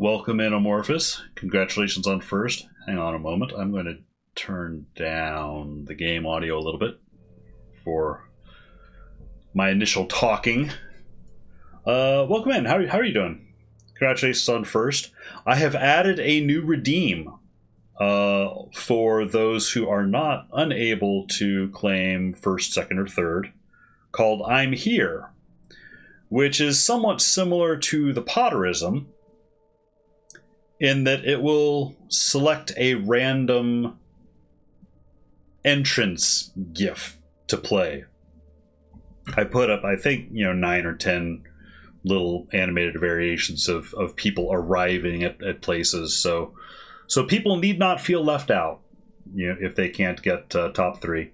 Welcome in, Amorphous. Congratulations on first. Hang on a moment. I'm going to turn down the game audio a little bit for my initial talking. Welcome in. How are you doing? Congratulations on first. I have added a new redeem for those who are not unable to claim first, second, or third, called I'm Here, which is somewhat similar to the Potterism, in that it will select a random entrance GIF to play. I put up, I think, 9 or 10 little animated variations of people arriving at places, so people need not feel left out, if they can't get top 3.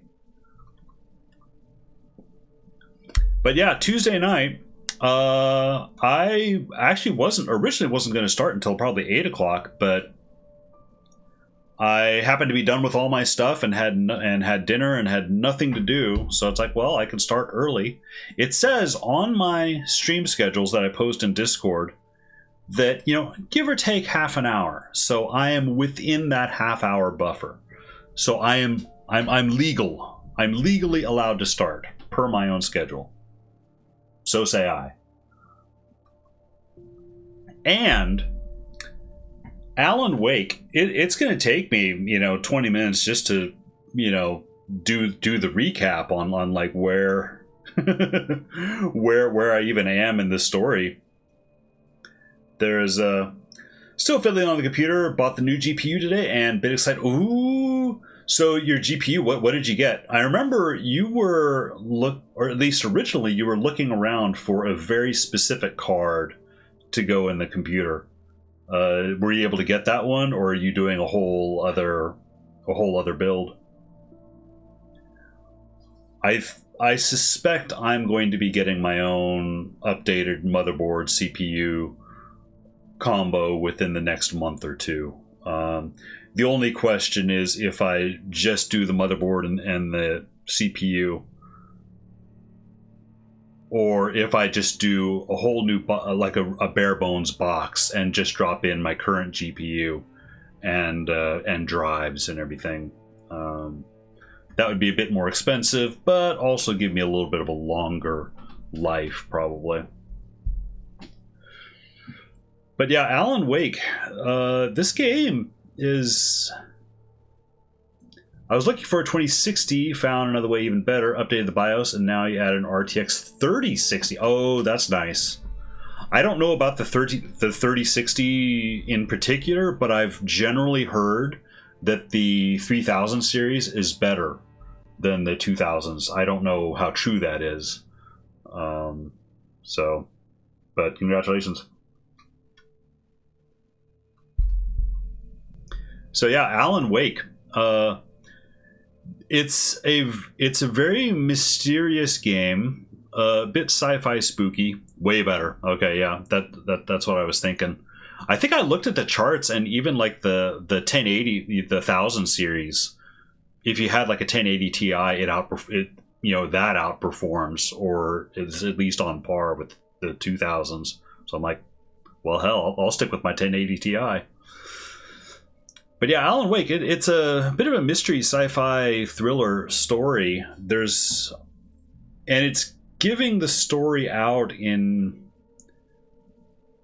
But yeah, Tuesday night, I actually originally wasn't going to start until probably 8 o'clock, but I happened to be done with all my stuff and had dinner and had nothing to do. So it's like, well, I can start early. It says on my stream schedules that I post in Discord that, give or take half an hour. So I am within that half-hour buffer. So I'm legal. I'm legally allowed to start per my own schedule. So say I. And Alan Wake, it's going to take me, 20 minutes just to, do the recap on like where where I even am in this story. There's still fiddling on the computer. Bought the new GPU today and bit excited. Ooh. So your GPU, what did you get? I remember you were or at least originally you were looking around for a very specific card to go in the computer. Were you able to get that one, or are you doing a whole other build? I suspect I'm going to be getting my own updated motherboard CPU combo within the next month or two. The only question is if I just do the motherboard and the CPU, or if I just do a whole new, like a bare bones box, and just drop in my current GPU and drives and everything. That would be a bit more expensive, but also give me a little bit of a longer life, probably. But yeah, Alan Wake, this game is... I was looking for a 2060, found another way even better, updated the BIOS, and now you add an RTX 3060. Oh, that's nice. I don't know about the 3060 in particular, but I've generally heard that the 3000 series is better than the 2000s. I don't know how true that is. But congratulations. So yeah, Alan Wake. It's a very mysterious game, a bit sci-fi spooky, way better. Okay, yeah, that's what I was thinking. I think I looked at the charts, and even like the 1080, the 1000 series, if you had like a 1080 Ti, that outperforms, or is at least on par with the 2000s. So I'm like, well, hell, I'll stick with my 1080 Ti. But yeah, Alan Wake, it's a bit of a mystery sci-fi thriller story. And it's giving the story out in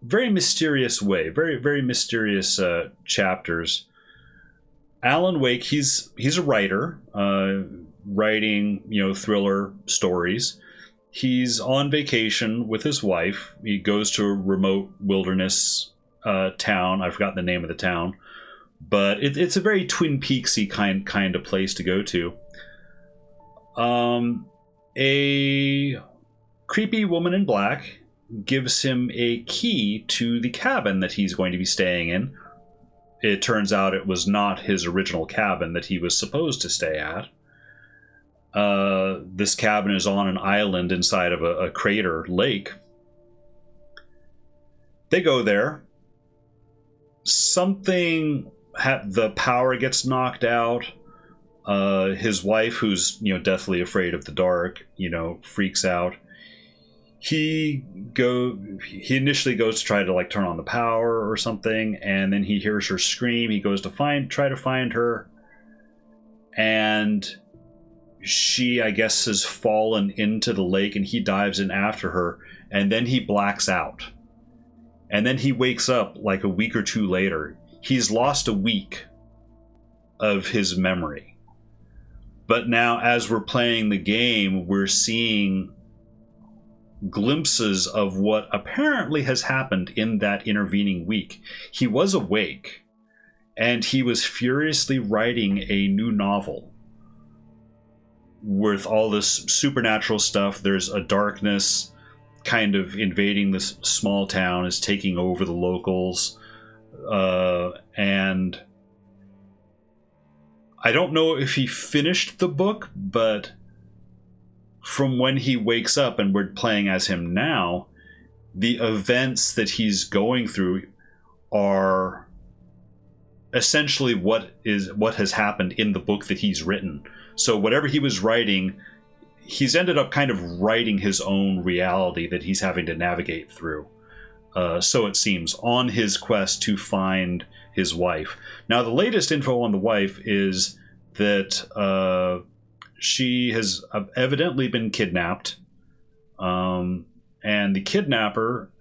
very mysterious way, very, very mysterious chapters. Alan Wake, he's a writer, writing, thriller stories. He's on vacation with his wife. He goes to a remote wilderness town. I've forgotten the name of the town. But it's a very Twin Peaksy kind of place to go to. A creepy woman in black gives him a key to the cabin that he's going to be staying in. It turns out it was not his original cabin that he was supposed to stay at. This cabin is on an island inside of a crater lake. They go there. The power gets knocked out. His wife, who's deathly afraid of the dark, freaks out. he initially goes to try to like turn on the power or something, and then he hears her scream. He goes to try to find her, and she, I guess, has fallen into the lake, and he dives in after her, and then he blacks out. And then he wakes up like a week or two later. He's lost a week of his memory. But now, as we're playing the game, we're seeing glimpses of what apparently has happened in that intervening week. He was awake, and he was furiously writing a new novel with all this supernatural stuff. There's a darkness kind of invading this small town, is taking over the locals, and I don't know if he finished the book, but from when he wakes up and we're playing as him now, the events that he's going through are essentially what has happened in the book that he's written. So whatever he was writing, he's ended up kind of writing his own reality that he's having to navigate through. So it seems, on his quest to find his wife. Now, the latest info on the wife is that she has evidently been kidnapped, and the kidnapper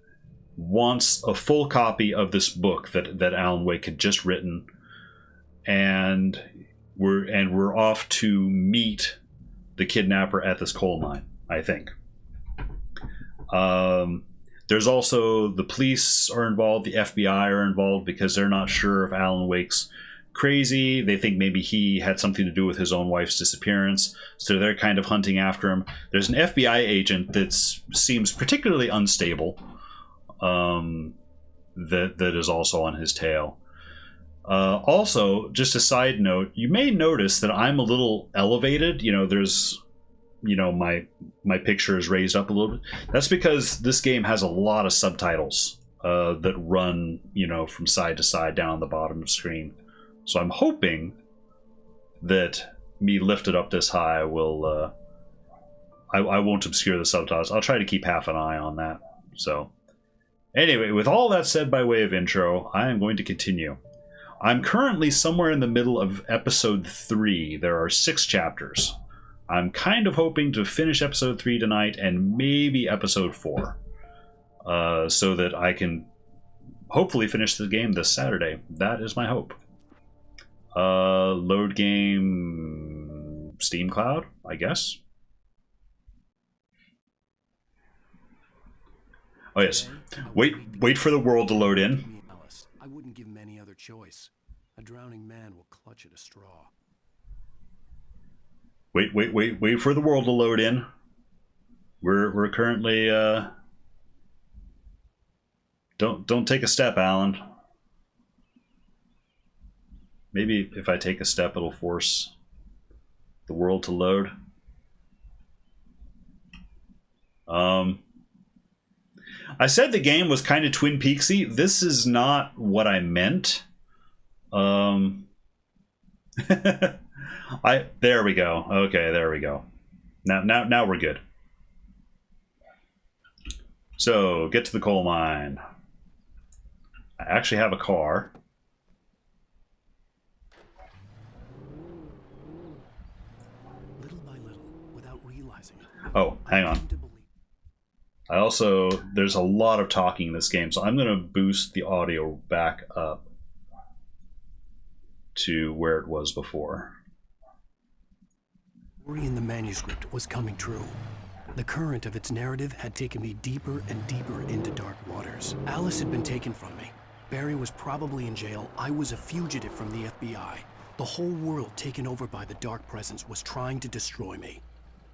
wants a full copy of this book that Alan Wake had just written, and we're off to meet the kidnapper at this coal mine, I think. There's also the police are involved, the FBI are involved, because they're not sure if Alan Wake's crazy. They think maybe he had something to do with his own wife's disappearance, so they're kind of hunting after him. There's an FBI agent that seems particularly unstable, that is also on his tail. Also, just a side note, you may notice that I'm a little elevated. There's, my picture is raised up a little bit. That's because this game has a lot of subtitles that run, from side to side down on the bottom of the screen. So I'm hoping that me lifted up this high will, I won't obscure the subtitles. I'll try to keep half an eye on that. So anyway, with all that said by way of intro, I am going to continue. I'm currently somewhere in the middle of episode 3. There are 6 chapters. I'm kind of hoping to finish episode 3 tonight and maybe episode 4, so that I can hopefully finish the game this Saturday. That is my hope. Load game Steam Cloud, I guess. Oh yes. Wait for the world to load in. I wouldn't give him any other choice. A drowning man will clutch at a straw. Wait for the world to load in. We're currently don't take a step, Alan. Maybe if I take a step, it'll force the world to load. I said the game was kind of Twin Peaksy. This is not what I meant. There we go. Okay, there we go. Now we're good. So, get to the coal mine. I actually have a car. Little by little, without realizing it. Oh, hang on. There's a lot of talking in this game, so I'm going to boost the audio back up to where it was before. The story in the manuscript was coming true. The current of its narrative had taken me deeper and deeper into dark waters. Alice had been taken from me. Barry was probably in jail. I was a fugitive from the FBI. The whole world taken over by the Dark Presence was trying to destroy me.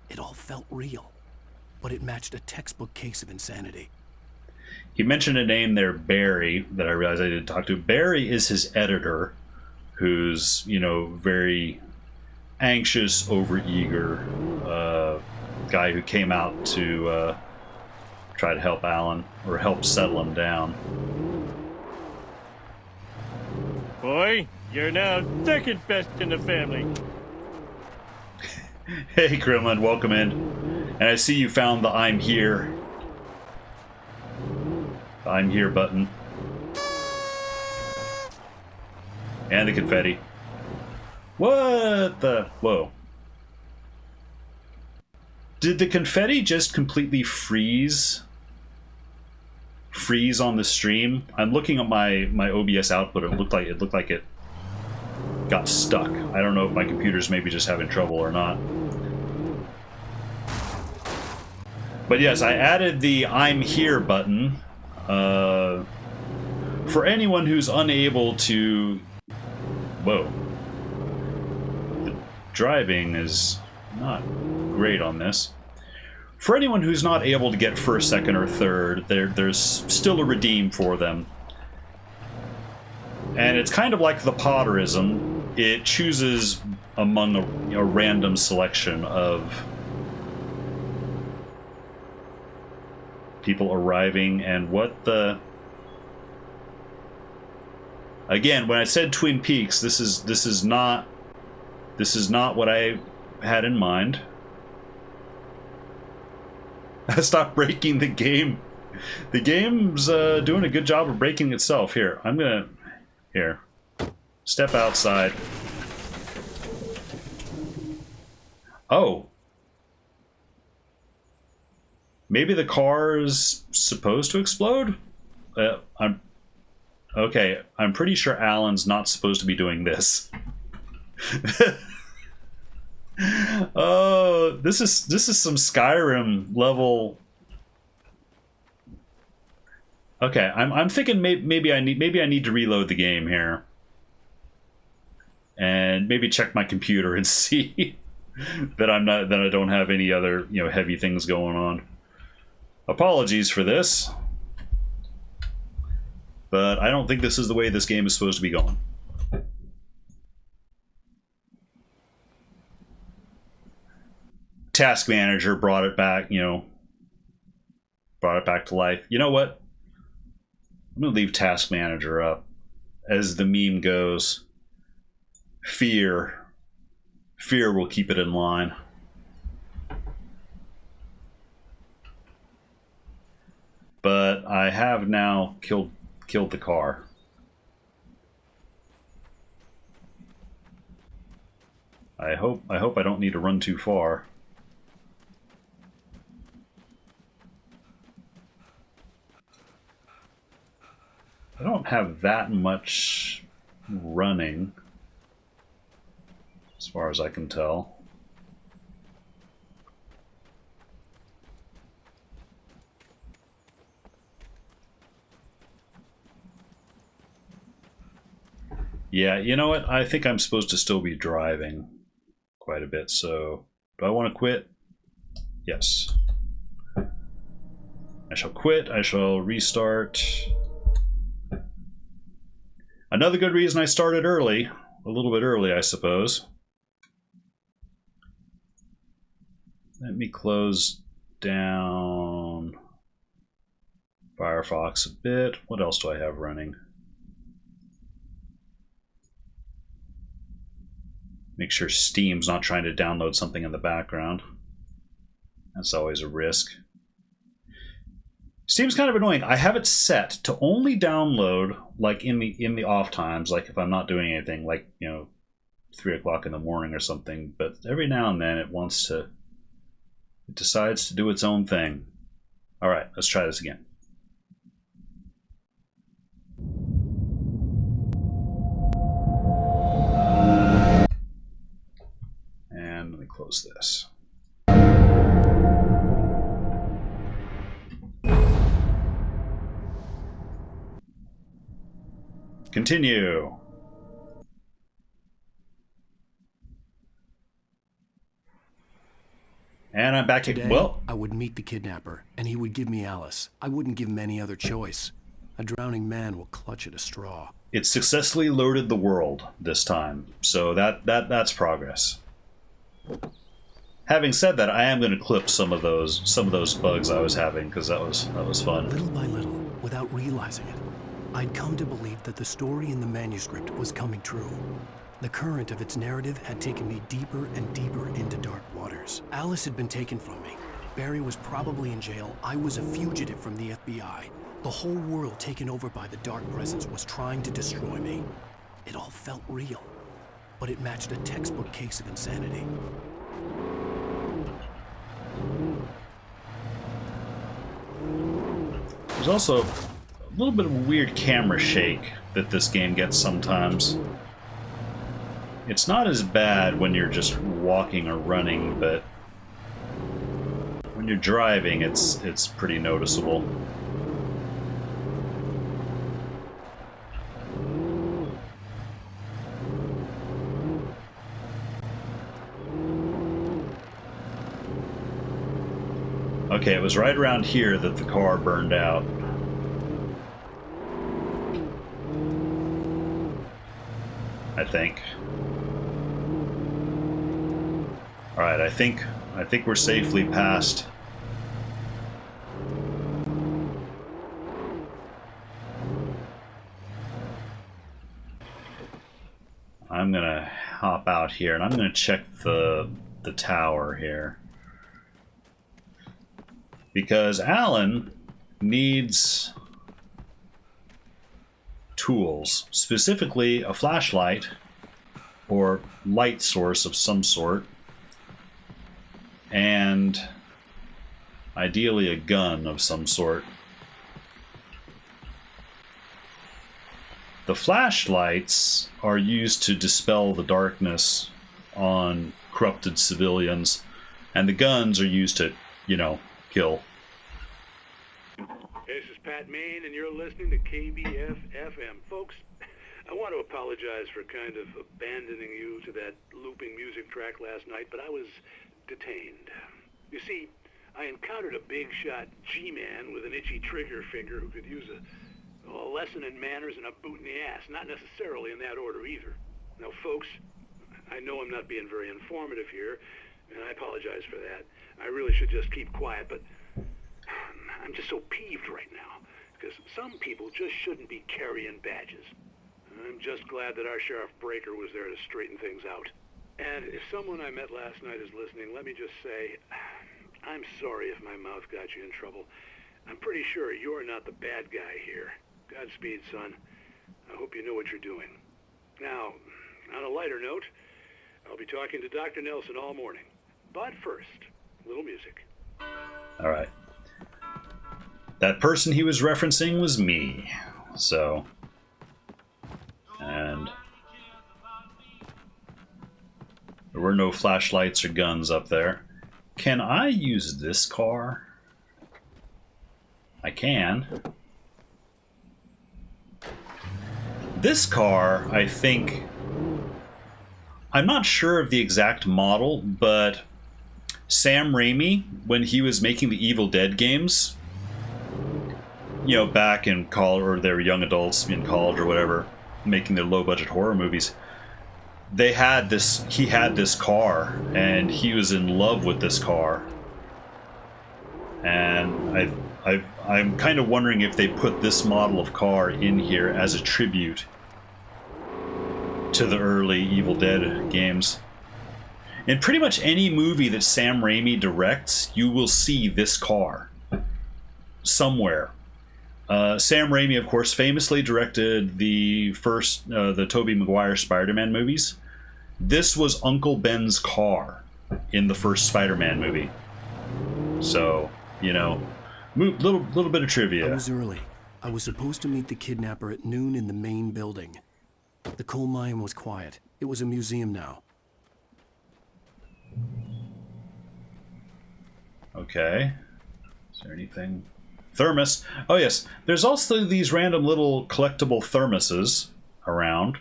It all felt real, but it matched a textbook case of insanity. He mentioned a name there, Barry, that I realized I didn't talk to. Barry is his editor, who's, very anxious, overeager guy who came out to try to help Alan, or help settle him down. Boy, you're now second best in the family. Hey, Kremlin, welcome in. And I see you found the I'm Here I'm here button. And the confetti. What the? Whoa. Did the confetti just completely freeze on the stream? I'm looking at my OBS output. It looked like it got stuck. I don't know if my computer's maybe just having trouble or not. But yes, I added the I'm here button for anyone who's unable to... Whoa. The driving is not great on this. For anyone who's not able to get first, second, or third, there's still a redeem for them. And it's kind of like the Potterism. It chooses among a random selection of people arriving, and what the... Again, when I said Twin Peaks, this is not what I had in mind. Stop breaking the game. The game's doing a good job of breaking itself. Here, I'm gonna... Here. Step outside. Oh. Maybe the car's supposed to explode? Okay, I'm pretty sure Alan's not supposed to be doing this. Oh, this is some Skyrim level. Okay, I'm thinking maybe I need to reload the game here, and maybe check my computer and see that I don't have any other heavy things going on. Apologies for this, but I don't think this is the way this game is supposed to be going. Task Manager brought it back, brought it back to life. You know what? I'm gonna leave Task Manager up. As the meme goes, fear will keep it in line. But I have now killed the car. I hope I don't need to run too far. I don't have that much running, as far as I can tell. Yeah, you know what? I think I'm supposed to still be driving quite a bit, so do I want to quit? Yes. I shall quit. I shall restart. Another good reason I started early, a little bit early, I suppose. Let me close down Firefox a bit. What else do I have running? Make sure Steam's not trying to download something in the background. That's always a risk. Steam's kind of annoying. I have it set to only download like in the off times, like if I'm not doing anything, like 3 o'clock in the morning or something. But every now and then it decides to do its own thing. All right, let's try this again. And let me close this. Continue. And I'm back. Today, well, I would meet the kidnapper, and he would give me Alice. I wouldn't give him any other choice. A drowning man will clutch at a straw. It successfully loaded the world this time, so that's progress. Having said that, I am going to clip some of those bugs I was having, because that was fun. Little by little, without realizing it, I'd come to believe that the story in the manuscript was coming true. The current of its narrative had taken me deeper and deeper into dark waters. Alice had been taken from me. Barry was probably in jail. I was a fugitive from the FBI. The whole world taken over by the Dark Presence was trying to destroy me. It all felt real, but it matched a textbook case of insanity. There's also a little bit of a weird camera shake that this game gets sometimes. It's not as bad when you're just walking or running, but when you're driving, it's pretty noticeable. Okay, it was right around here that the car burned out. I think. Alright, I think we're safely past. I'm gonna hop out here and I'm gonna check the tower here. Because Alan needs tools, specifically a flashlight or light source of some sort, and ideally a gun of some sort. The flashlights are used to dispel the darkness on corrupted civilians, and the guns are used to, you know, kill. This is Pat Main, and you're listening to KBF-FM. Folks, I want to apologize for kind of abandoning you to that looping music track last night, but I was detained. You see, I encountered a big-shot G-man with an itchy trigger finger who could use a lesson in manners and a boot in the ass. Not necessarily in that order either. Now, folks, I know I'm not being very informative here, and I apologize for that. I really should just keep quiet, but I'm just so peeved right now, because some people just shouldn't be carrying badges. I'm just glad that our Sheriff Breaker was there to straighten things out. And if someone I met last night is listening, let me just say, I'm sorry if my mouth got you in trouble. I'm pretty sure you're not the bad guy here. Godspeed, son. I hope you know what you're doing. Now, on a lighter note, I'll be talking to Dr. Nelson all morning. But first, a little music. All right. That person he was referencing was me. So, and there were no flashlights or guns up there. Can I use this car? I can. This car, I think, I'm not sure of the exact model, but Sam Raimi, when he was making the Evil Dead games, you know, back in college, or they were young adults in college or whatever, making their low-budget horror movies, they had this, he had this car, and he was in love with this car. And I'm kind of wondering if they put this model of car in here as a tribute to the early Evil Dead games. In pretty much any movie that Sam Raimi directs, you will see this car somewhere. Sam Raimi, of course, famously directed the first, the Tobey Maguire Spider-Man movies. This was Uncle Ben's car in the first Spider-Man movie. So, you know, little bit of trivia. I was early. I was supposed to meet the kidnapper at noon in the main building. The coal mine was quiet. It was a museum now. Okay. Is there anything? Thermos. Oh yes, there's also these random little collectible thermoses around.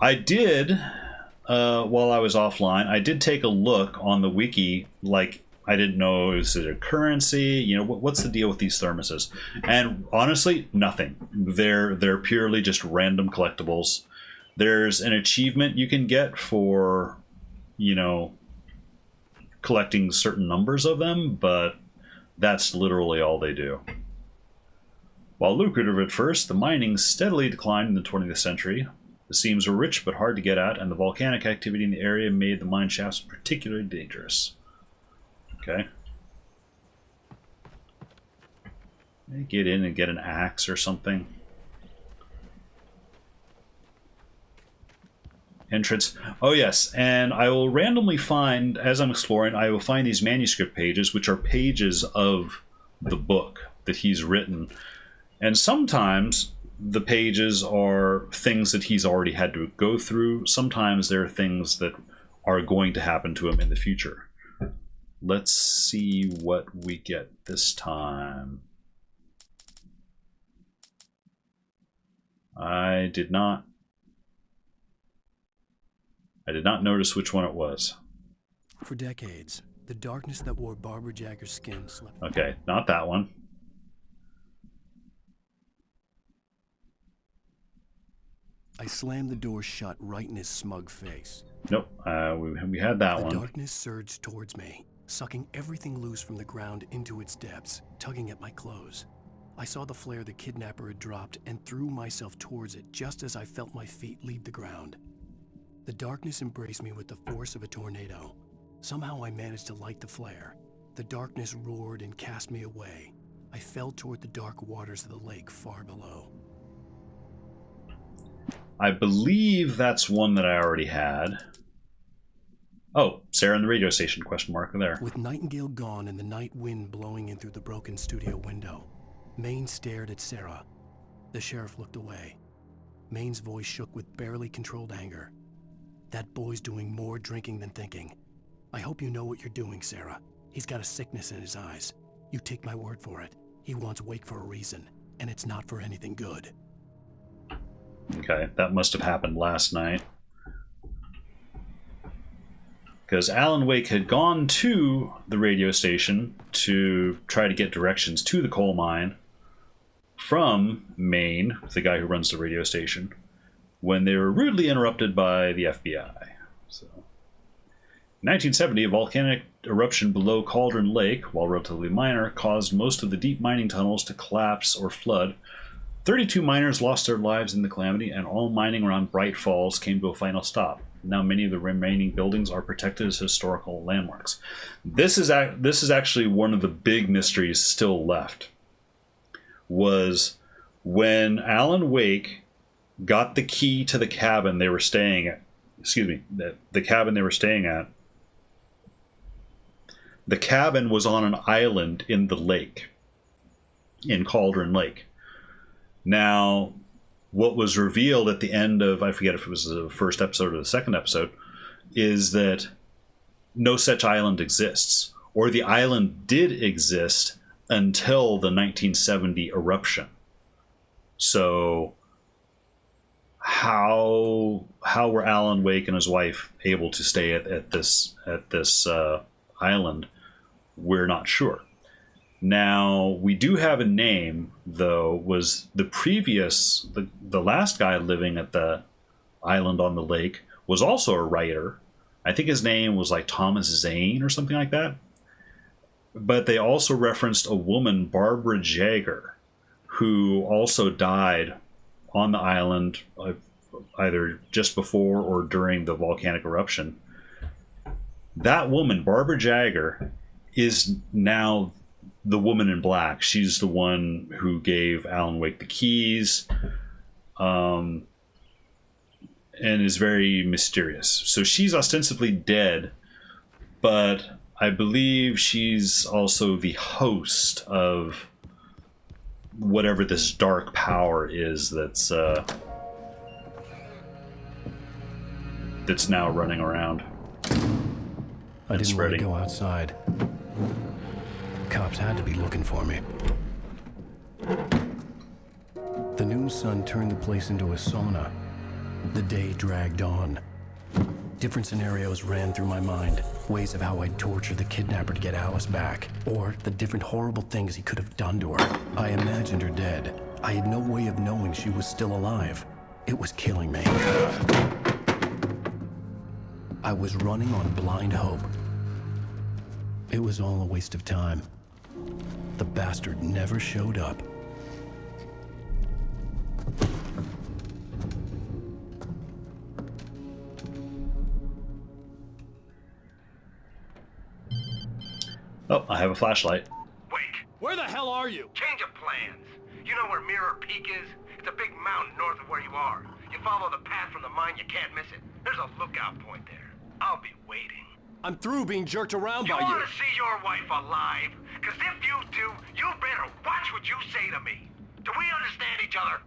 I did, while I was offline, I did take a look on the wiki, like, I didn't know, is it a currency? You know, what's the deal with these thermoses? And honestly, nothing. They're purely just random collectibles. There's an achievement you can get for, you know, collecting certain numbers of them, but that's literally all they do. While lucrative at first, the mining steadily declined in the 20th century. The seams were rich but hard to get at, and the volcanic activity in the area made the mine shafts particularly dangerous. Okay. Maybe get in and get an axe or something. Entrance. Oh yes, and I will randomly find, as I'm exploring, I will find these manuscript pages, which are pages of the book that he's written. And sometimes the pages are things that he's already had to go through. Sometimes they're things that are going to happen to him in the future. Let's see what we get this time. I did not notice which one it was. For decades, the darkness that wore Barbara Jagger's skin slept. Okay, not that one. I slammed the door shut right in his smug face. Nope, we had that The one. darkness surged towards me, sucking everything loose from the ground into its depths, tugging at my clothes. I saw the flare the kidnapper had dropped and threw myself towards it just as I felt my feet leave the ground. The darkness embraced me with the force of a tornado. Somehow I managed to light the flare. The darkness roared and cast me away. I fell toward the dark waters of the lake far below. I believe that's one that I already had. Oh, Sarah in the radio station, question mark there. With Nightingale gone and the night wind blowing in through the broken studio window, Maine stared at Sarah. The sheriff looked away. Maine's voice shook with barely controlled anger. That boy's doing more drinking than thinking. I hope you know what you're doing, Sarah. He's got a sickness in his eyes. You take my word for it. He wants Wake for a reason, and it's not for anything good. Okay, that must have happened last night. Because Alan Wake had gone to the radio station to try to get directions to the coal mine from Maine, the guy who runs the radio station, when they were rudely interrupted by the FBI. So, in 1970, a volcanic eruption below Cauldron Lake, while relatively minor, caused most of the deep mining tunnels to collapse or flood. 32 miners lost their lives in the calamity, and all mining around Bright Falls came to a final stop. Now many of the remaining buildings are protected as historical landmarks. This is actually one of the big mysteries still left. Was when Alan Wake got the key to the cabin they were staying at. The cabin they were staying at. The cabin was on an island in the lake, in Cauldron Lake. Now, what was revealed at the end of, I forget if it was the first episode or the second episode, is that no such island exists. Or the island did exist until the 1970 eruption. So, how were Alan Wake and his wife able to stay at this island? We're not sure. Now, we do have a name, though, was the last guy living at the island on the lake was also a writer. I think his name was like Thomas Zane or something like that. But they also referenced a woman, Barbara Jagger, who also died on the island either just before or during the volcanic eruption. That woman, Barbara Jagger, is now the woman in black. She's the one who gave Alan Wake the keys, and is very mysterious. So she's ostensibly dead, but I believe she's also the host of whatever this dark power is that's now running around. I didn't want to spreading. go outside. Cops had to be looking for me. The noon sun turned the place into a sauna. The day dragged on. Different scenarios ran through my mind. Ways of how I'd torture the kidnapper to get Alice back. Or the different horrible things he could have done to her. I imagined her dead. I had no way of knowing she was still alive. It was killing me. I was running on blind hope. It was all a waste of time. The bastard never showed up. Oh, I have a flashlight. Wait, Where the hell are you? change of plans. You know where Mirror Peak is? It's a big mountain north of where you are. You follow the path from the mine, you can't miss it. There's a lookout point there. I'll be waiting. I'm through being jerked around You by you. want to see your wife alive? Because if you do, you better watch what you say to me. Do we understand each other?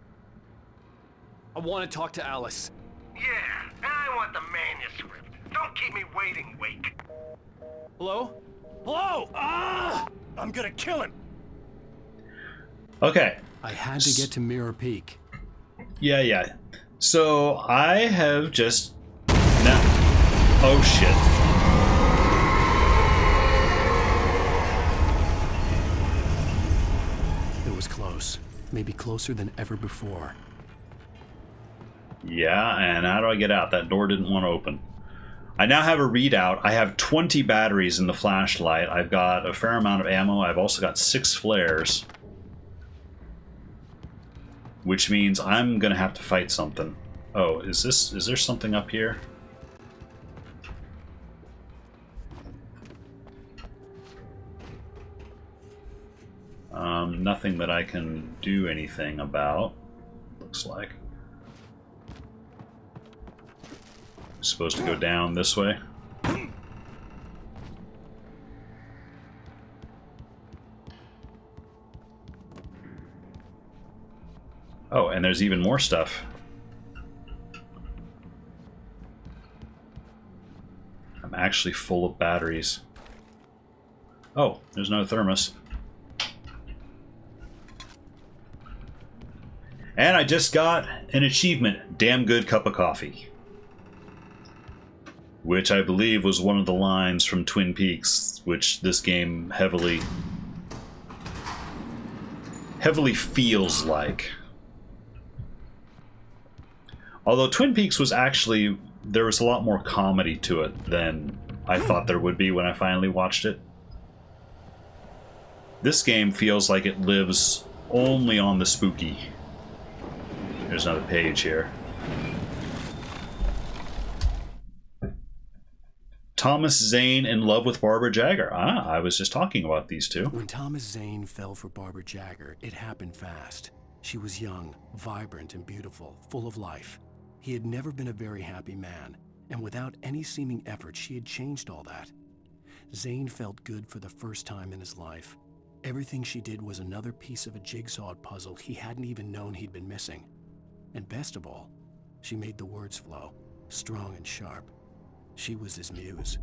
I want to talk to Alice. Yeah, and I want the manuscript. Don't keep me waiting, Wake. Hello? Hello? Ah! I'm gonna kill him. Okay. I had to get to Mirror Peak. Yeah. So I have just... Now... Oh, shit. It was close. Maybe closer than ever before. Yeah, and how do I get out? That door didn't want to open. I now have a readout. I have 20 batteries in the flashlight. I've got a fair amount of ammo. I've also got 6 flares. Which means I'm going to have to fight something. Oh, is there something up here? Nothing that I can do anything about, looks like. Supposed to go down this way. Oh, and there's even more stuff. I'm actually full of batteries. Oh, there's no thermos. And I just got an achievement, damn good cup of coffee. Which I believe was one of the lines from Twin Peaks, which this game heavily feels like. Although Twin Peaks was actually, there was a lot more comedy to it than I thought there would be when I finally watched it. This game feels like it lives only on the spooky. There's another page here. Thomas Zane in love with Barbara Jagger. Ah, I was just talking about these two. When Thomas Zane fell for Barbara Jagger, it happened fast. She was young, vibrant, and beautiful, full of life. He had never been a very happy man, and without any seeming effort, she had changed all that. Zane felt good for the first time in his life. Everything she did was another piece of a jigsaw puzzle he hadn't even known he'd been missing. And best of all, she made the words flow, strong and sharp. She was his muse.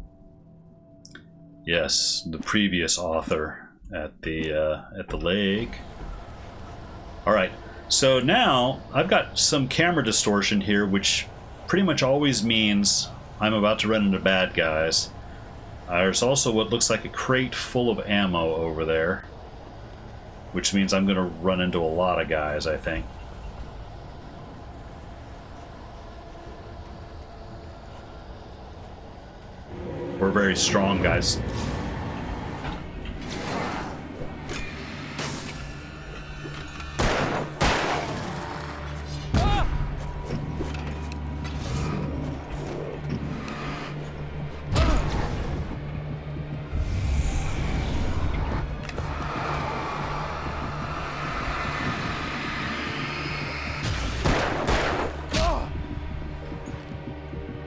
Yes, the previous author at the lake. All right, so now I've got some camera distortion here, which pretty much always means I'm about to run into bad guys. There's also what looks like a crate full of ammo over there, which means I'm going to run into a lot of guys, I think. We're very strong guys.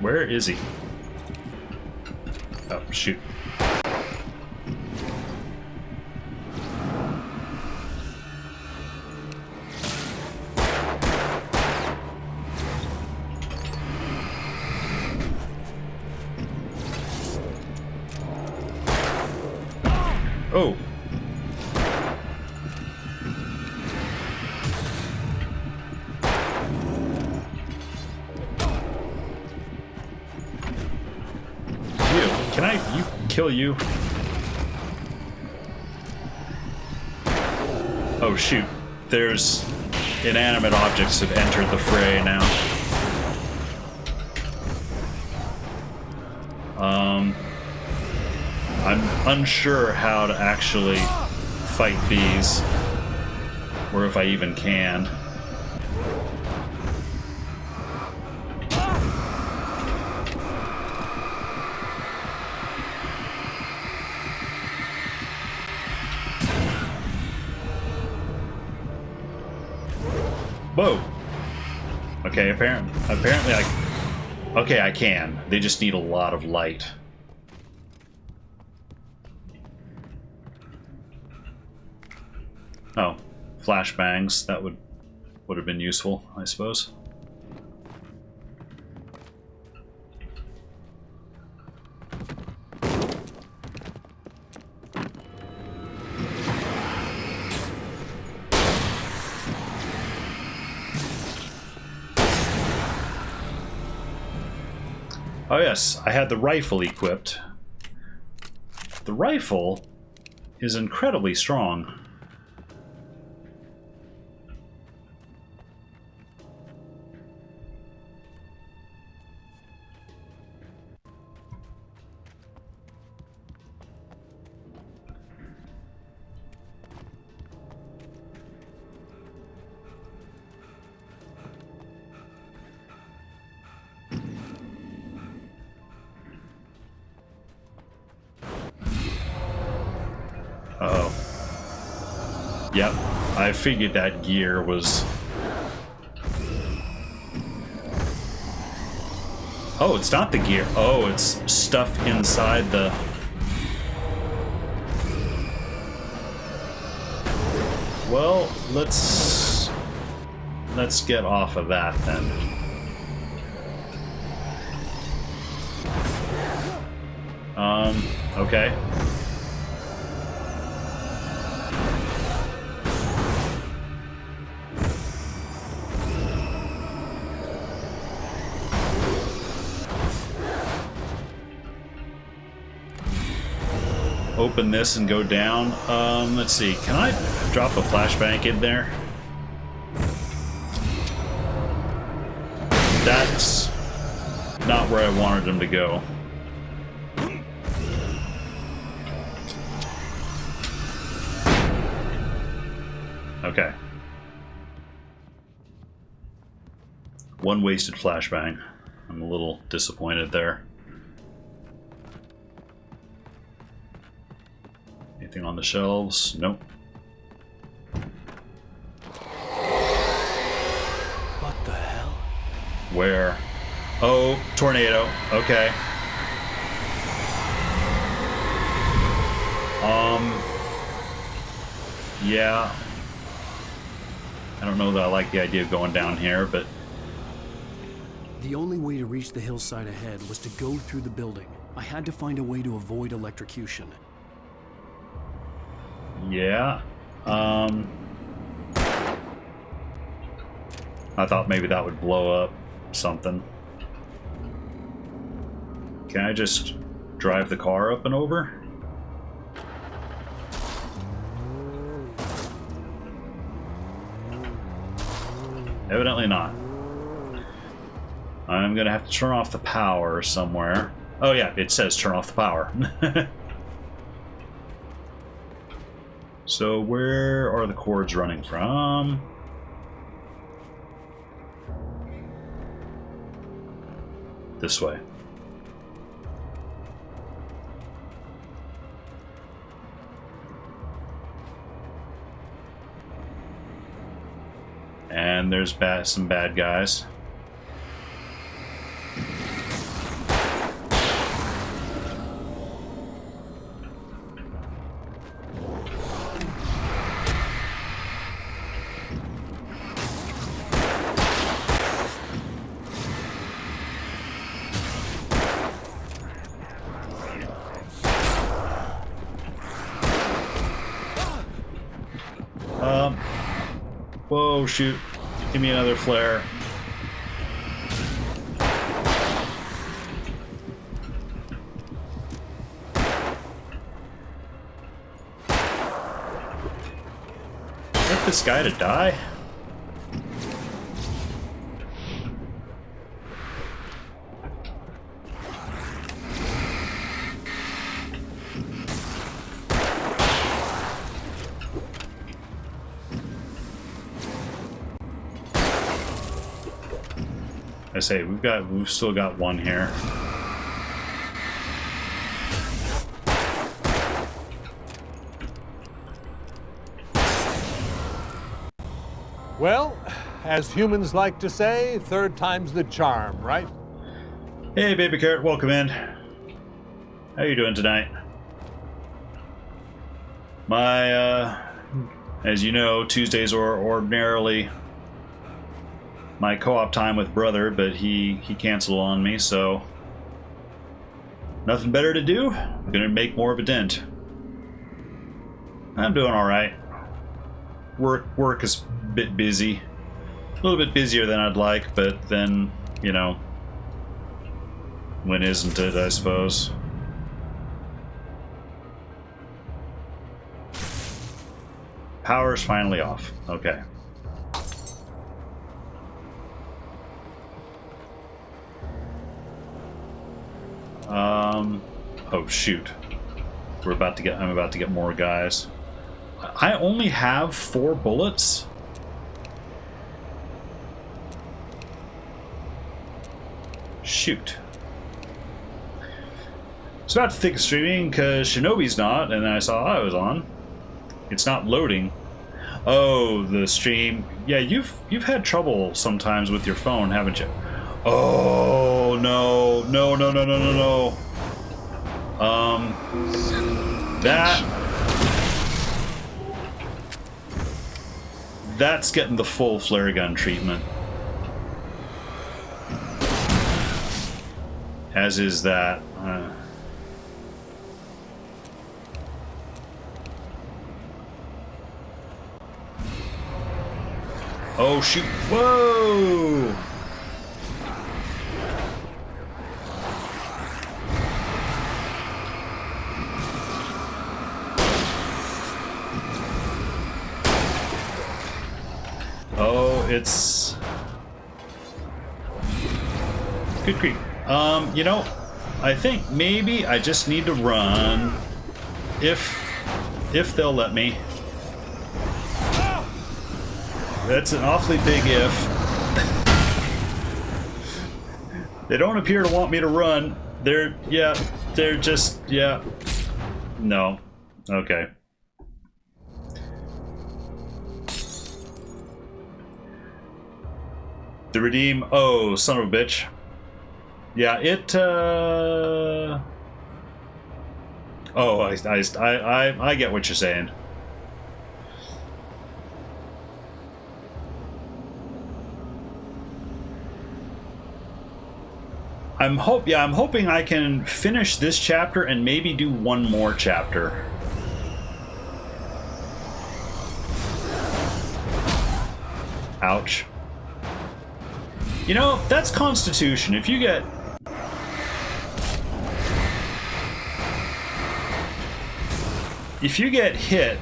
Where is he? Oh, shoot. Oh. Can I kill you? Oh shoot. There's inanimate objects have entered the fray now. I'm unsure how to actually fight these, or if I even can. Whoa. Okay, apparently I... Okay, I can. They just need a lot of light. Oh, flashbangs. That would have been useful, I suppose. Oh yes, I had the rifle equipped. The rifle is incredibly strong. Uh-oh. Yep, I figured that gear was... Oh, it's not the gear. Oh, it's stuff inside the... Well, let's get off of that then. Okay. Open this and go down. Let's see. Can I drop a flashbang in there? That's not where I wanted them to go. Okay. One wasted flashbang. I'm a little disappointed there. Anything on the shelves? Nope. What the hell? Where? Oh, tornado. Okay. Yeah. I don't know that I like the idea of going down here, but... The only way to reach the hillside ahead was to go through the building. I had to find a way to avoid electrocution. Yeah. I thought maybe that would blow up something. Can I just drive the car up and over? Evidently not. I'm gonna have to turn off the power somewhere. Oh yeah, it says turn off the power. So where are the cords running from? This way. And there's some bad guys. Whoa, shoot. Give me another flare. Expect this guy to die? I say we've still got one here. Well, as humans like to say, third time's the charm, right? Hey, Baby Carrot, welcome in. How you doing tonight? As you know, Tuesdays are ordinarily my co-op time with brother, but he canceled on me, so nothing better to do. I'm gonna make more of a dent. I'm doing all right. Work is a bit busy, a little bit busier than I'd like, but then, you know, when isn't it, I suppose. Power's finally off. Okay. Oh shoot. I'm about to get more guys. I only have 4 bullets. Shoot. I was about to think of streaming because Shinobi's not, and then I saw I was on. It's not loading. Oh, the stream. Yeah, you've had trouble sometimes with your phone, haven't you? Oh no, no, no, no, no, no, no. That's getting the full flare gun treatment. As is that. Oh shoot! Whoa! Oh, it's good creep. You know, I think maybe I just need to run if they'll let me. That's an awfully big if. They don't appear to want me to run. They're just, yeah. No. Okay. The redeem. Oh, son of a bitch. Yeah, it, Oh, I get what you're saying. I'm hoping I can finish this chapter and maybe do one more chapter. Ouch. You know, that's Constitution. If you get hit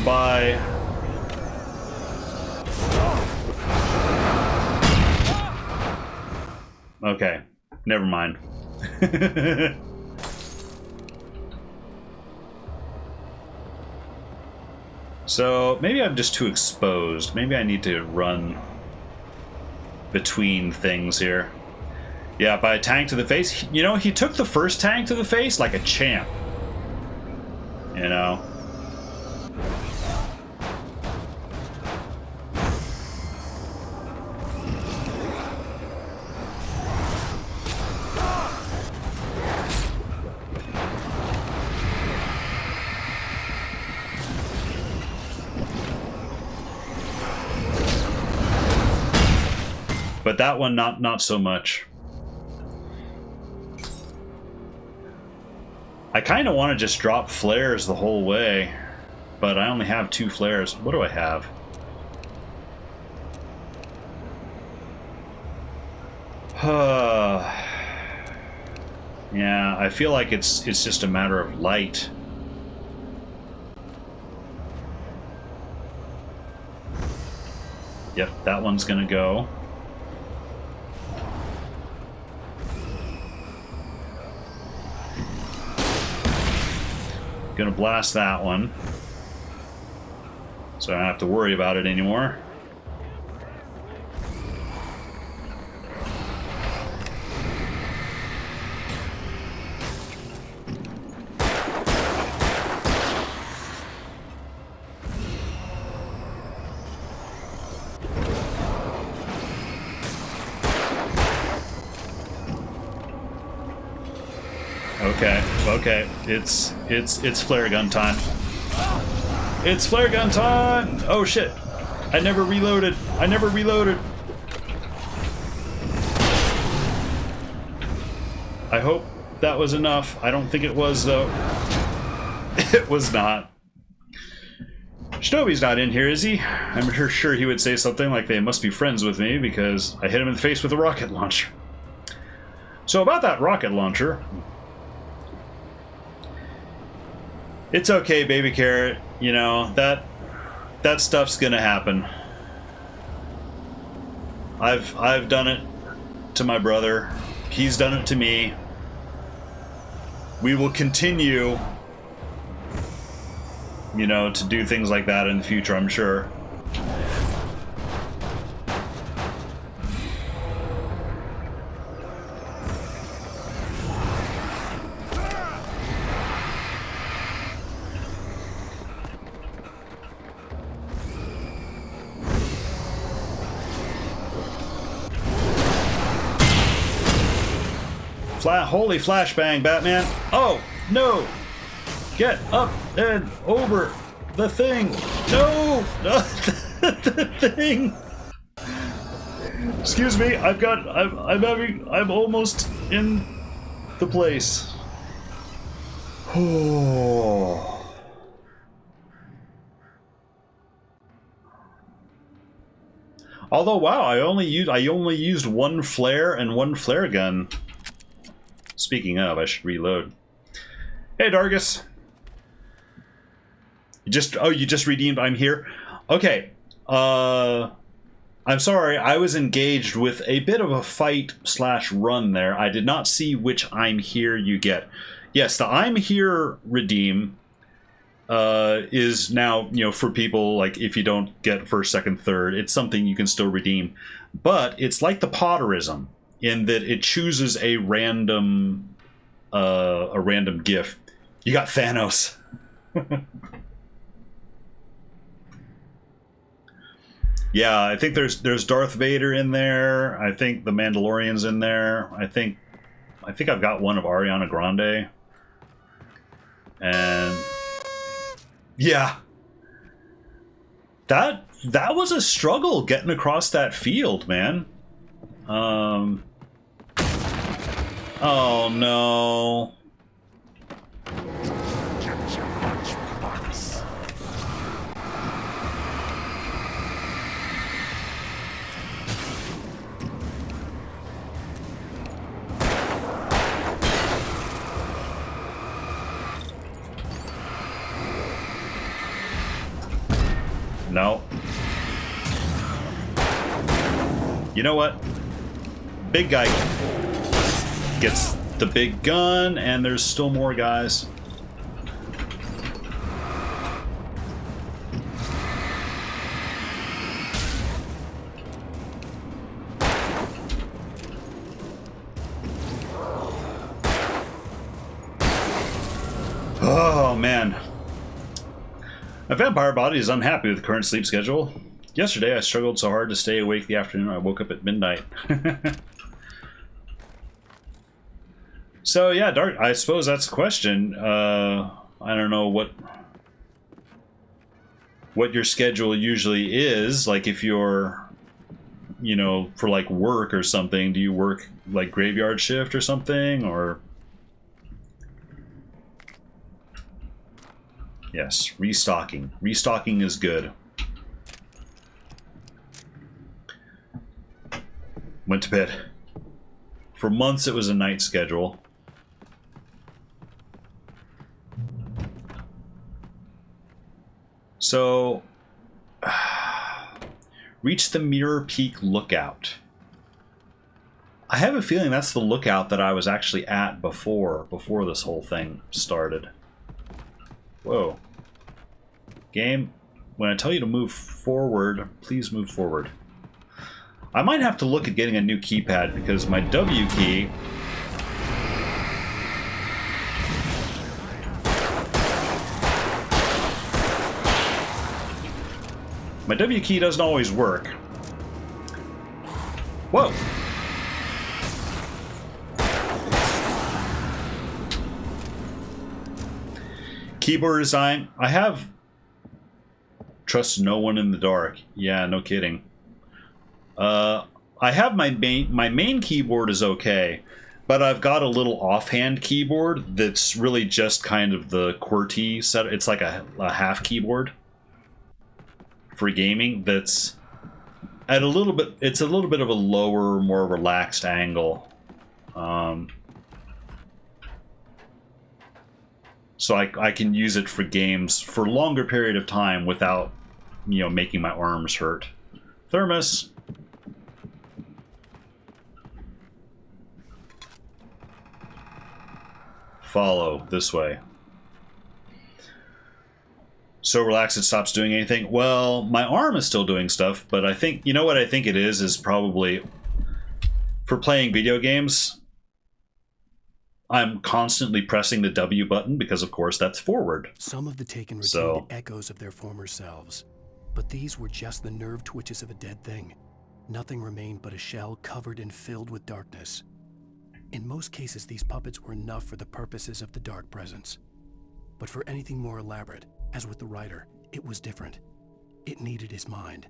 by okay. Never mind. So maybe I'm just too exposed. Maybe I need to run between things here. Yeah, by a tank to the face. You know, he took the first tank to the face like a champ. You know? But that one, not so much. I kind of want to just drop flares the whole way, but I only have 2 flares. What do I have? Yeah, I feel like it's just a matter of light. Yep, that one's gonna go. Gonna blast that one, so I don't have to worry about it anymore. Okay. It's flare gun time. It's flare gun time! Oh shit. I never reloaded. I hope that was enough. I don't think it was, though. It was not. Shinobi's not in here, is he? I'm sure he would say something like they must be friends with me because I hit him in the face with a rocket launcher. So about that rocket launcher... It's okay, baby carrot. You know, that stuff's gonna happen. I've done it to my brother. He's done it to me. We will continue, you know, to do things like that in the future, I'm sure. Holy flashbang, Batman. Oh, no. Get up and over the thing. No. The thing. Excuse me. I'm almost in the place. Oh. Although, wow, I only used one flare and one flare gun. Speaking of, I should reload. Hey, Dargus. You just redeemed I'm here? Okay. I'm sorry, I was engaged with a bit of a fight/run there. I did not see which I'm here you get. Yes, the I'm here redeem is now, you know, for people, like, if you don't get first, second, third, it's something you can still redeem. But it's like the Potterism, in that it chooses a random gift. You got Thanos. Yeah, I think there's Darth Vader in there. I think the Mandalorian's in there. I think I've got one of Ariana Grande. And yeah. That was a struggle getting across that field, man. Oh no. No. You know what? Big guy gets the big gun, and there's still more guys. Oh, man. My vampire body is unhappy with the current sleep schedule. Yesterday, I struggled so hard to stay awake the afternoon I woke up at midnight. So, yeah, Dark, I suppose that's the question. I don't know what your schedule usually is. Like, if you're, you know, for, like, work or something, do you work, like, graveyard shift or something, or... Yes, restocking. Restocking is good. Went to bed. For months it was a night schedule. So, reach the Mirror Peak Lookout. I have a feeling that's the lookout that I was actually at before this whole thing started. Whoa. Game, when I tell you to move forward, please move forward. I might have to look at getting a new keypad because my W key... My W key doesn't always work. Whoa! Keyboard design. I have trust no one in the dark. Yeah, no kidding. I have my main keyboard is okay, but I've got a little offhand keyboard that's really just kind of the QWERTY set. It's like a half keyboard for gaming. That's at a little bit. It's a little bit of a lower, more relaxed angle. So I can use it for games for a longer period of time without, you know, making my arms hurt. Thermos. Follow this way. So relaxed it stops doing anything. Well, my arm is still doing stuff, but I think, you know what I think it is probably for playing video games. I'm constantly pressing the W button because, of course, that's forward. Some of the Taken retained echoes of their former selves, but these were just the nerve twitches of a dead thing. Nothing remained but a shell covered and filled with darkness. In most cases, these puppets were enough for the purposes of the Dark Presence. But for anything more elaborate, as with the writer, it was different. It needed his mind.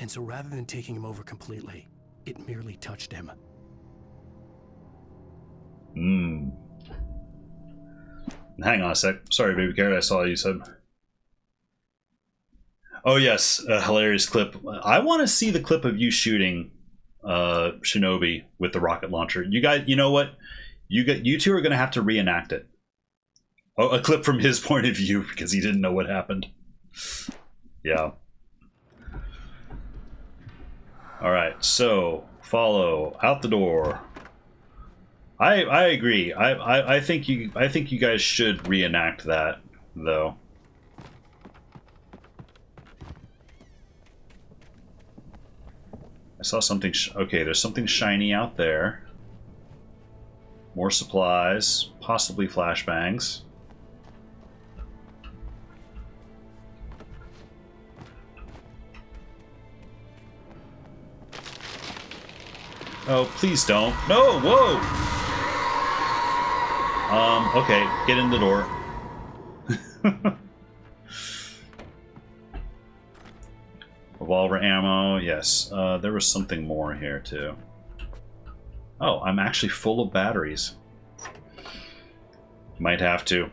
And so rather than taking him over completely, it merely touched him. Hang on a sec. Sorry, baby carrot. I saw you said. Oh yes, a hilarious clip. I want to see the clip of you shooting Shinobi with the rocket launcher. You guys, you know what? You two are going to have to reenact it. Oh, a clip from his point of view because he didn't know what happened. Yeah. All right. So follow out the door. I agree. I think you guys should reenact that though. I saw something. Okay, there's something shiny out there. More supplies, possibly flashbangs. Oh, please don't. No, whoa! Okay, get in the door. Revolver ammo, yes. There was something more here, too. Oh, I'm actually full of batteries. Might have to.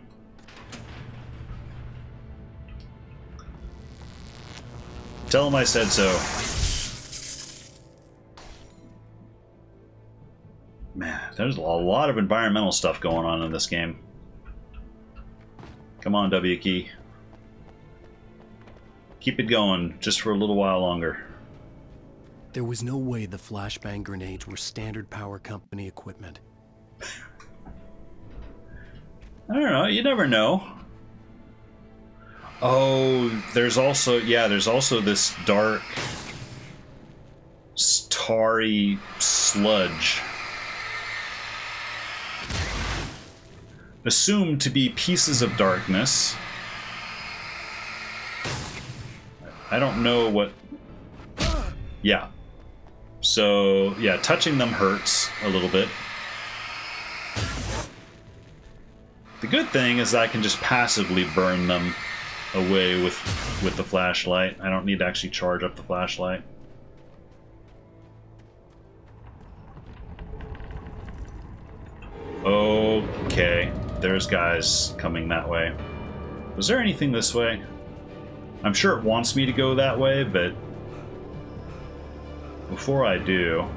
Tell him I said so. Man, there's a lot of environmental stuff going on in this game. Come on, W key. Keep it going, just for a little while longer. There was no way the flashbang grenades were Standard Power Company equipment. I don't know, you never know. Oh, there's also this dark, starry sludge. Assumed to be pieces of darkness. I don't know what... Yeah. So, yeah, touching them hurts a little bit. The good thing is I can just passively burn them away with the flashlight. I don't need to actually charge up the flashlight. Okay, there's guys coming that way. Was there anything this way? I'm sure it wants me to go that way, but before I do...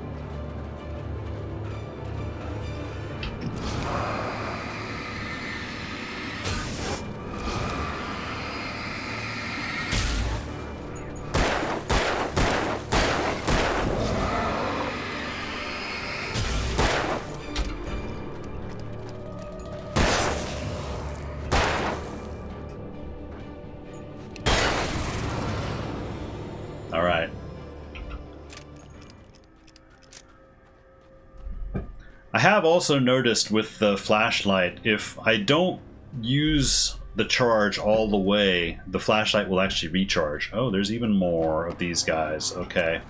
I have also noticed with the flashlight, if I don't use the charge all the way, the flashlight will actually recharge. Oh, there's even more of these guys. Okay.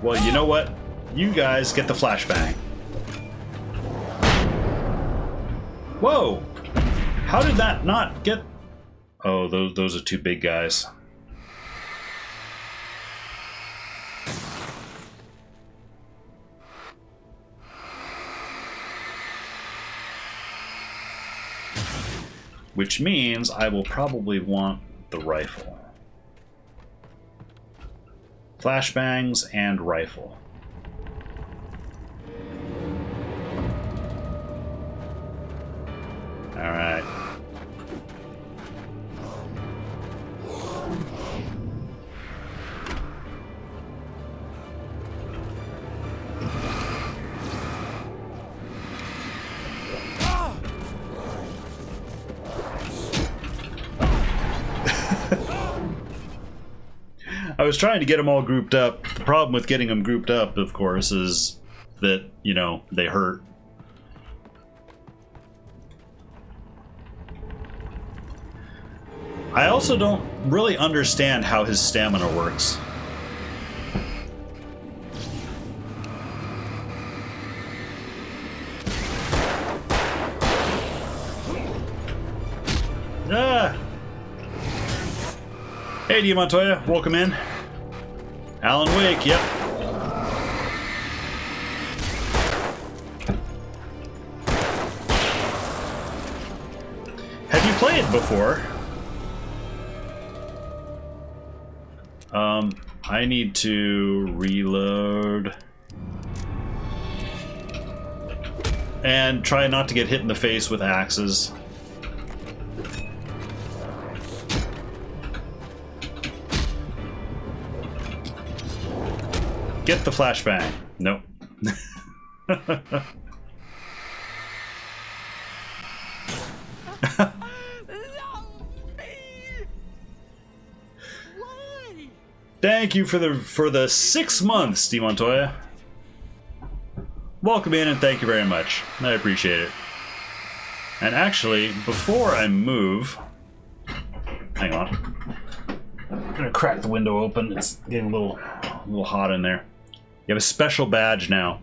Well, you know what? You guys get the flashbang. Whoa! How did that not get... Oh, those are two big guys. Which means I will probably want the rifle. Flashbangs and rifle. Alright. I was trying to get them all grouped up. The problem with getting them grouped up, of course, is that, you know, they hurt. I also don't really understand how his stamina works. Ah! Hey, Di Montoya, welcome in. Alan Wake, yep. Have you played before? I need to reload. And try not to get hit in the face with axes. Get the flashbang. Nope. Thank you for the 6 months, Di Montoya. Welcome in and thank you very much. I appreciate it. And actually, before I move, hang on. I'm gonna crack the window open. It's getting a little hot in there. You have a special badge now.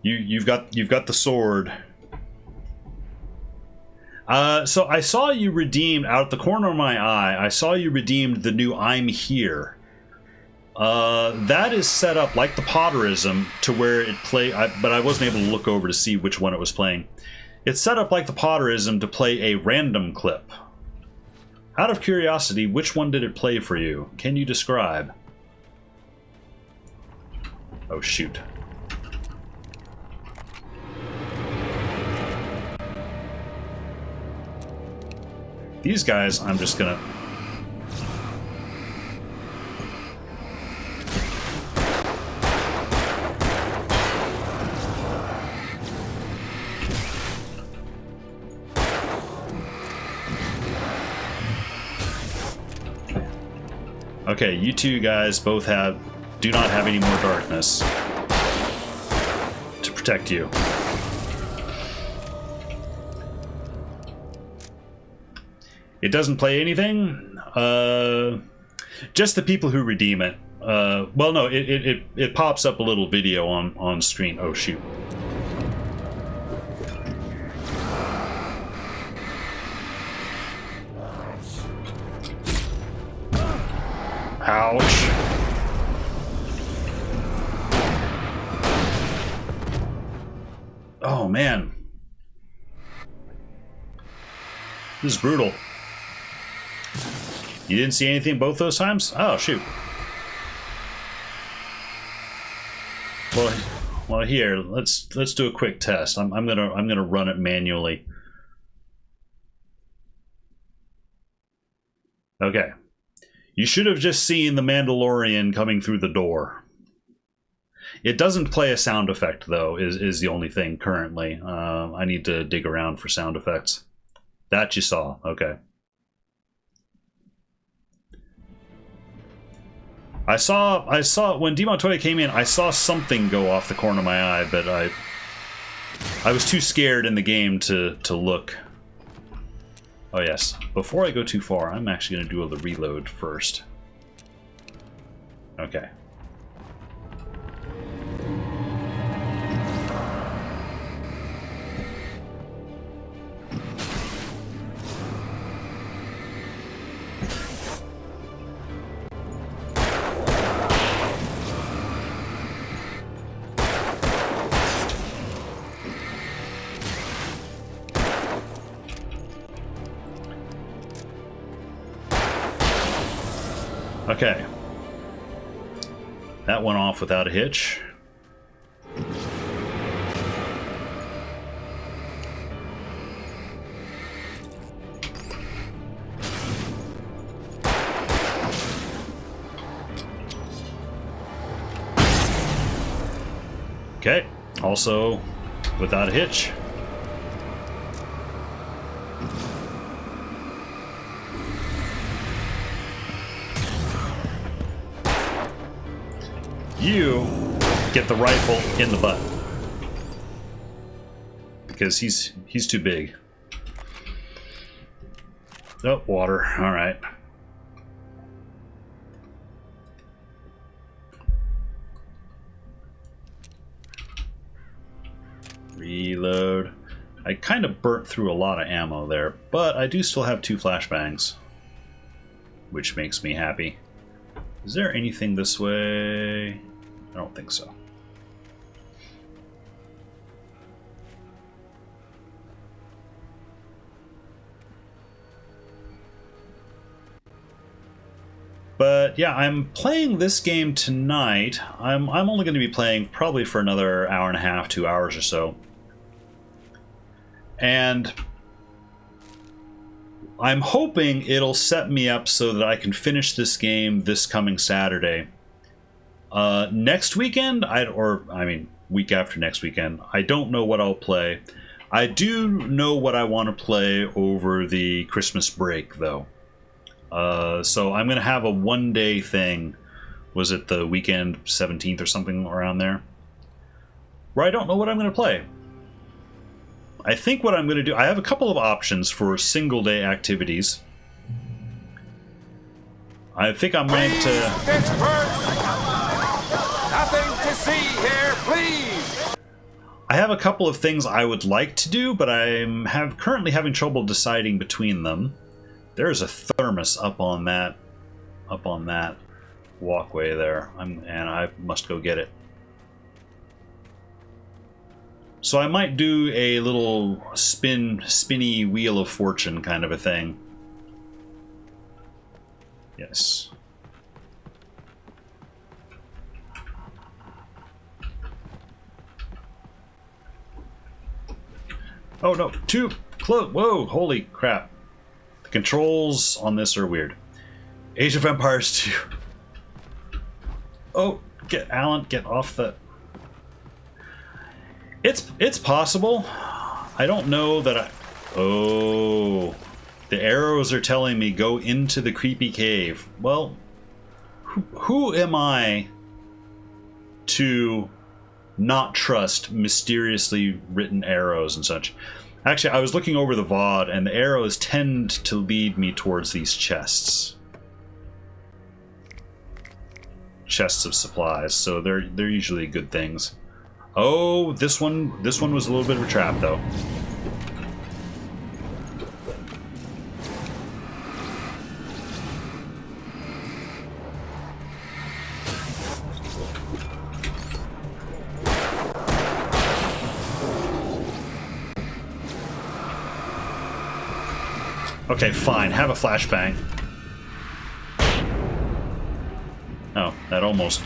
You've got the sword. So I saw you redeemed out the corner of my eye. I saw you redeemed the new I'm Here. That is set up like the Potterism to where it but I wasn't able to look over to see which one it was playing. It's set up like the Potterism to play a random clip. Out of curiosity, which one did it play for you? Can you describe? Oh, shoot. These guys, I'm just gonna... Okay, you two guys both do not have any more darkness to protect you. It doesn't play anything. Just the people who redeem it. Well, no, it pops up a little video on screen. Oh shoot. Ouch. Oh man. This is brutal. You didn't see anything both those times? Oh shoot. Well here, let's do a quick test. I'm gonna run it manually. Okay. You should have just seen the Mandalorian coming through the door. It doesn't play a sound effect, though, is the only thing currently. I need to dig around for sound effects. That you saw. Okay. I saw when Di Montoya came in, I saw something go off the corner of my eye, but I was too scared in the game to look. Oh yes, before I go too far, I'm actually going to do the reload first. Okay. Okay. That went off without a hitch. Okay, also without a hitch. You get the rifle in the butt because he's too big. Oh, water. All right. Reload. I kind of burnt through a lot of ammo there, but I do still have 2 flashbangs, which makes me happy. Is there anything this way? I don't think so. But yeah, I'm playing this game tonight. I'm only going to be playing probably for another hour and a half, 2 hours or so. And I'm hoping it'll set me up so that I can finish this game this coming Saturday. Next weekend, week after next weekend, I don't know what I'll play. I do know what I want to play over the Christmas break, though. So I'm going to have a one-day thing. Was it the weekend 17th or something around there? Where I don't know what I'm going to play. I think what I'm going to do... I have a couple of options for single-day activities. I think I might... Nothing to see here, please! I have a couple of things I would like to do, but I'm currently having trouble deciding between them. There's a thermos up on that walkway there, and I must go get it. So I might do a little spinny wheel of fortune kind of a thing. Yes. Oh no, too close. Whoa, holy crap. The controls on this are weird. Age of Empires 2. Oh, Alan, get off the... It's possible. I don't know that I... Oh. The arrows are telling me go into the creepy cave. Well, who am I to not trust mysteriously written arrows and such? Actually, I was looking over the VOD, and the arrows tend to lead me towards these chests. Chests of supplies, so they're usually good things. Oh, this one was a little bit of a trap, though. Okay, fine. Have a flashbang. Oh, that almost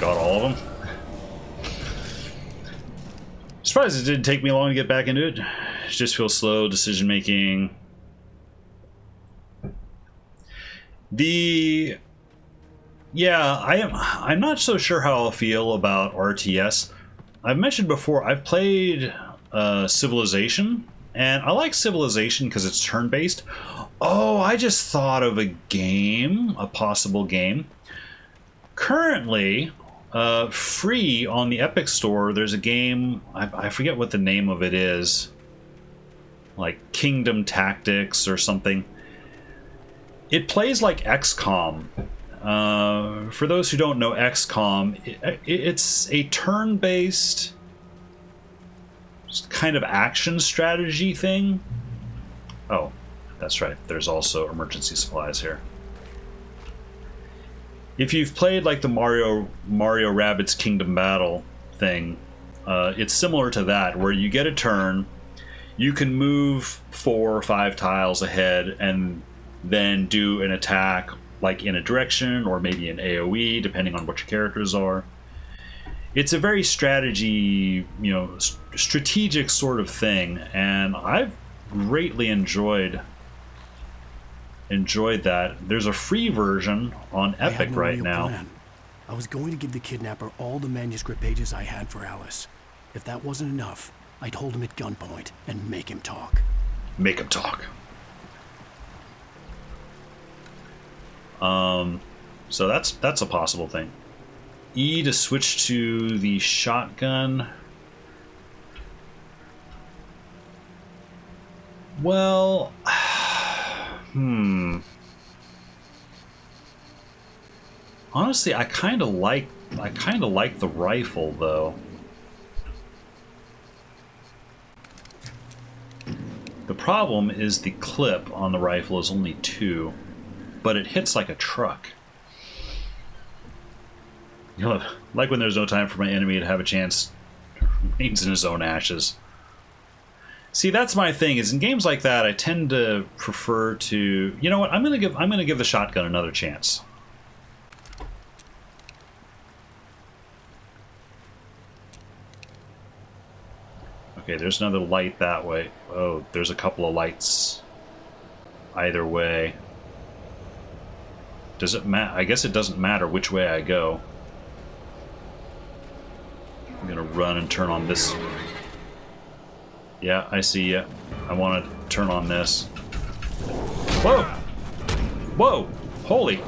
got all of them. Surprised it didn't take me long to get back into it. It just feels slow, decision making. I'm not so sure how I'll feel about RTS. I've mentioned before, I've played Civilization, and I like Civilization because it's turn-based. Oh, I just thought of a game, a possible game. Currently, free on the Epic Store, there's a game, I forget what the name of it is, like Kingdom Tactics or something. It plays like XCOM. For those who don't know XCOM, it's a turn-based kind of action strategy thing. Oh, that's right. There's also emergency supplies here. If you've played like the Mario Rabbids Kingdom Battle thing, it's similar to that, where you get a turn, you can move 4 or 5 tiles ahead and then do an attack like in a direction or maybe an AoE, depending on what your characters are. It's a very strategy, strategic sort of thing, and I've greatly enjoyed that. There's a free version on I had Epic no right real now. plan. I was going to give the kidnapper all the manuscript pages I had for Alice. If that wasn't enough, I'd hold him at gunpoint and make him talk. Make him talk. So that's a possible thing. E to switch to the shotgun. Well, honestly, I kind of like the rifle though. The problem is the clip on the rifle is only 2, but it hits like a truck. Like when there's no time for my enemy to have a chance, remains in his own ashes. See, that's my thing. Is in games like that, I tend to prefer to. You know what? I'm gonna give the shotgun another chance. Okay, there's another light that way. Oh, there's a couple of lights either way. Does it matter? I guess it doesn't matter which way I go. I'm gonna run and turn on this. Yeah, I see ya. I want to turn on this. Whoa! Whoa! Holy!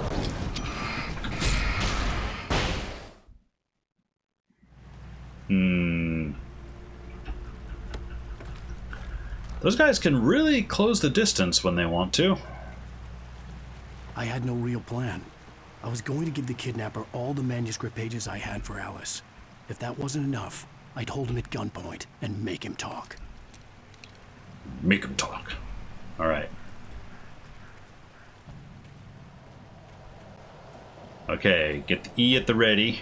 Those guys can really close the distance when they want to. I had no real plan. I was going to give the kidnapper all the manuscript pages I had for Alice. If that wasn't enough, I'd hold him at gunpoint and make him talk. Make him talk. Alright. Okay, get the E at the ready.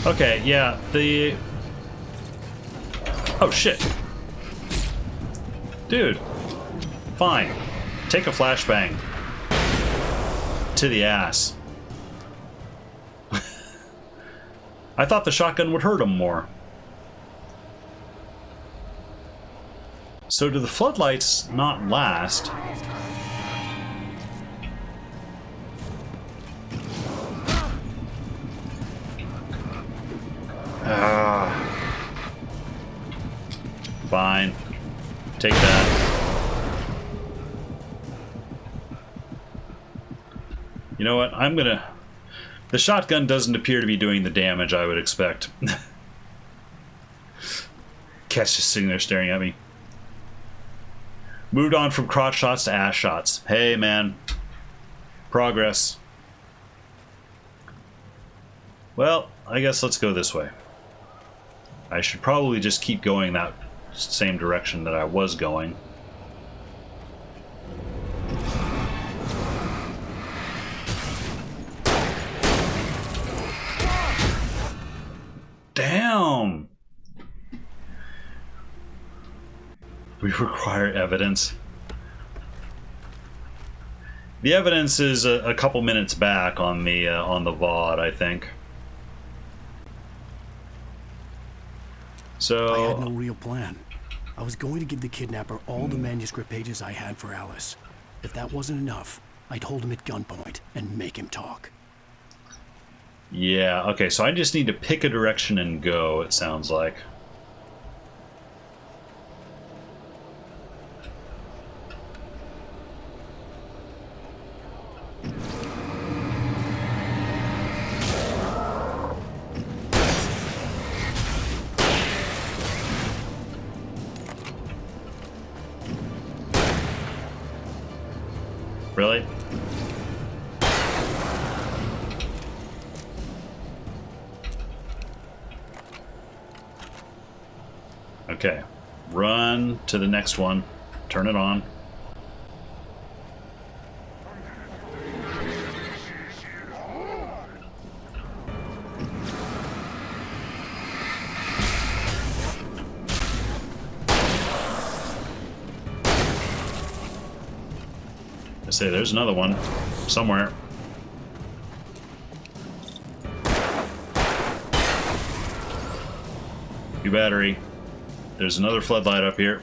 Okay, yeah, the... Oh, shit. Dude. Fine. Take a flashbang. To the ass. I thought the shotgun would hurt him more. So do the floodlights not last? Fine. Take that. You know what? I'm gonna... The shotgun doesn't appear to be doing the damage I would expect. Cat's just sitting there staring at me. Moved on from crotch shots to ass shots. Hey, man. Progress. Well, I guess let's go this way. I should probably just keep going that same direction that I was going. Damn! We require evidence. The evidence is a couple minutes back on the VOD, I think. So I had no real plan. I was going to give the kidnapper all the manuscript pages I had for Alice. If that wasn't enough, I'd hold him at gunpoint and make him talk. Yeah, okay, so I just need to pick a direction and go, it sounds like. Really? Okay. Run to the next one. Turn it on. I say there's another one somewhere. New battery. There's another floodlight up here.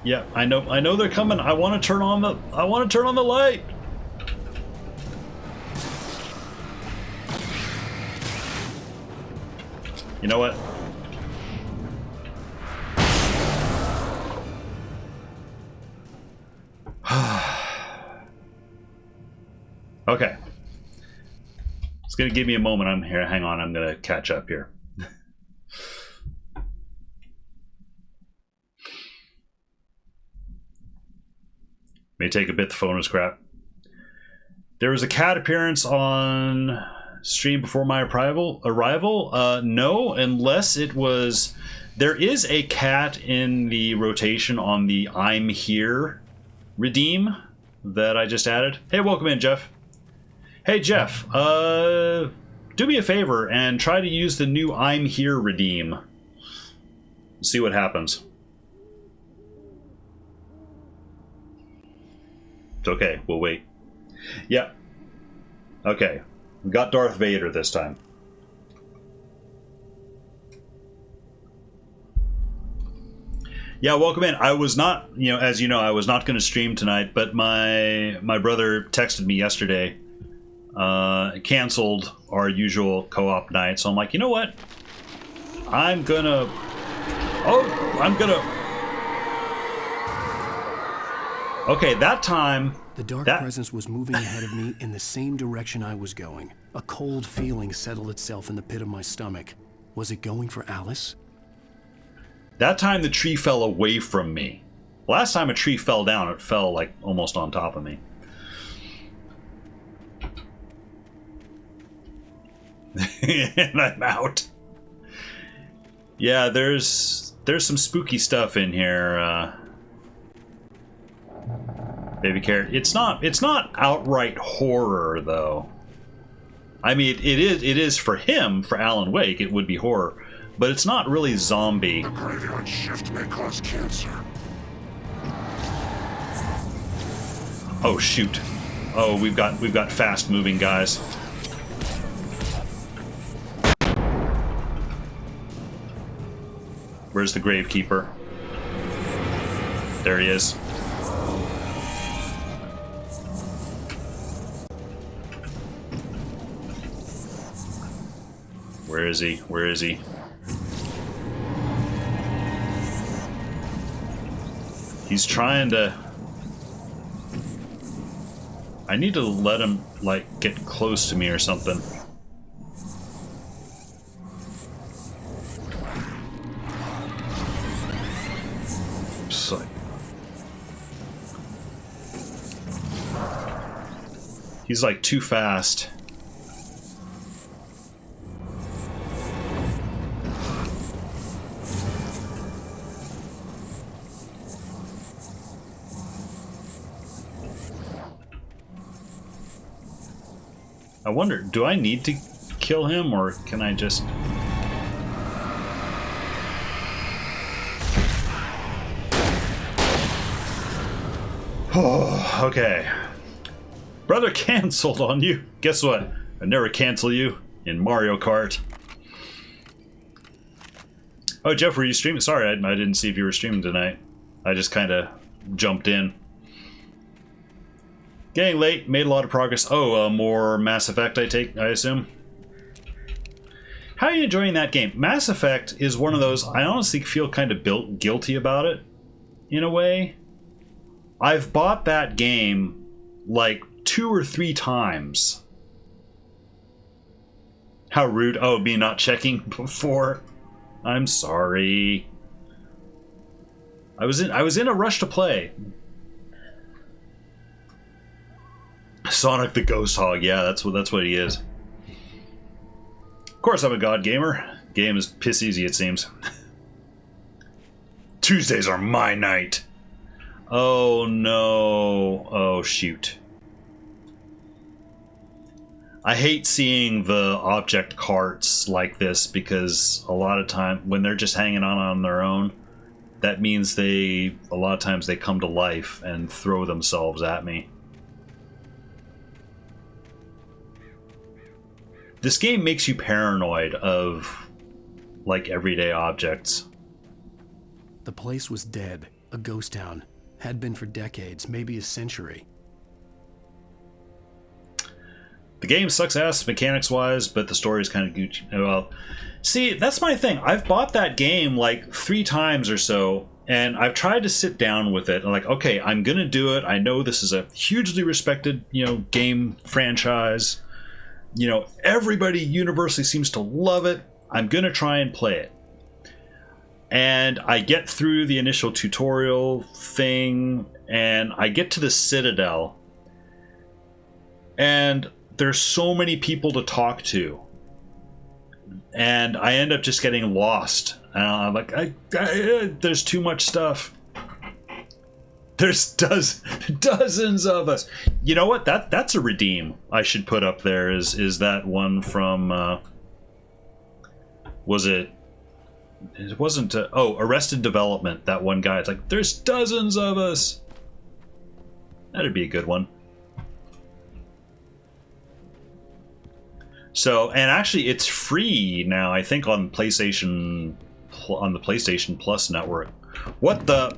Yeah, I know they're coming. I want to turn on the light. You know what? Okay. It's gonna give me a moment. I'm here. Hang on. I'm gonna catch up here. May take a bit. The phone is crap. There was a cat appearance on stream before my arrival. No, unless it was. There is a cat in the rotation on the I'm Here redeem that I just added. Hey, welcome in, Jeff. Hey, Jeff. Do me a favor and try to use the new I'm Here redeem. See what happens. It's okay, we'll wait. Yep. Okay. We got Darth Vader this time. Yeah, welcome in. I was not, as you know, I was not going to stream tonight, but my brother texted me yesterday, canceled our usual co-op night, so I'm like, you know what? I'm gonna... Okay, that time... The dark presence was moving ahead of me in the same direction I was going. A cold feeling settled itself in the pit of my stomach. Was it going for Alice? That time the tree fell away from me. Last time a tree fell down, it fell like almost on top of me. And I'm out. Yeah, there's some spooky stuff in here. Baby Carrot. It's not outright horror though. I mean, it is for him, for Alan Wake, it would be horror, but it's not really zombie. The graveyard shift may cause cancer. Oh shoot. Oh, we've got fast moving guys. Where's the Gravekeeper? There he is. Where is he? Where is he? He's trying to... I need to let him, like, get close to me or something. So... He's, like, too fast. I wonder, do I need to kill him, or can I just... Oh, okay. Brother canceled on you. Guess what? I never cancel you in Mario Kart. Oh, Jeff, were you streaming? Sorry, I didn't see if you were streaming tonight. I just kind of jumped in. Getting late, made a lot of progress. Oh, more Mass Effect, I assume? How are you enjoying that game? Mass Effect is one of those, I honestly feel kind of guilty about it, in a way. I've bought that game, like, 2 or 3 times. How rude. Oh, me not checking before. I'm sorry. I was in a rush to play. Sonic the Ghost Hog, yeah, that's what he is. Of course I'm a god gamer. Game is piss easy, it seems. Tuesdays are my night. Oh no. Oh shoot. I hate seeing the object carts like this, because a lot of time when they're just hanging on their own, that means a lot of times they come to life and throw themselves at me. This game makes you paranoid of, like, everyday objects. The place was dead, a ghost town. Had been for decades, maybe a century. The game sucks ass mechanics-wise, but the story is kind of Gucci. Well, see, that's my thing. I've bought that game like 3 times or so, and I've tried to sit down with it. And like, okay, I'm gonna do it. I know this is a hugely respected, game franchise. Everybody universally seems to love it. I'm gonna try and play it. And I get through the initial tutorial thing, and I get to the Citadel, and there's so many people to talk to, and I end up just getting lost. And I'm like, there's too much stuff. There's dozens of us. You know what? That's a redeem I should put up there. Is that one from? Was it? It wasn't. Arrested Development. That one guy. It's like, there's dozens of us. That'd be a good one. So, and actually, it's free now. I think on PlayStation, on the PlayStation Plus network. What the?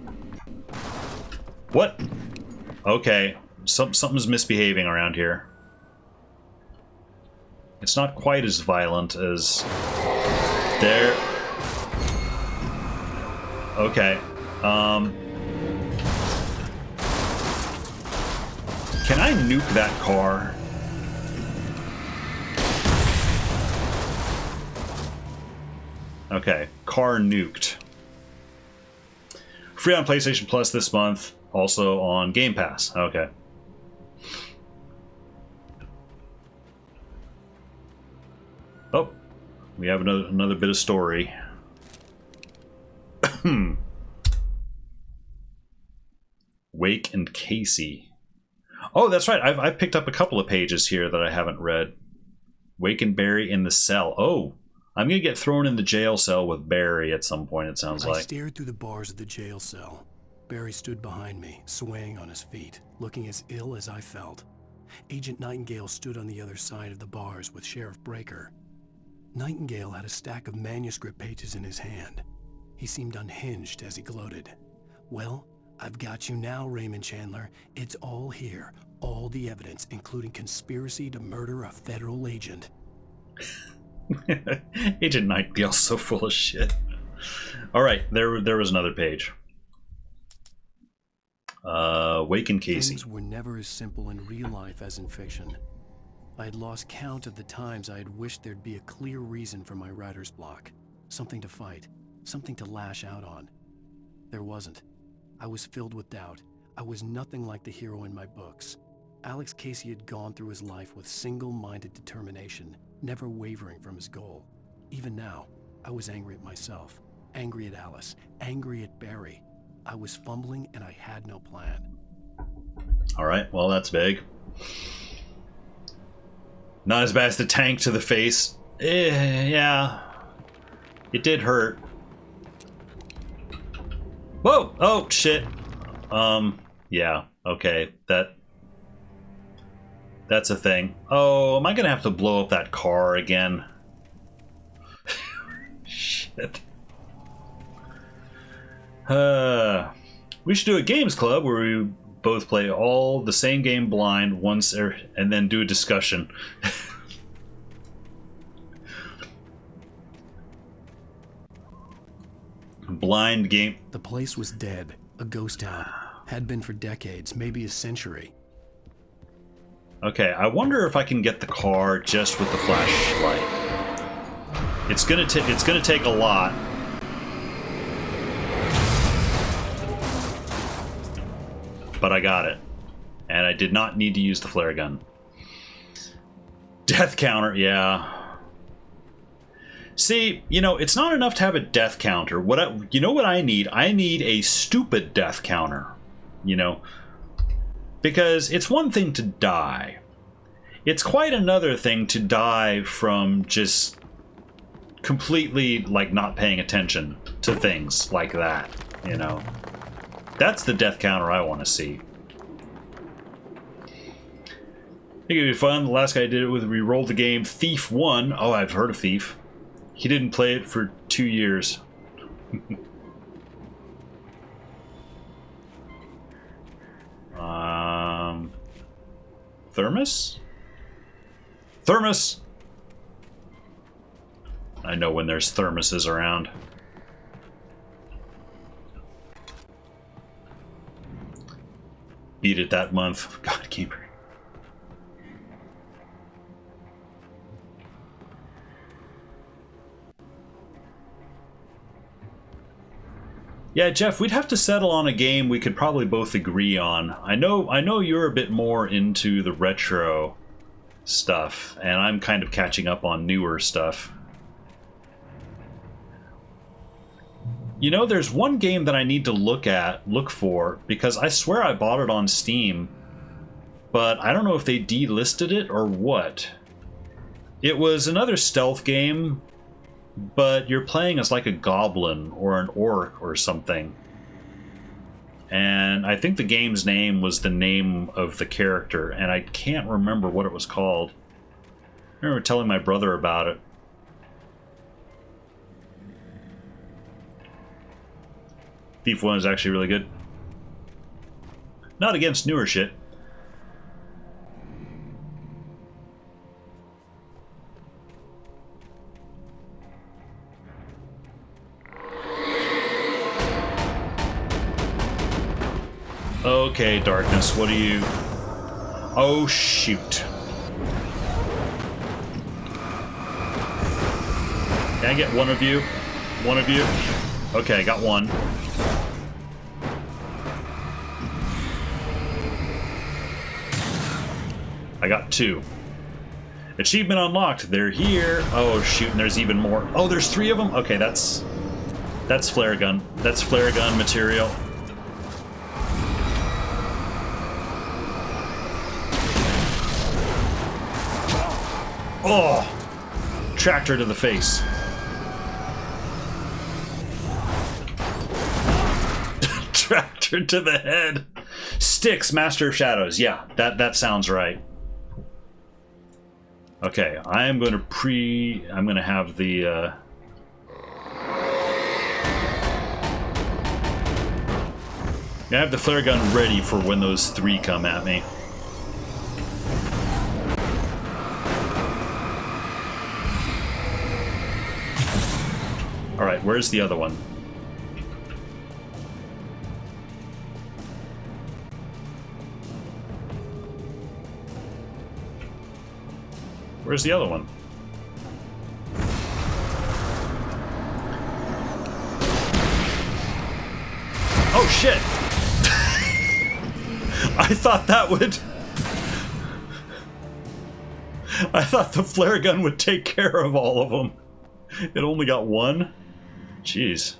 What? Okay, something's misbehaving around here. It's not quite as violent as there. Okay. Can I nuke that car? Okay, car nuked. Free on PlayStation Plus this month, also on Game Pass. Okay. Oh, we have another bit of story. Wake and Casey. Oh, that's right. I've picked up a couple of pages here that I haven't read. Wake and Barry in the cell. Oh, I'm going to get thrown in the jail cell with Barry at some point, it sounds like. I stared through the bars of the jail cell. Barry stood behind me, swaying on his feet, looking as ill as I felt. Agent Nightingale stood on the other side of the bars with Sheriff Breaker. Nightingale had a stack of manuscript pages in his hand. He seemed unhinged as he gloated. Well, I've got you now, Raymond Chandler. It's all here. All the evidence, including conspiracy to murder a federal agent. Agent Nightingale's so full of shit. Alright, there was another page. Wake and Casey. Things were never as simple in real life as in fiction. I had lost count of the times I had wished there'd be a clear reason for my writer's block. Something to fight. Something to lash out on. There wasn't. I was filled with doubt. I was nothing like the hero in my books. Alex Casey had gone through his life with single-minded determination, never wavering from his goal. Even now, I was angry at myself, angry at Alice, angry at Barry. I was fumbling and I had no plan. All right, well, that's vague. Not as bad as the tank to the face. Yeah. It did hurt. Whoa! Oh, shit. Yeah, okay. That's a thing. Oh, am I gonna have to blow up that car again? Shit. We should do a games club where we both play all the same game blind once, and then do a discussion. Blind game. The place was dead, a ghost town. Had been for decades, maybe a century. Okay, I wonder if I can get the car just with the flashlight. It's gonna take a lot. But I got it. And I did not need to use the flare gun. Death counter, yeah. See, it's not enough to have a death counter. What I need? I need a stupid death counter. Because it's one thing to die. It's quite another thing to die from just completely, like, not paying attention to things like that, you know? That's the death counter I want to see. I think it'd be fun. The last guy did it with, we rolled the game Thief 1. Oh, I've heard of Thief. He didn't play it for 2 years. Thermos? Thermos! I know when there's thermoses around. Beat it that month. God, Keeper. Yeah, Jeff, we'd have to settle on a game we could probably both agree on. I know you're a bit more into the retro stuff, and I'm kind of catching up on newer stuff. You know, there's one game that I need to look for, because I swear I bought it on Steam, but I don't know if they delisted it or what. It was another stealth game, but you're playing as like a goblin or an orc or something. And I think the game's name was the name of the character, and I can't remember what it was called. I remember telling my brother about it. Thief 1 is actually really good. Not against newer shit. Okay, Darkness, what are you... Oh, shoot. Can I get one of you? One of you? Okay, I got one. I got two. Achievement unlocked. They're here. Oh, shoot, and there's even more. Oh, there's 3 of them? Okay, that's flare gun. That's flare gun material. Oh! Tractor to the face. Tractor to the head. Styx, Master of Shadows. Yeah, that sounds right. Okay, I am going to I'm going to have the... I have the flare gun ready for when those 3 come at me. Alright, where's the other one? Where's the other one? Oh shit! I thought that would... I thought the flare gun would take care of all of them. It only got 1? Jeez.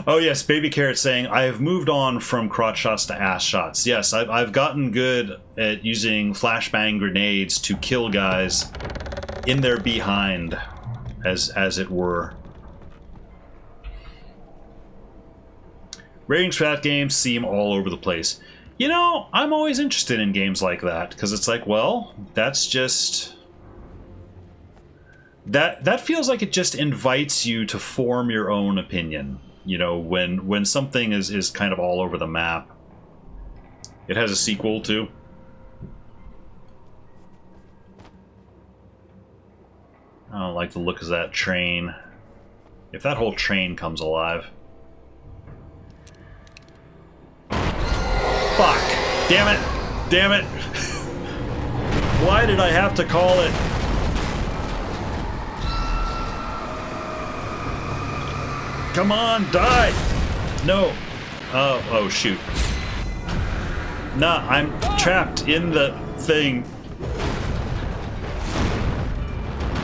Oh yes, Baby Carrot saying, I have moved on from crotch shots to ass shots. Yes, I've gotten good at using flashbang grenades to kill guys in their behind, as it were. Ratings for that game seem all over the place. You know, I'm always interested in games like that, because it's like, well, that's just... That feels like it just invites you to form your own opinion. You know, when something is kind of all over the map. It has a sequel, too. I don't like the look of that train. If that whole train comes alive... Fuck! Damn it! Damn it! Why did I have to call it? Come on, die! No. Oh shoot. Nah, I'm trapped in the thing.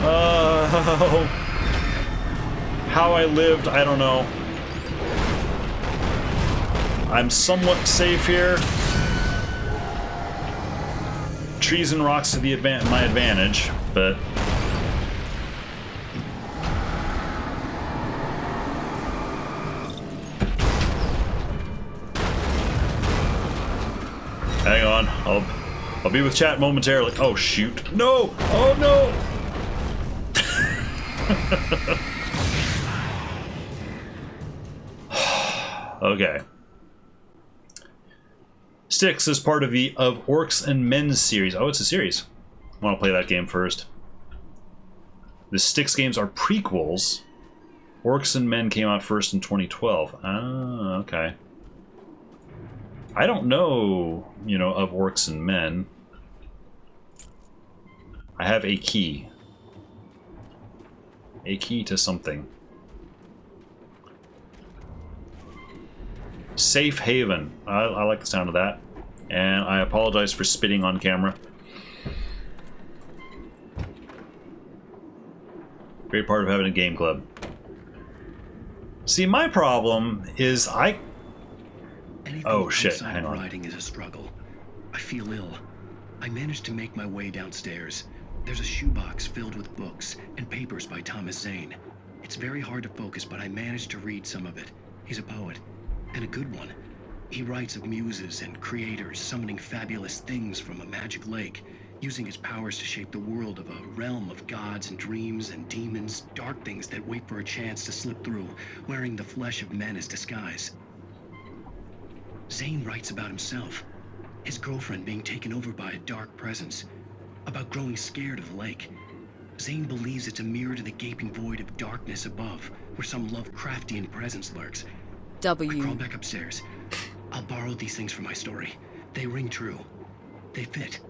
Oh. How I lived, I don't know. I'm somewhat safe here. Trees and rocks to the my advantage, but hang on, I'll be with chat momentarily. Oh shoot! No! Oh no! Okay. Styx is part of the Orcs and Men series. Oh, it's a series. I want to play that game first. The Styx games are prequels. Orcs and Men came out first in 2012. Ah, okay. I don't know, of Orcs and Men. I have a key. A key to something. Safe haven. I like the sound of that. And I apologize for spitting on camera. Great part of having a game club. See, my problem is oh shit, hang on. Riding is a struggle. I feel ill. I managed to make my way downstairs. There's a shoebox filled with books and papers by Thomas Zane. It's very hard to focus, but I managed to read some of it. He's a poet. And a good one. He writes of muses and creators summoning fabulous things from a magic lake, using his powers to shape the world of a realm of gods and dreams and demons, dark things that wait for a chance to slip through, wearing the flesh of men as disguise. Zane writes about himself, his girlfriend being taken over by a dark presence, about growing scared of the lake. Zane believes it's a mirror to the gaping void of darkness above, where some Lovecraftian presence lurks. I crawl back upstairs. I'll borrow these things for my story. They ring true. They fit.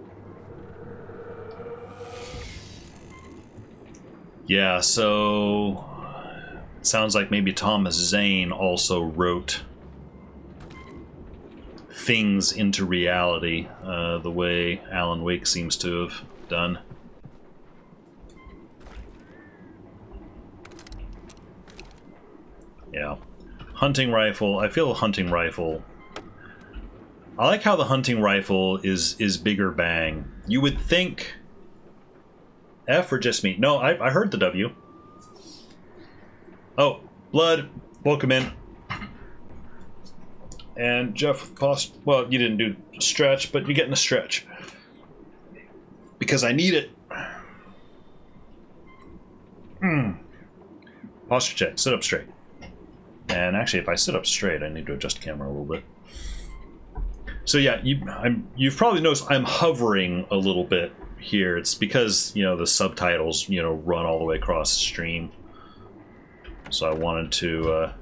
Yeah, so sounds like maybe Thomas Zane also wrote things into reality, the way Alan Wake seems to have done. Yeah. Hunting rifle. I feel a hunting rifle. I like how the hunting rifle is bigger bang. You would think F or just me? No, I heard the W. Oh, Blood, welcome in. And Jeff, well, you didn't do stretch, but you're getting a stretch. Because I need it. Posture check, sit up straight. And actually, if I sit up straight, I need to adjust the camera a little bit. So yeah, you've probably noticed I'm hovering a little bit here. It's because, the subtitles, run all the way across the stream. So I wanted to, I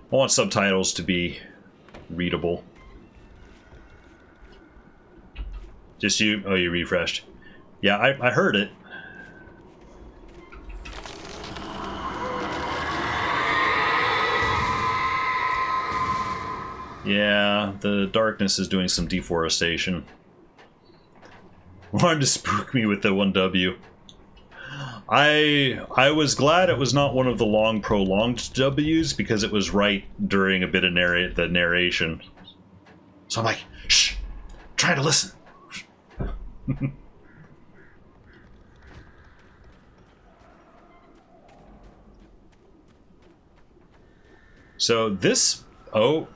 want subtitles to be readable. Just you? Oh, you refreshed. Yeah, I heard it. Yeah, the darkness is doing some deforestation. Wanted to spook me with the 1W. I was glad it was not one of the long prolonged W's because it was right during a bit of the narration. So I'm like, shh, try to listen. So this, oh,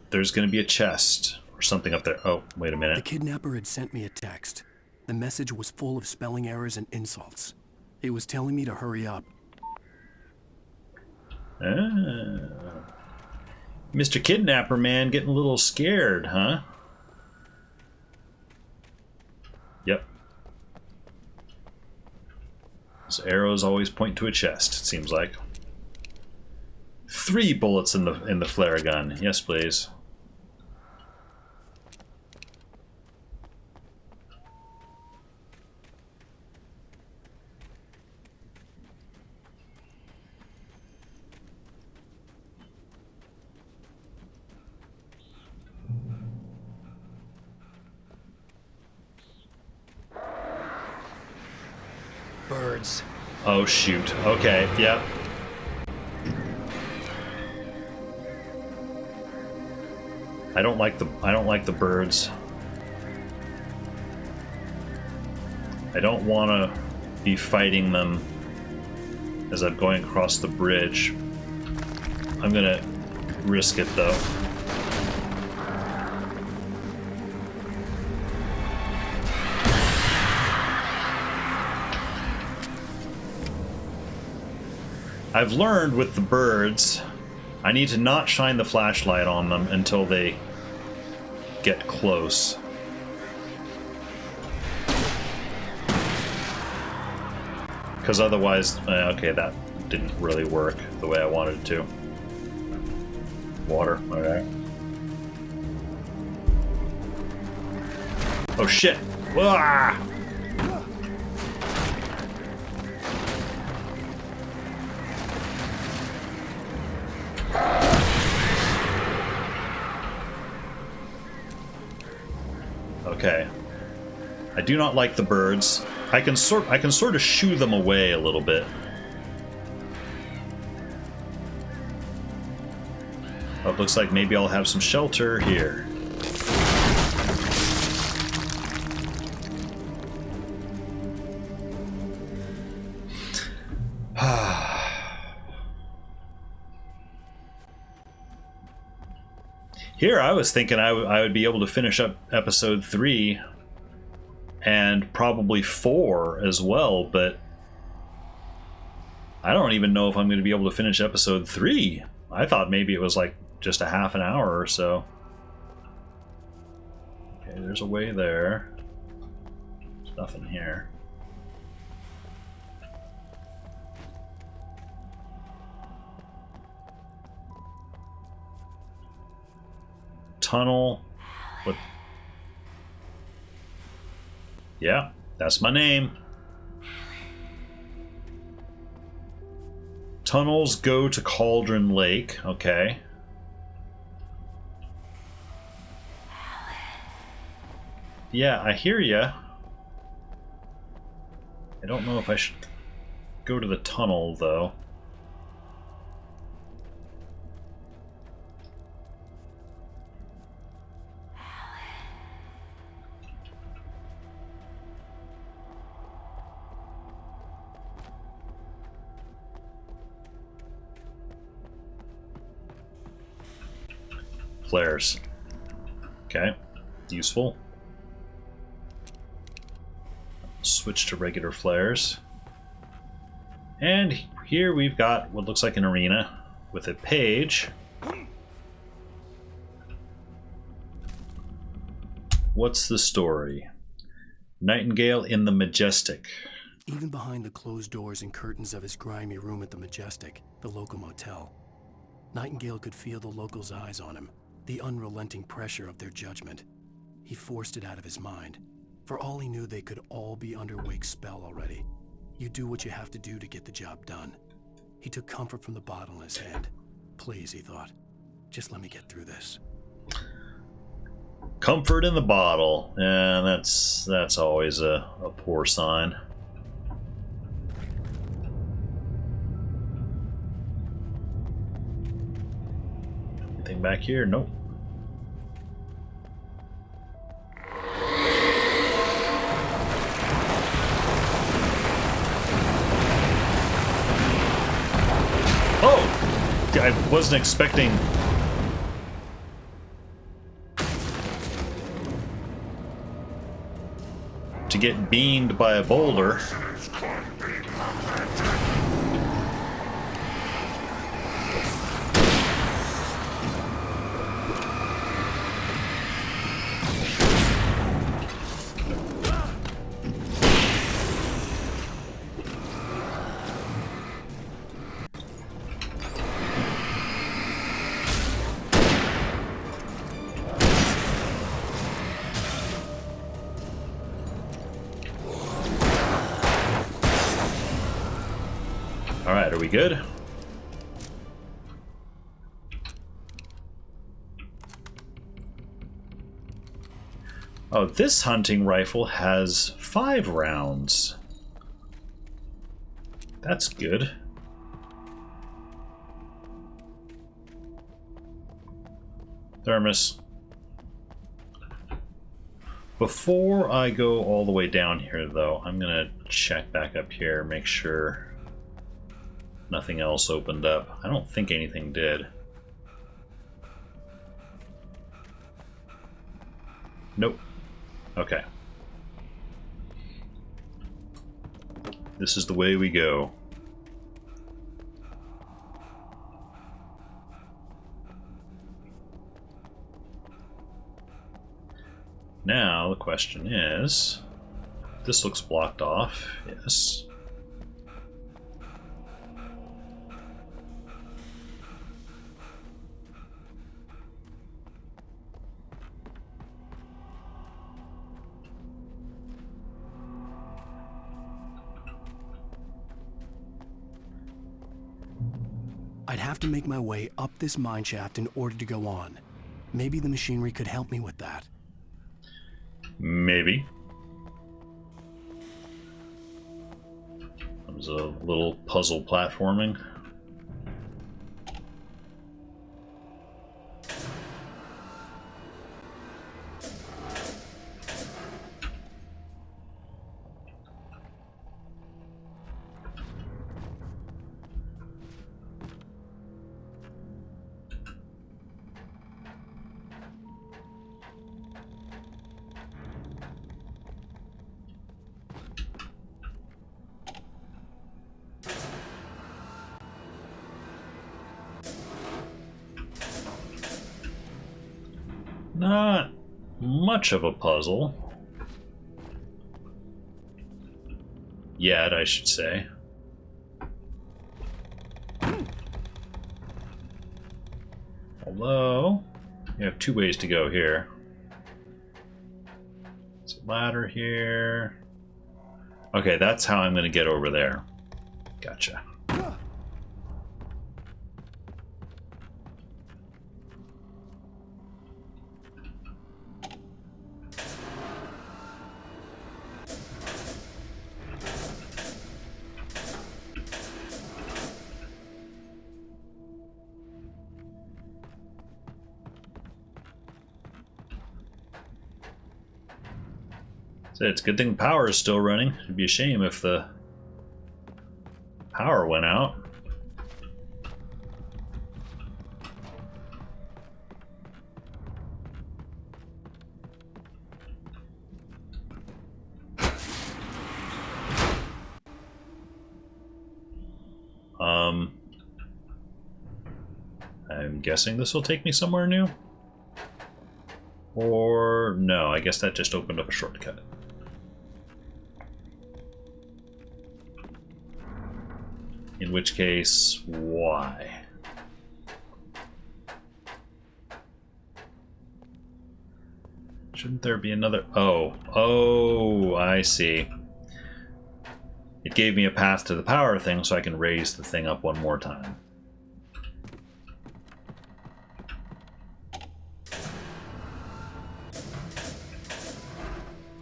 there's going to be a chest or something up there. Oh, wait a minute. The kidnapper had sent me a text. The message was full of spelling errors and insults. It was telling me to hurry up. Mr. Kidnapper Man getting a little scared, huh? Yep. His arrows always point to a chest, it seems like. 3 bullets in the flare gun. Yes, please. Birds. Oh shoot. Okay, yep. I don't like the birds. I don't want to be fighting them as I'm going across the bridge. I'm gonna risk it though. I've learned with the birds, I need to not shine the flashlight on them until they get close. Because otherwise, okay, that didn't really work the way I wanted it to. Water, alright. Oh shit! Ah! Okay. I do not like the birds. I can sort of shoo them away a little bit. Oh, it looks like maybe I'll have some shelter here. Here, I was thinking I would be able to finish up episode 3 and probably 4 as well, but I don't even know if I'm going to be able to finish episode 3. I thought maybe it was like just a half an hour or so. Okay, there's a way there. There's nothing here. Tunnel. What? Yeah, that's my name. Tunnels go to Cauldron Lake. Okay. Yeah, I hear ya. I don't know if I should go to the tunnel, though. Flares. Okay, useful. Switch to regular flares. And here we've got what looks like an arena with a page. What's the story? Nightingale in the Majestic. Even behind the closed doors and curtains of his grimy room at the Majestic, the local motel, Nightingale could feel the locals' eyes on him, the unrelenting pressure of their judgment. He forced it out of his mind. For all he knew, they could all be under Wake's spell already. You do what you have to do to get the job done. He took comfort from the bottle in his hand. Please, he thought, just let me get through this. Comfort in the bottle. Yeah, that's always a poor sign. Anything back here? Nope. Oh! I wasn't expecting... to get beamed by a boulder. Alright, are we good? Oh, this hunting rifle has 5 rounds. That's good. Thermos. Before I go all the way down here, though, I'm gonna check back up here, make sure nothing else opened up. I don't think anything did. Nope. Okay. This is the way we go. Now the question is, this looks blocked off. Yes. I'd have to make my way up this mine shaft in order to go on. Maybe the machinery could help me with that. Maybe. There's a little puzzle platforming. Not much of a puzzle. Yet, I should say. Although, you have two ways to go here. There's a ladder here. Okay, that's how I'm going to get over there. Gotcha. So it's a good thing the power is still running. It'd be a shame if the power went out. I'm guessing this will take me somewhere new. Or no, I guess that just opened up a shortcut. In which case, why? Shouldn't there be another? Oh, I see. It gave me a path to the power thing so I can raise the thing up one more time.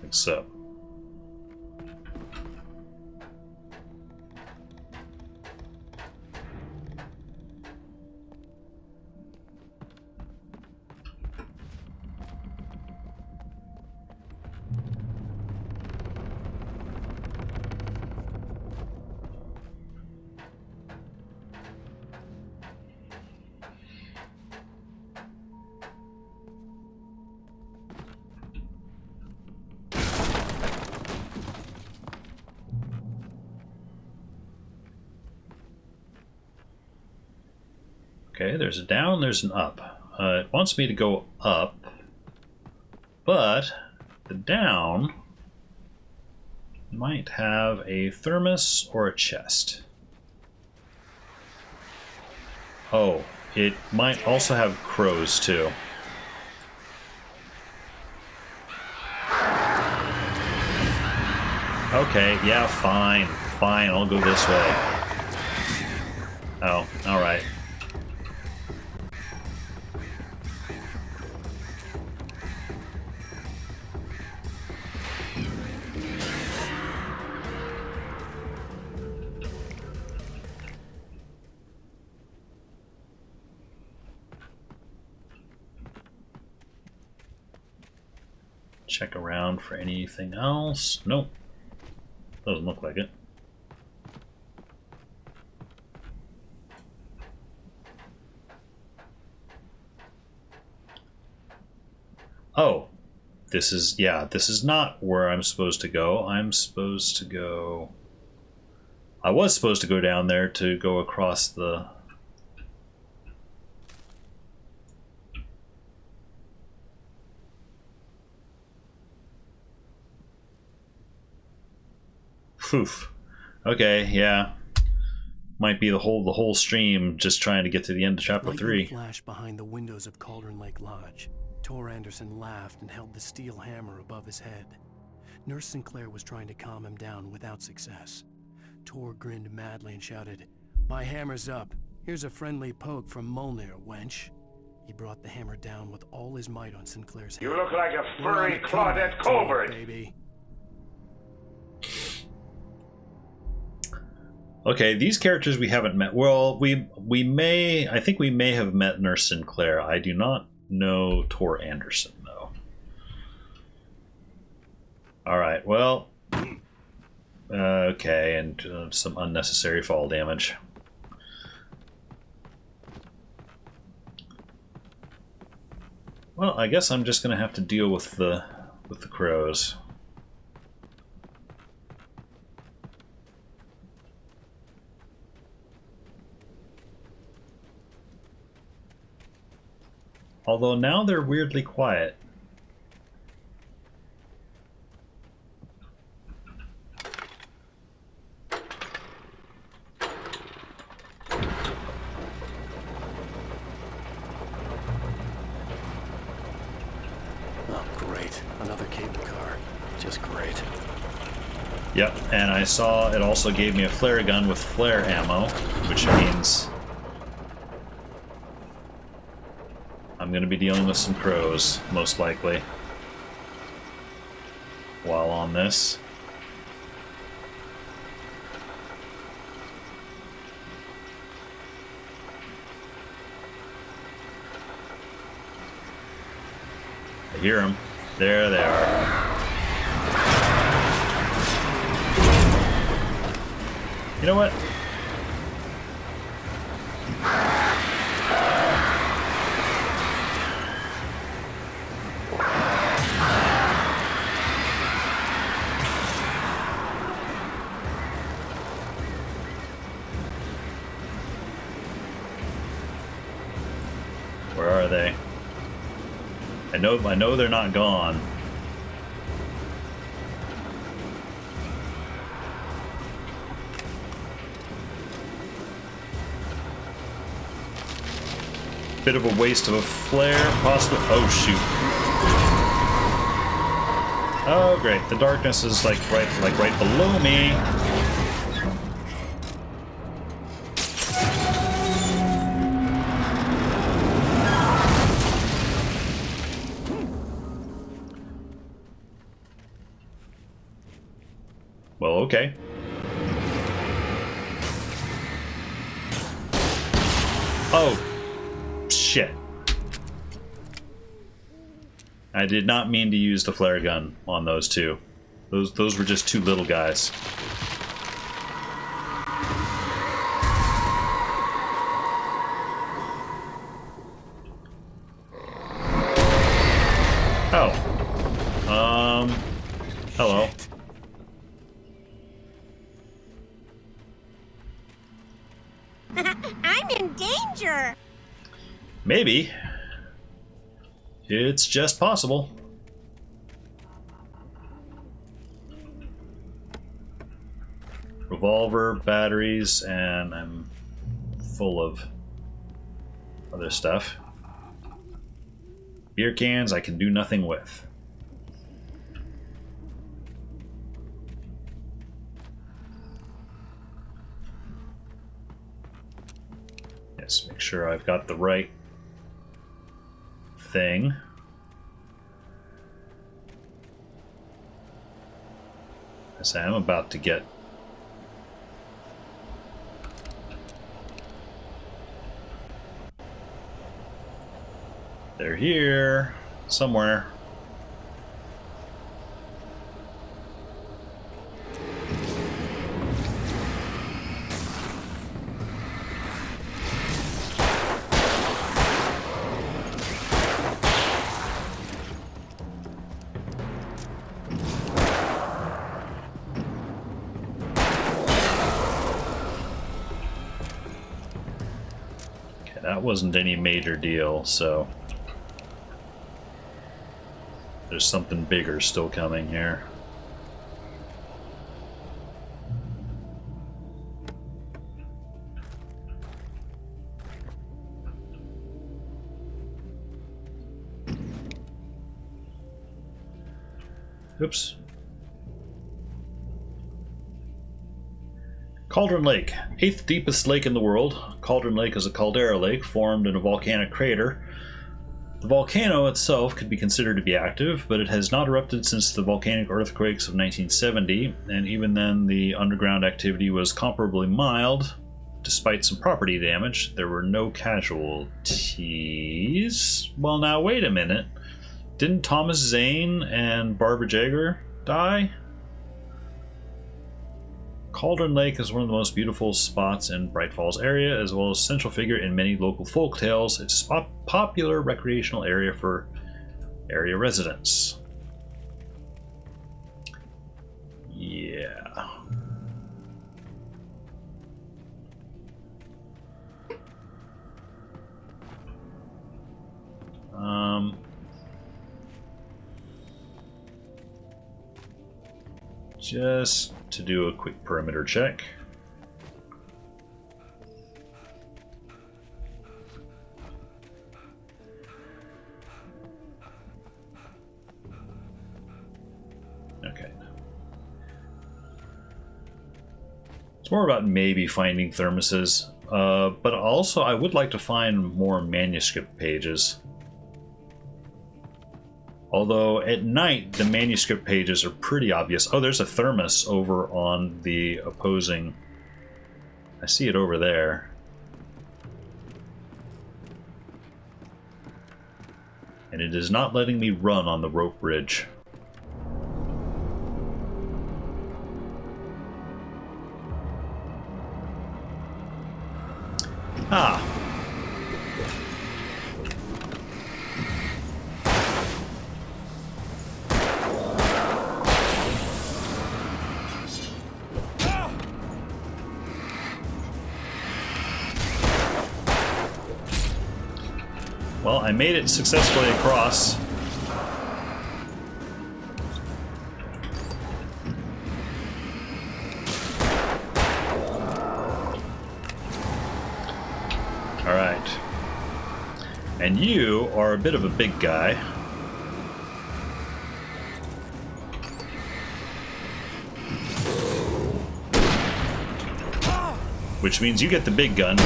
Like so. Okay, there's a down, there's an up. It wants me to go up, but the down might have a thermos or a chest. Oh, it might also have crows too. Okay, yeah, fine, I'll go this way. Oh, alright. check around for anything else. Nope. Doesn't look like it. Oh, this is, yeah, this is not where I'm supposed to go. I'm supposed to go... I was supposed to go down there to go across the... Poof. Okay, yeah. Might be the whole stream just trying to get to the end of chapter 3. Flashed behind the windows of Cauldron Lake Lodge. Tor Anderson laughed and held the steel hammer above his head. Nurse Sinclair was trying to calm him down without success. Tor grinned madly and shouted, "My hammer's up. Here's a friendly poke from Molnir, wench." He brought the hammer down with all his might on Sinclair's head. You look like a "We're on furry Claudette Colbert. Baby. Okay, these characters we haven't met. Well, we may... I think we may have met Nurse Sinclair. I do not know Tor Anderson, though. Alright, well... okay, and some unnecessary fall damage. Well, I guess I'm just going to have to deal with the crows. Although now they're weirdly quiet. Oh, great. Another cable car. Just great. Yep, and I saw it also gave me a flare gun with flare ammo, which means I'm going to be dealing with some crows, most likely, while on this. I hear them. There they are. You know what? Where are they? I know they're not gone. Bit of a waste of a flare, possibly. Oh shoot! Oh great, the darkness is like right below me. Well, okay. Oh. Shit. I did not mean to use the flare gun on those two. Those were just two little guys. Oh. Hello. I'm in danger. Maybe. It's just possible. Revolver, batteries, and I'm full of other stuff. Beer cans I can do nothing with. Yes, make sure I've got the right thing. As I am about to get they're here somewhere. That wasn't any major deal, so there's something bigger still coming here. Oops. Cauldron Lake, 8th deepest lake in the world. Cauldron Lake is a caldera lake formed in a volcanic crater. The volcano itself could be considered to be active, but it has not erupted since the volcanic earthquakes of 1970, and even then the underground activity was comparably mild. Despite some property damage, there were no casualties. Well, now wait a minute. Didn't Thomas Zane and Barbara Jagger die? Cauldron Lake is one of the most beautiful spots in Bright Falls area, as well as a central figure in many local folk tales. It's a popular recreational area for area residents. Yeah. Just to do a quick perimeter check. Okay. It's more about maybe finding thermoses, but also I would like to find more manuscript pages. Although at night, the manuscript pages are pretty obvious. Oh, there's a thermos over on the opposing... I see it over there. And it is not letting me run on the rope bridge. Ah! Well, I made it successfully across. All right. And you are a bit of a big guy. Which means you get the big gun.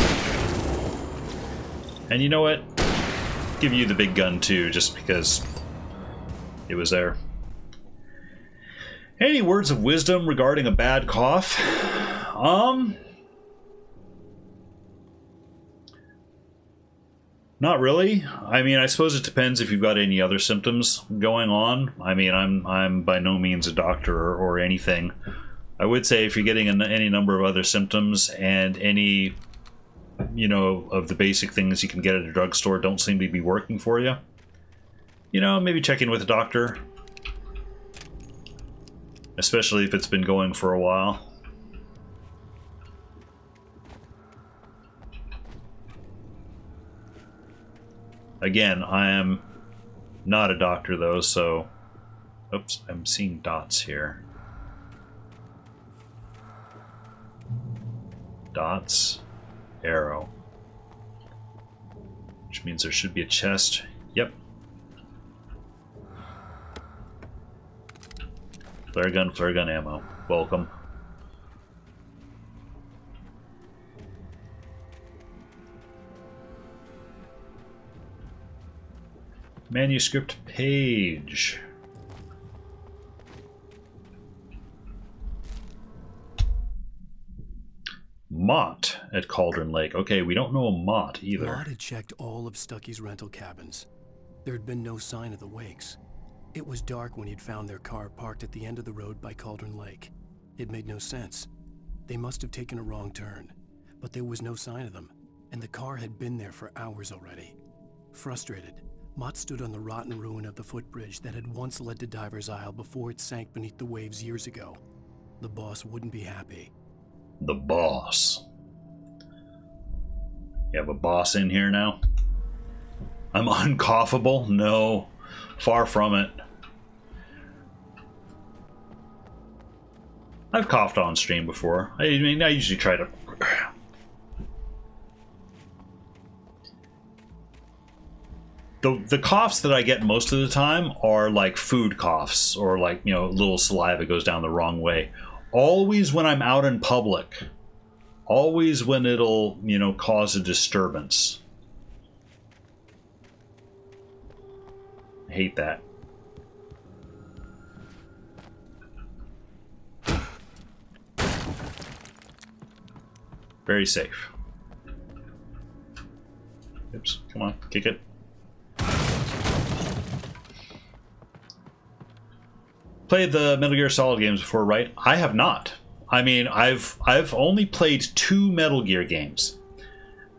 And you know what? Give you the big gun too, just because it was there. Any words of wisdom regarding a bad cough? Not really. I mean, I suppose it depends if you've got any other symptoms going on. I mean, I'm by no means a doctor or anything. I would say if you're getting any number of other symptoms and any, you know, of the basic things you can get at a drugstore don't seem to be working for you, you know, maybe check in with a doctor. Especially if it's been going for a while. Again, I am not a doctor though, so... Oops, I'm seeing dots here. Dots, arrow. Which means there should be a chest. Yep. Flare gun ammo. Welcome. Manuscript page. Mott at Cauldron Lake. Okay, we don't know a Mott either. Mott had checked all of Stucky's rental cabins. There had been no sign of the Wakes. It was dark when he'd found their car parked at the end of the road by Cauldron Lake. It made no sense. They must have taken a wrong turn, but there was no sign of them, and the car had been there for hours already. Frustrated, Mott stood on the rotten ruin of the footbridge that had once led to Diver's Isle before it sank beneath the waves years ago. The boss wouldn't be happy. The boss. You have a boss in here now? I'm uncoughable? No. Far from it. I've coughed on stream before. I mean, I usually try to... The coughs that I get most of the time are like food coughs, or like, you know, little saliva goes down the wrong way. Always when I'm out in public. Always when it'll, you know, cause a disturbance. I hate that. Very safe. Oops, come on, kick it. Played the Metal Gear Solid games before, right? I have not. I mean, I've only played 2 Metal Gear games.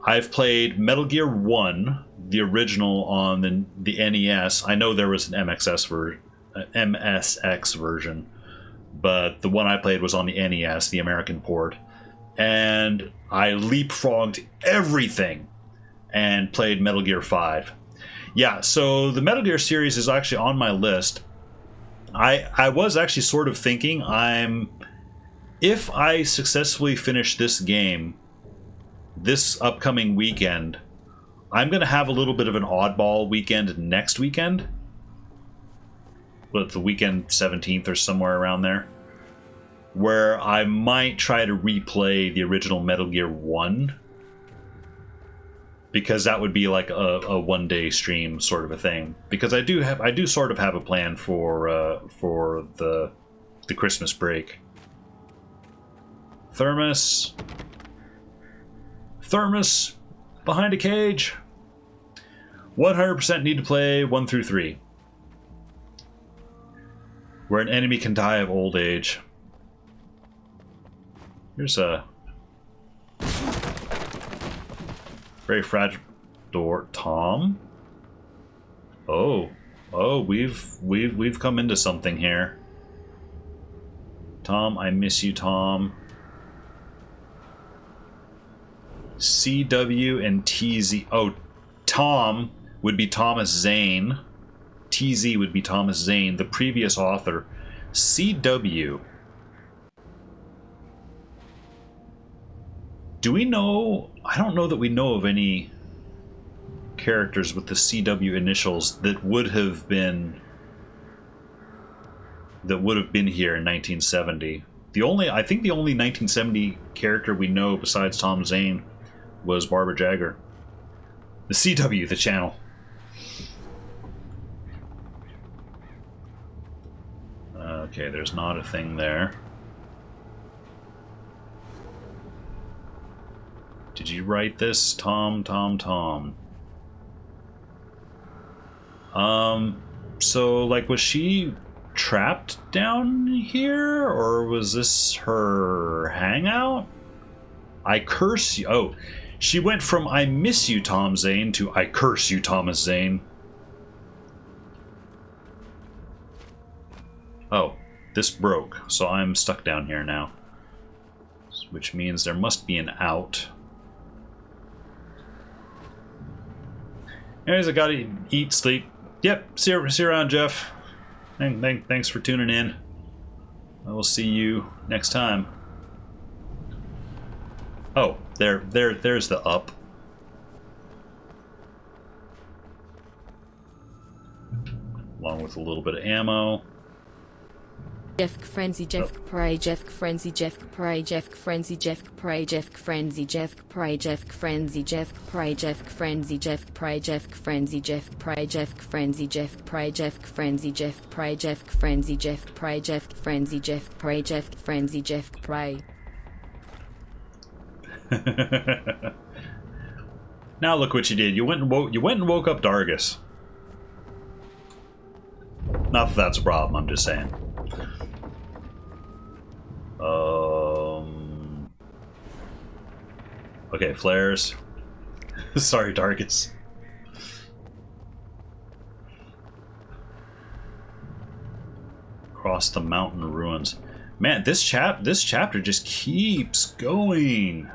I've played Metal Gear 1, the original on the NES. I know there was an MSX version, but the one I played was on the NES, the American port. And I leapfrogged everything and played Metal Gear 5. Yeah, so the Metal Gear series is actually on my list. I was actually sort of thinking if I successfully finish this game this upcoming weekend, I'm going to have a little bit of an oddball weekend next weekend. But the weekend 17th or somewhere around there, where I might try to replay the original Metal Gear 1, because that would be like a one-day stream sort of a thing. Because I do sort of have a plan for the Christmas break. Thermos behind a cage. 100% need to play 1 through 3, where an enemy can die of old age. Here's a very fragile door. Tom? Oh, we've come into something here. Tom, I miss you, Tom. CW and TZ. Oh, Tom would be Thomas Zane. TZ would be Thomas Zane, the previous author. CW. Do we know? I don't know that we know of any characters with the CW initials that would have been here in 1970. I think the only 1970 character we know besides Tom Zane was Barbara Jagger. The CW, the channel. Okay, there's not a thing there. Did you write this, Tom? So, like, was she trapped down here, or was this her hangout? I curse you. Oh, she went from I miss you, Tom Zane, to I curse you, Thomas Zane. Oh, this broke, so I'm stuck down here now. Which means there must be an out. Anyways, I gotta eat, sleep. Yep, see you around, Jeff. Thanks for tuning in. I will see you next time. Oh, there's the up. Along with a little bit of ammo. Jeff Frenzy, Jeff Pray, Jeff Frenzy, Jeff Pray, Jeff Frenzy, Jeff Pray, Jeff Frenzy, Jeff Pray, Jeff Frenzy, Jeff Pray, Jeff Frenzy, Jeff Pray, Jeff Frenzy, Jeff Pray, Jeff Frenzy, Jeff Pray, Jeff Frenzy, Jeff Pray, Jeff Frenzy, Jeff Pray, Jeff Frenzy, Jeff Pray, Jeff Frenzy, Jeff Pray. Now look what you did. You went and woke up Dargus. Not that that's a problem. I'm just saying. Okay, flares. Sorry, Dargus. Across the mountain ruins. Man, this chapter just keeps going.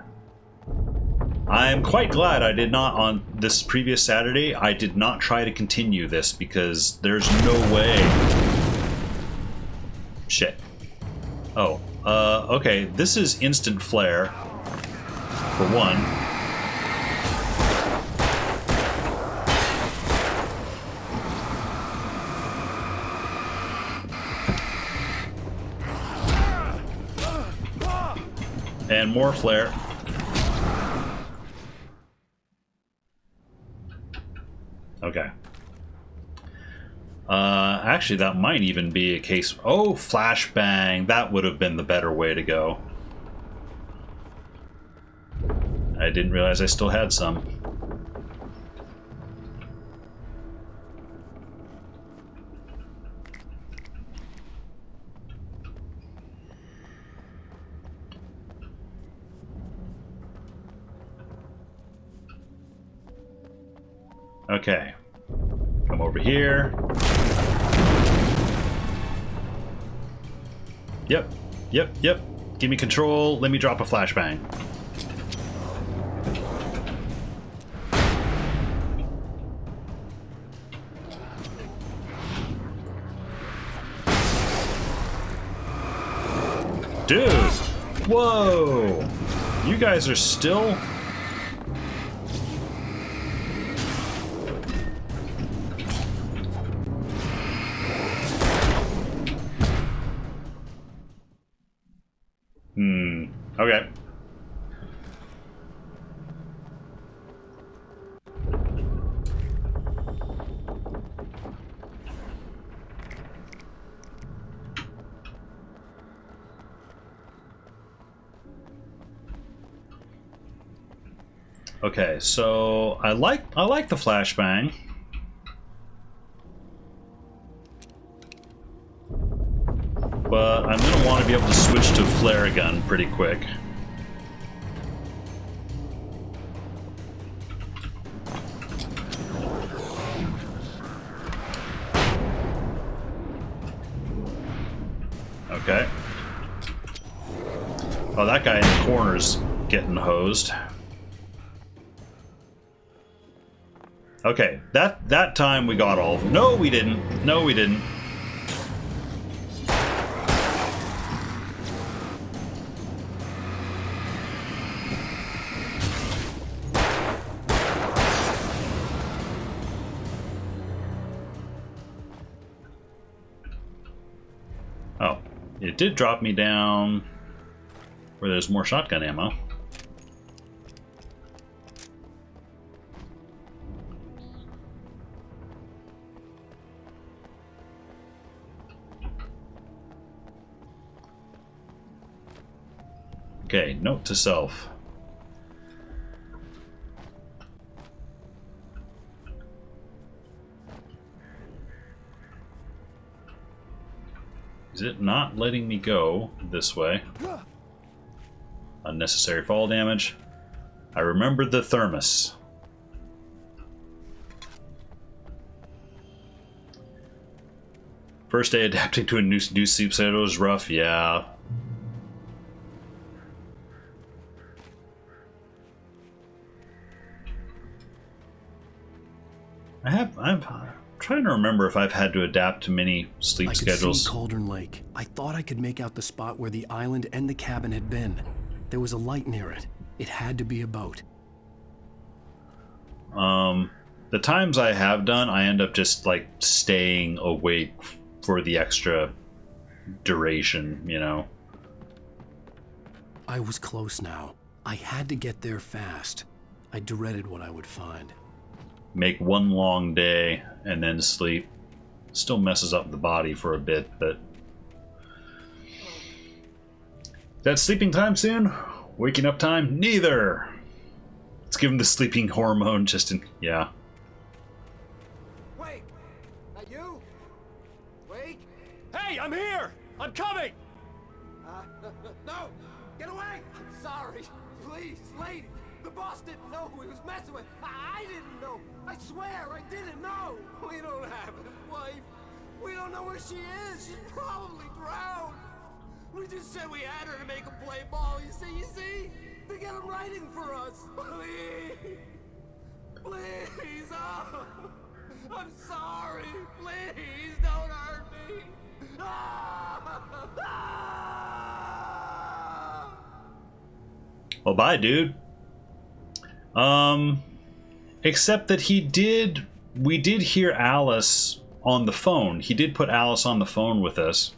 I'm quite glad I did not, on this previous Saturday, I did not try to continue this because there's no way. Shit. Oh, okay, this is instant flare, for one. And more flare. Okay. Actually, that might even be a case... Oh, flashbang! That would have been the better way to go. I didn't realize I still had some. Okay. Come over here. Yep. Give me control. Let me drop a flashbang. Dude! Whoa! You guys are still... Okay. Okay, so I like the flashbang. But I'm gonna want to be able to switch to flare gun pretty quick. Okay. Oh, that guy in the corner's getting hosed. Okay, that time we got all of them. No, we didn't. No, we didn't. Oh, it did drop me down where there's more shotgun ammo. Okay, note to self. Is it not letting me go this way? Unnecessary fall damage. I remembered the thermos. First day adapting to a new sleep schedule is rough, yeah. I'm trying to remember if I've had to adapt to many sleep schedules. I could see Cauldron Lake. I thought I could make out the spot where the island and the cabin had been. There was a light near it. It had to be a boat. The times I have done, I end up just like staying awake for the extra duration, you know. I was close now. I had to get there fast. I dreaded what I would find. Make one long day and then sleep. Still messes up the body for a bit, but... That sleeping time soon? Waking up time? Neither! Let's give him the sleeping hormone just in... yeah. Wait! That you? Wait! Hey, I'm here! I'm coming! No! Get away! I'm sorry. Please, lady. The boss didn't know who he was messing with. I didn't know. I swear, I didn't know. We don't have his wife. We don't know where she is. She's probably drowned. We just said we had her to make him play ball. You see? To get him writing for us. Please. Please. Oh, I'm sorry. Please don't hurt me. Well, bye, dude. Except that we did hear Alice on the phone. He did put Alice on the phone with us.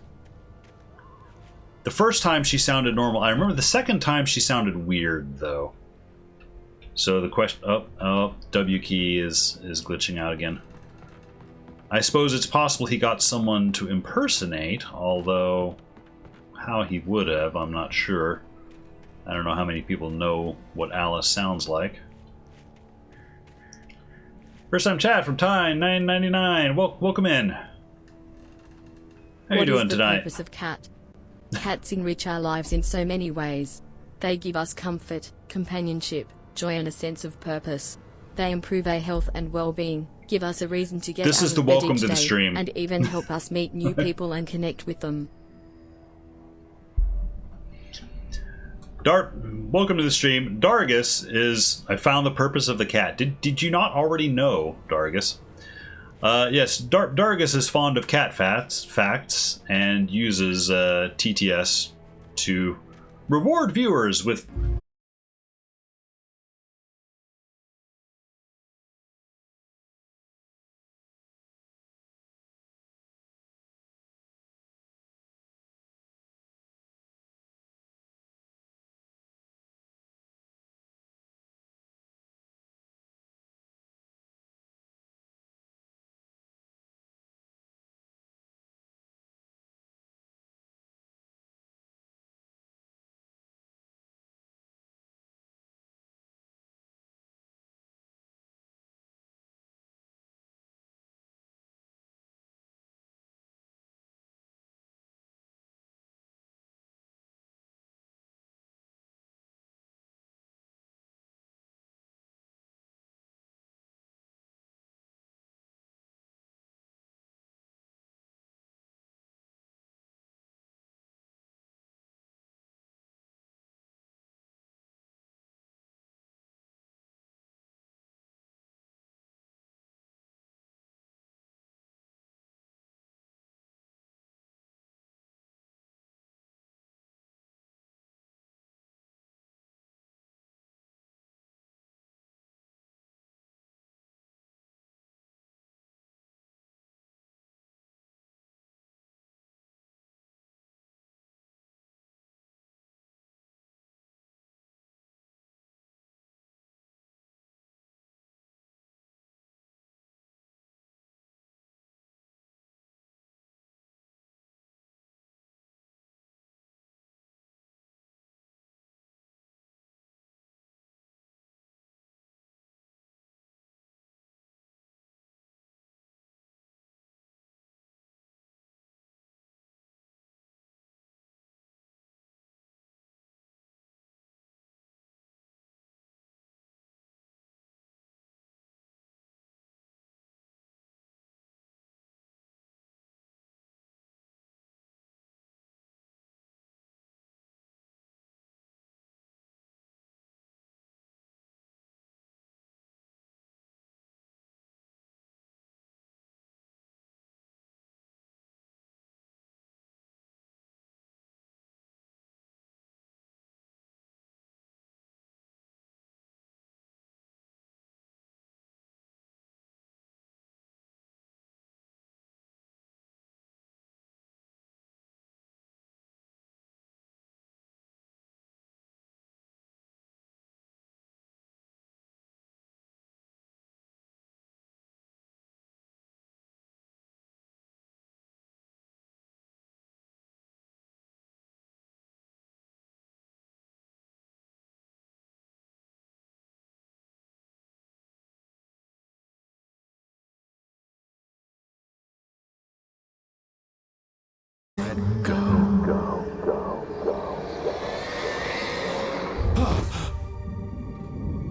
The first time she sounded normal. I remember the second time she sounded weird, though. So the question... Oh, W key is glitching out again. I suppose it's possible he got someone to impersonate, although how he would have, I'm not sure. I don't know how many people know what Alice sounds like. First time chat from Ty 999. Welcome in. How you doing tonight? What is the purpose of cat? Cats enrich our lives in so many ways. They give us comfort, companionship, joy and a sense of purpose. They improve our health and well-being, give us a reason to get This out is of the bed welcome each to the day, stream. and even help us meet new people and connect with them. Welcome to the stream. Dargus is... I found the purpose of the cat. Did you not already know, Dargus? Yes, Dargus is fond of cat facts and uses TTS to reward viewers with...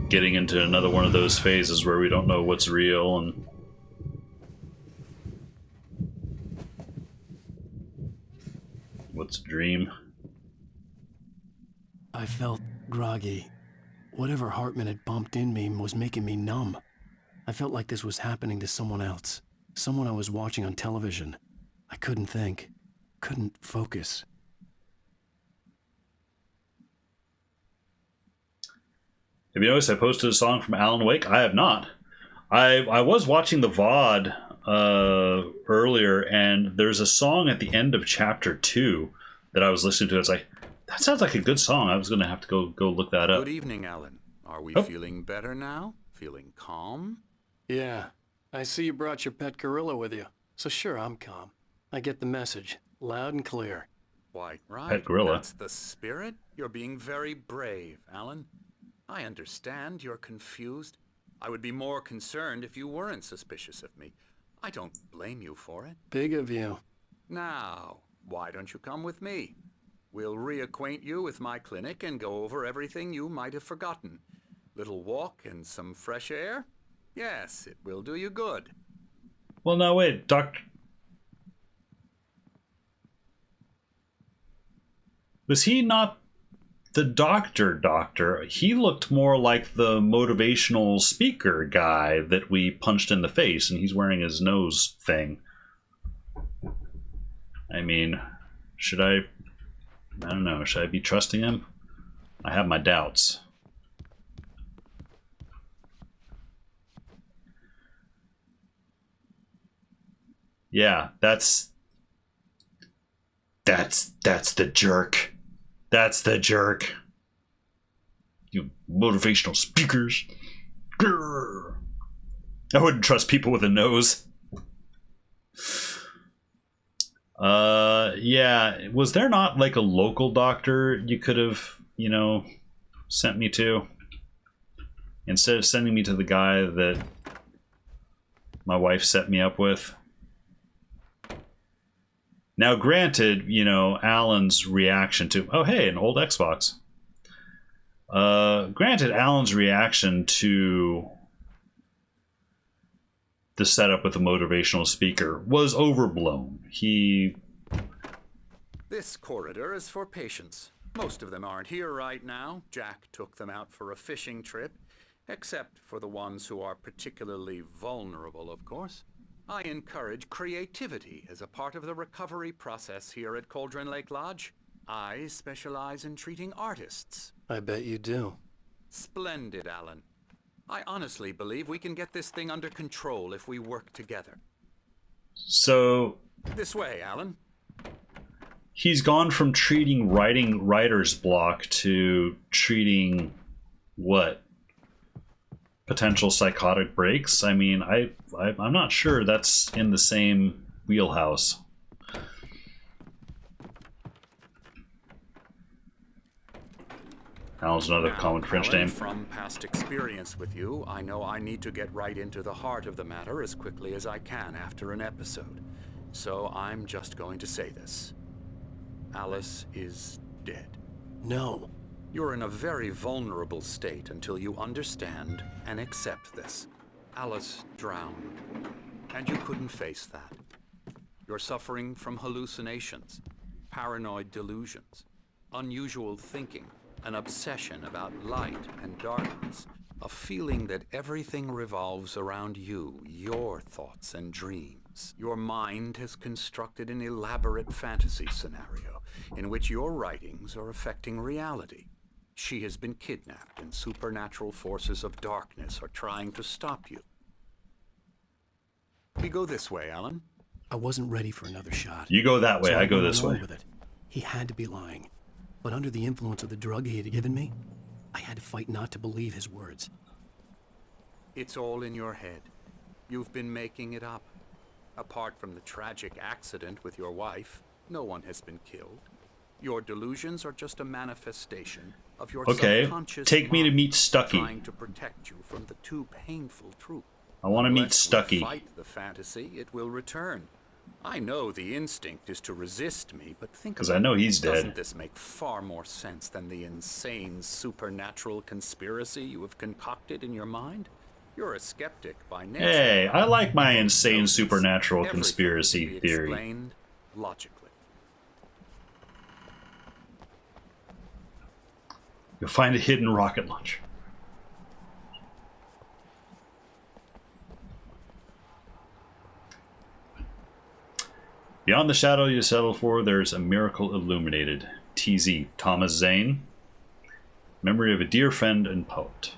Getting into another one of those phases where we don't know what's real and... what's a dream. I felt groggy, Whatever Hartman had bumped in me was making me numb. I felt like this was happening to someone else. Someone I was watching on television. I couldn't think. Couldn't focus. Have you noticed I posted a song from Alan Wake? I have not. I was watching the VOD earlier, and there's a song at the end of chapter 2 that I was listening to. It's like, that sounds like a good song. I was going to have to go look that up. Good evening, Alan. Are we feeling better now? Feeling calm? Yeah. I see you brought your pet gorilla with you. So sure, I'm calm. I get the message. Loud and clear. Why, right. Pet gorilla. That's the spirit. You're being very brave, Alan. I understand you're confused. I would be more concerned if you weren't suspicious of me. I don't blame you for it. Big of you. Now, why don't you come with me? We'll reacquaint you with my clinic and go over everything you might have forgotten. Little walk and some fresh air? Yes, it will do you good. Well, no, wait, Doctor... Was he not the doctor? He looked more like the motivational speaker guy that we punched in the face, and he's wearing his nose thing. I mean, I don't know, should I be trusting him? I have my doubts. Yeah, that's the jerk. That's the jerk. You motivational speakers. Grrr. I wouldn't trust people with a nose. Yeah, was there not like a local doctor you could have, sent me to? Instead of sending me to the guy that my wife set me up with? Now, granted, Alan's reaction to... Oh, hey, an old Xbox. Granted, Alan's reaction to the setup with the motivational speaker was overblown. This corridor is for patients. Most of them aren't here right now. Jack took them out for a fishing trip, except for the ones who are particularly vulnerable, of course. I encourage creativity as a part of the recovery process here at Cauldron Lake Lodge. I specialize in treating artists. I bet you do. Splendid, Alan. I honestly believe we can get this thing under control if we work together. So... This way, Alan. He's gone from treating writer's block to treating... what? Potential psychotic breaks? I mean, I'm not sure that's in the same wheelhouse. Alan's another common French Alan, name. From past experience with you, I know I need to get right into the heart of the matter as quickly as I can after an episode. So I'm just going to say this. Alice is dead. No. You're in a very vulnerable state until you understand and accept this. Alice drowned, and you couldn't face that. You're suffering from hallucinations, paranoid delusions, unusual thinking, an obsession about light and darkness, a feeling that everything revolves around you, your thoughts and dreams. Your mind has constructed an elaborate fantasy scenario in which your writings are affecting reality. She has been kidnapped, and supernatural forces of darkness are trying to stop you. We go this way, Alan. I wasn't ready for another shot. You go that way, so I go this way. With it. He had to be lying. But under the influence of the drug he had given me, I had to fight not to believe his words. It's all in your head. You've been making it up. Apart from the tragic accident with your wife, no one has been killed. Your delusions are just a manifestation of your subconscious take me to meet Stucky. Trying to protect you from the too painful truth. I want to meet Unless Stucky. we fight the fantasy, it will return. I know the instinct is to resist me, but think because I know he's dead. Doesn't this make far more sense than the insane supernatural conspiracy you have concocted in your mind? You're a skeptic by nature. Hey, I like my insane supernatural conspiracy Everything can be theory. Explained logically. You'll find a hidden rocket launcher. Beyond the shadow you settle for, there's a miracle illuminated. TZ, Thomas Zane. Memory of a dear friend and poet.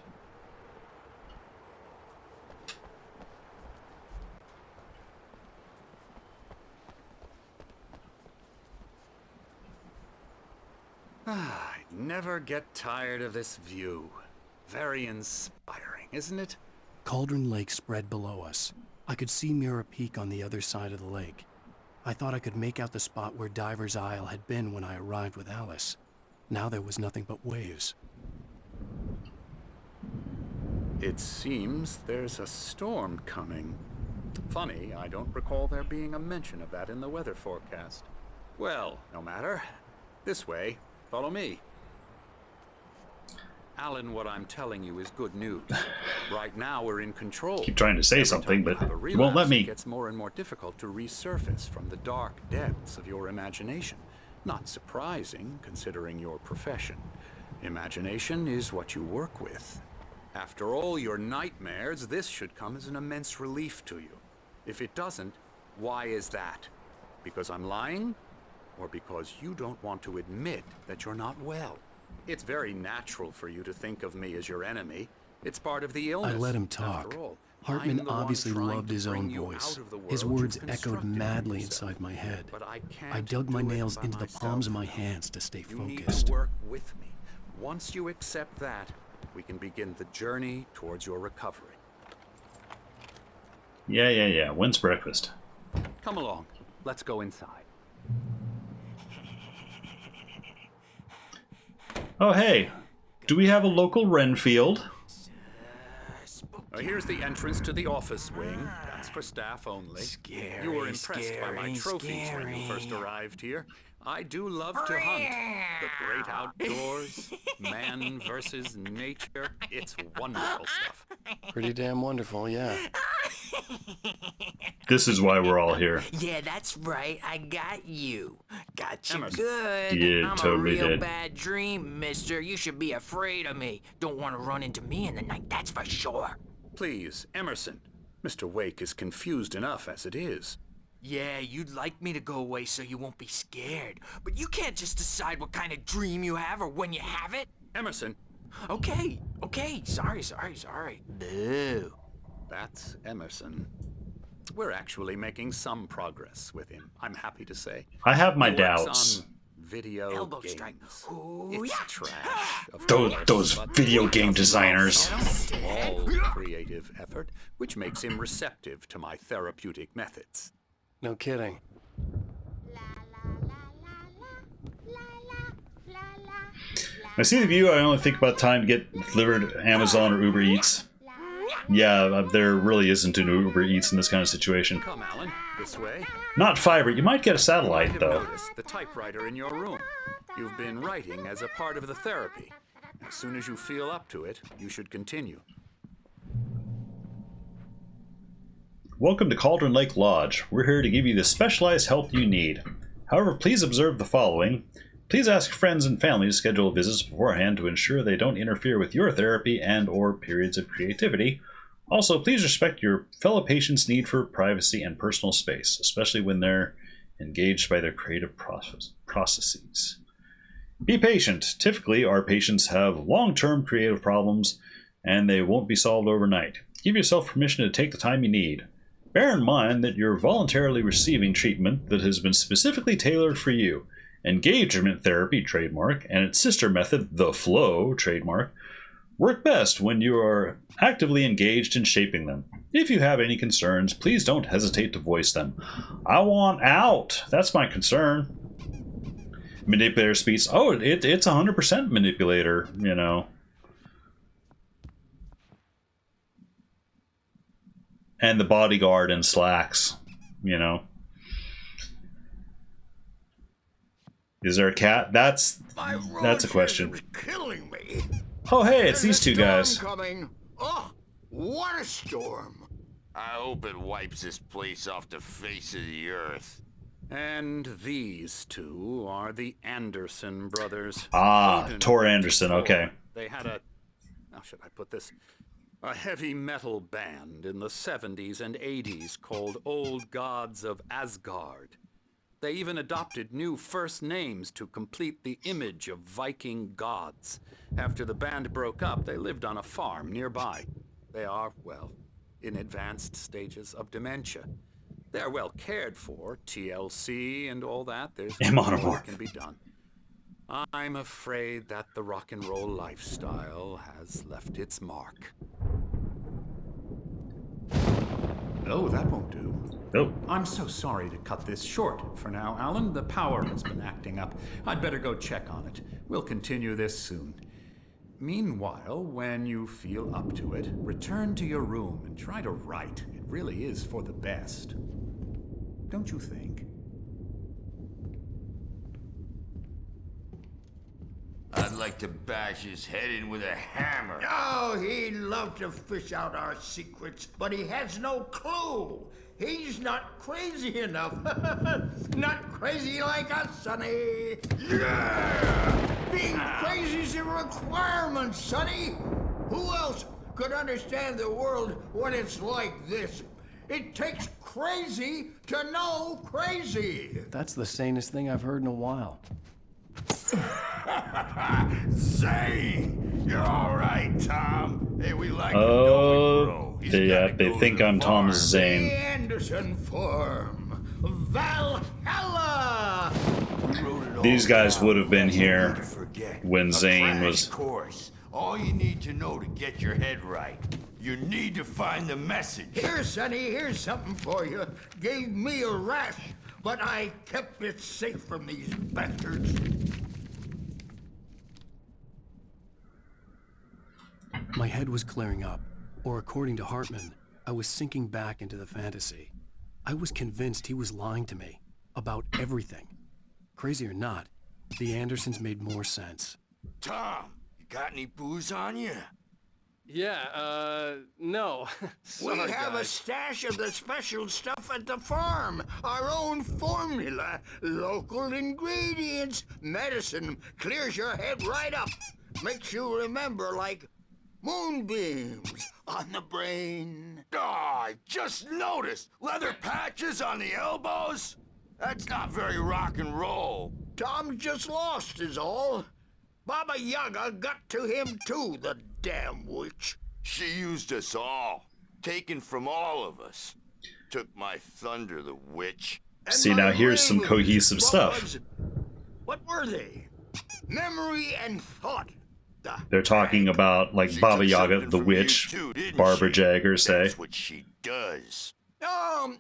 I never get tired of this view. Very inspiring, isn't it? Cauldron Lake spread below us. I could see Mirror Peak on the other side of the lake. I thought I could make out the spot where Diver's Isle had been when I arrived with Alice. Now there was nothing but waves. It seems there's a storm coming. Funny, I don't recall there being a mention of that in the weather forecast. Well, no matter. This way. Follow me. Alan, what I'm telling you is good news. Right now we're in control. Keep trying to say something, but you won't let me. It gets more and more difficult to resurface from the dark depths of your imagination. Not surprising, considering your profession. Imagination is what you work with. After all your nightmares, this should come as an immense relief to you. If it doesn't, why is that? Because I'm lying? Or because you don't want to admit that you're not well? It's very natural for you to think of me as your enemy. It's part of the illness. I let him talk. All, Hartman obviously loved his own voice. His words echoed madly inside my head. I dug my nails into the palms of my hands to stay focused. You need to work with me. Once you accept that, we can begin the journey towards your recovery. Yeah. When's breakfast? Come along. Let's go inside. Oh, hey. Do we have a local Renfield? Here's the entrance to the office wing. That's for staff only. You were impressed by my trophies when you first arrived here. I do love to hunt. The great outdoors, man versus nature. It's wonderful stuff. Pretty damn wonderful, yeah. This is why we're all here. Yeah, that's right. I got you. Got you Emerson. good. Yeah, I'm totally a real did. bad dream, mister. You should be afraid of me. Don't want to run into me in the night, that's for sure. Please, Emerson. Mr. Wake is confused enough as it is. Yeah, you'd like me to go away so you won't be scared. But you can't just decide what kind of dream you have or when you have it. Emerson. Okay. Sorry. Boo. That's Emerson. We're actually making some progress with him, I'm happy to say. I have my He works doubts. on video Elbow games. strike. Ooh, It's yeah. trash, of Those course, but video he game does designers. a small creative effort, which makes him receptive to my therapeutic methods. No kidding. I see the view. I only think about time to get delivered Amazon or Uber Eats. Yeah, there really isn't an Uber Eats in this kind of situation. Come, Alan, this way. Not fiber. You might get a satellite, You might though. have noticed the typewriter in your room. You've been writing as a part of the therapy. As soon as you feel up to it, you should continue. Welcome to Cauldron Lake Lodge. We're here to give you the specialized help you need. However, please observe the following. Please ask friends and family to schedule visits beforehand to ensure they don't interfere with your therapy and or periods of creativity. Also, please respect your fellow patients' need for privacy and personal space, especially when they're engaged by their creative processes. Be patient. Typically, our patients have long-term creative problems, and they won't be solved overnight. Give yourself permission to take the time you need. Bear in mind that you're voluntarily receiving treatment that has been specifically tailored for you. Engagement therapy, trademark, and its sister method, the flow, trademark, work best when you are actively engaged in shaping them. If you have any concerns, please don't hesitate to voice them. I want out. That's my concern. Manipulator speech. Oh, it's 100% manipulator, you know. And the bodyguard in slacks, you know. Is there a cat? That's a question. Killing me. Oh, hey, it's these two guys. Coming. Oh, what a storm. I hope it wipes this place off the face of the earth. And these two are the Anderson brothers. Ah, Odin Tor and Anderson, Thor. okay. They had how should I put this? A heavy metal band in the 70s and 80s called Old Gods of Asgard. They even adopted new first names to complete the image of Viking gods. After the band broke up, they lived on a farm nearby. They are, well, in advanced stages of dementia. They're well cared for, TLC and all that. There's more that can be done. I'm afraid that the rock and roll lifestyle has left its mark. Oh, that won't do. Oh. I'm so sorry to cut this short for now, Alan. The power has been acting up. I'd better go check on it. We'll continue this soon. Meanwhile, when you feel up to it, return to your room and try to write. It really is for the best. Don't you think? I'd like to bash his head in with a hammer. Oh, he'd love to fish out our secrets, but he has no clue. He's not crazy enough. Not crazy like us, Sonny. Yeah! Being crazy's a requirement, Sonny. Who else could understand the world when it's like this? It takes crazy to know crazy. That's the sanest thing I've heard in a while. Zane! You're all right, Tom. Hey, we like they think I'm Tom Zane. The Anderson Farm. Valhalla! These guys would have been here when Zane was... course. All you need to know to get your head right. You need to find the message. Here, Sonny, here's something for you. Gave me a rash, but I kept it safe from these bastards. My head was clearing up, or according to Hartman, I was sinking back into the fantasy. I was convinced he was lying to me about everything. Crazy or not, the Andersons made more sense. Tom, you got any booze on you? Yeah, no. We have a stash of the special stuff at the farm. Our own formula. Local ingredients. Medicine clears your head right up. Makes you remember like moonbeams on the brain. Oh, I just noticed. Leather patches on the elbows? That's not very rock and roll. Tom just lost is all. Baba Yaga got to him too, the damn witch. She used us all. Taken from all of us. Took my thunder, the witch. See, now here's some cohesive stuff. What were they? Memory and thought. They're talking about, like, Baba Yaga, the witch, too, Barbara Jagger say. That's what she does.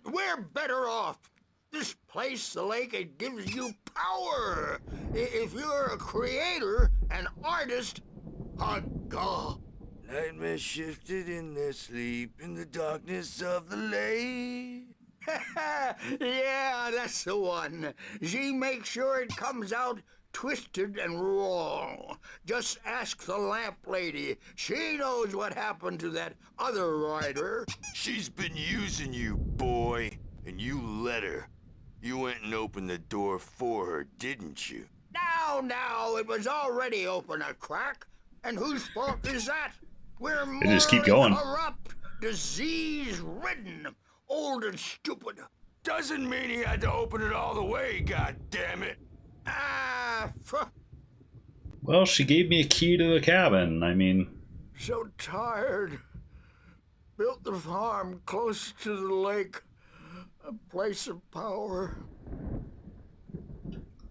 We're better off. This place, the lake, it gives you power. If you're a creator, an artist, a god. Nightmares shifted in their sleep in the darkness of the lake. Yeah, that's the one. She makes sure it comes out twisted and raw. Just ask the lamp lady. She knows what happened to that other rider. She's been using you, boy, and you let her. You went and opened the door for her, didn't you? Now, it was already open a crack. And whose fault is that? We're They just keep going. corrupt, disease-ridden, old and stupid. Doesn't mean he had to open it all the way, goddammit. Well, she gave me a key to the cabin. I mean... So tired. Built the farm close to the lake. A place of power.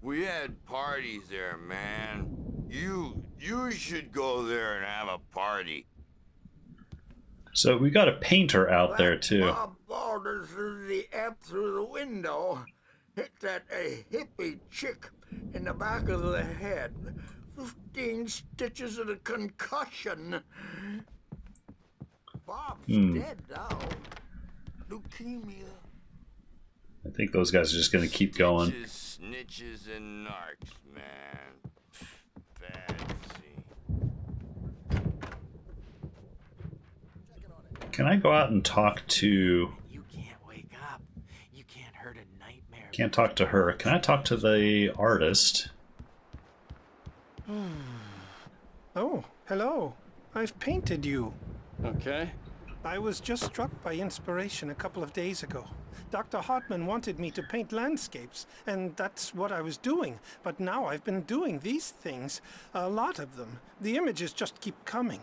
We had parties there, man. You should go there and have a party. So we got a painter out there, too. Bob Balder threw the app through the window. Hit that hippie chick in the back of the head. 15 stitches and a concussion. Bob's dead now. Leukemia. I think those guys are just going to keep going. Snitches and narcs, man. Bad scene. Can I go out and talk to... You can't wake up. You can't hurt a nightmare. Can't talk to her. Can I talk to the artist? Oh, hello. I've painted you. Okay. I was just struck by inspiration a couple of days ago. Dr. Hartman wanted me to paint landscapes, and that's what I was doing. But now I've been doing these things, a lot of them. The images just keep coming.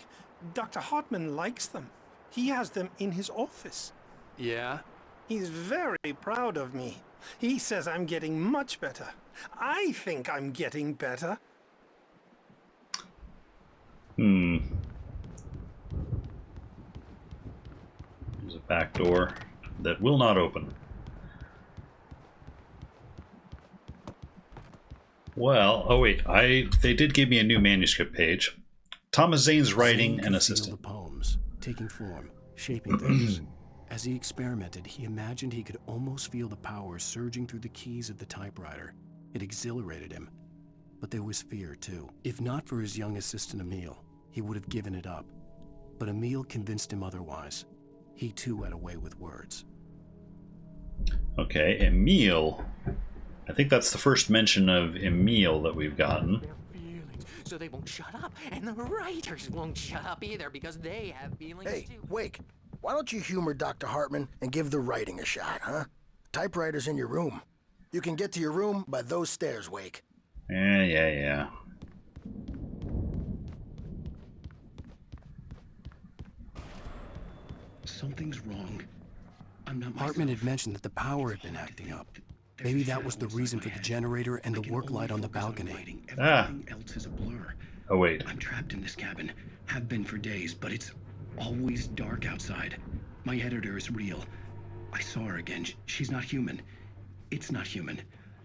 Dr. Hartman likes them. He has them in his office. Yeah? He's very proud of me. He says I'm getting much better. I think I'm getting better. There's a back door that will not open. Well, oh wait, they did give me a new manuscript page. Thomas Zane's writing and assistant. The poems, taking form, shaping things. As he experimented, he imagined he could almost feel the power surging through the keys of the typewriter. It exhilarated him. But there was fear, too. If not for his young assistant, Emil, he would have given it up. But Emil convinced him otherwise. He, too, had a way with words. Okay, Emil. I think that's the first mention of Emil that we've gotten. So they won't shut up, and the writers won't shut up either because they have feelings Hey, too. Wake, why don't you humor Dr. Hartman and give the writing a shot, huh? Typewriter's in your room. You can get to your room by those stairs, Wake. Yeah. Something's wrong. I'm not Hartman had mentioned that the power had been acting up. Maybe that was the reason for the generator and the work light on the balcony. Everything else is a blur. Oh, wait. I'm trapped in this cabin. Have been for days, but it's always dark outside. My editor is real. I saw her again. She's not human. It's not human.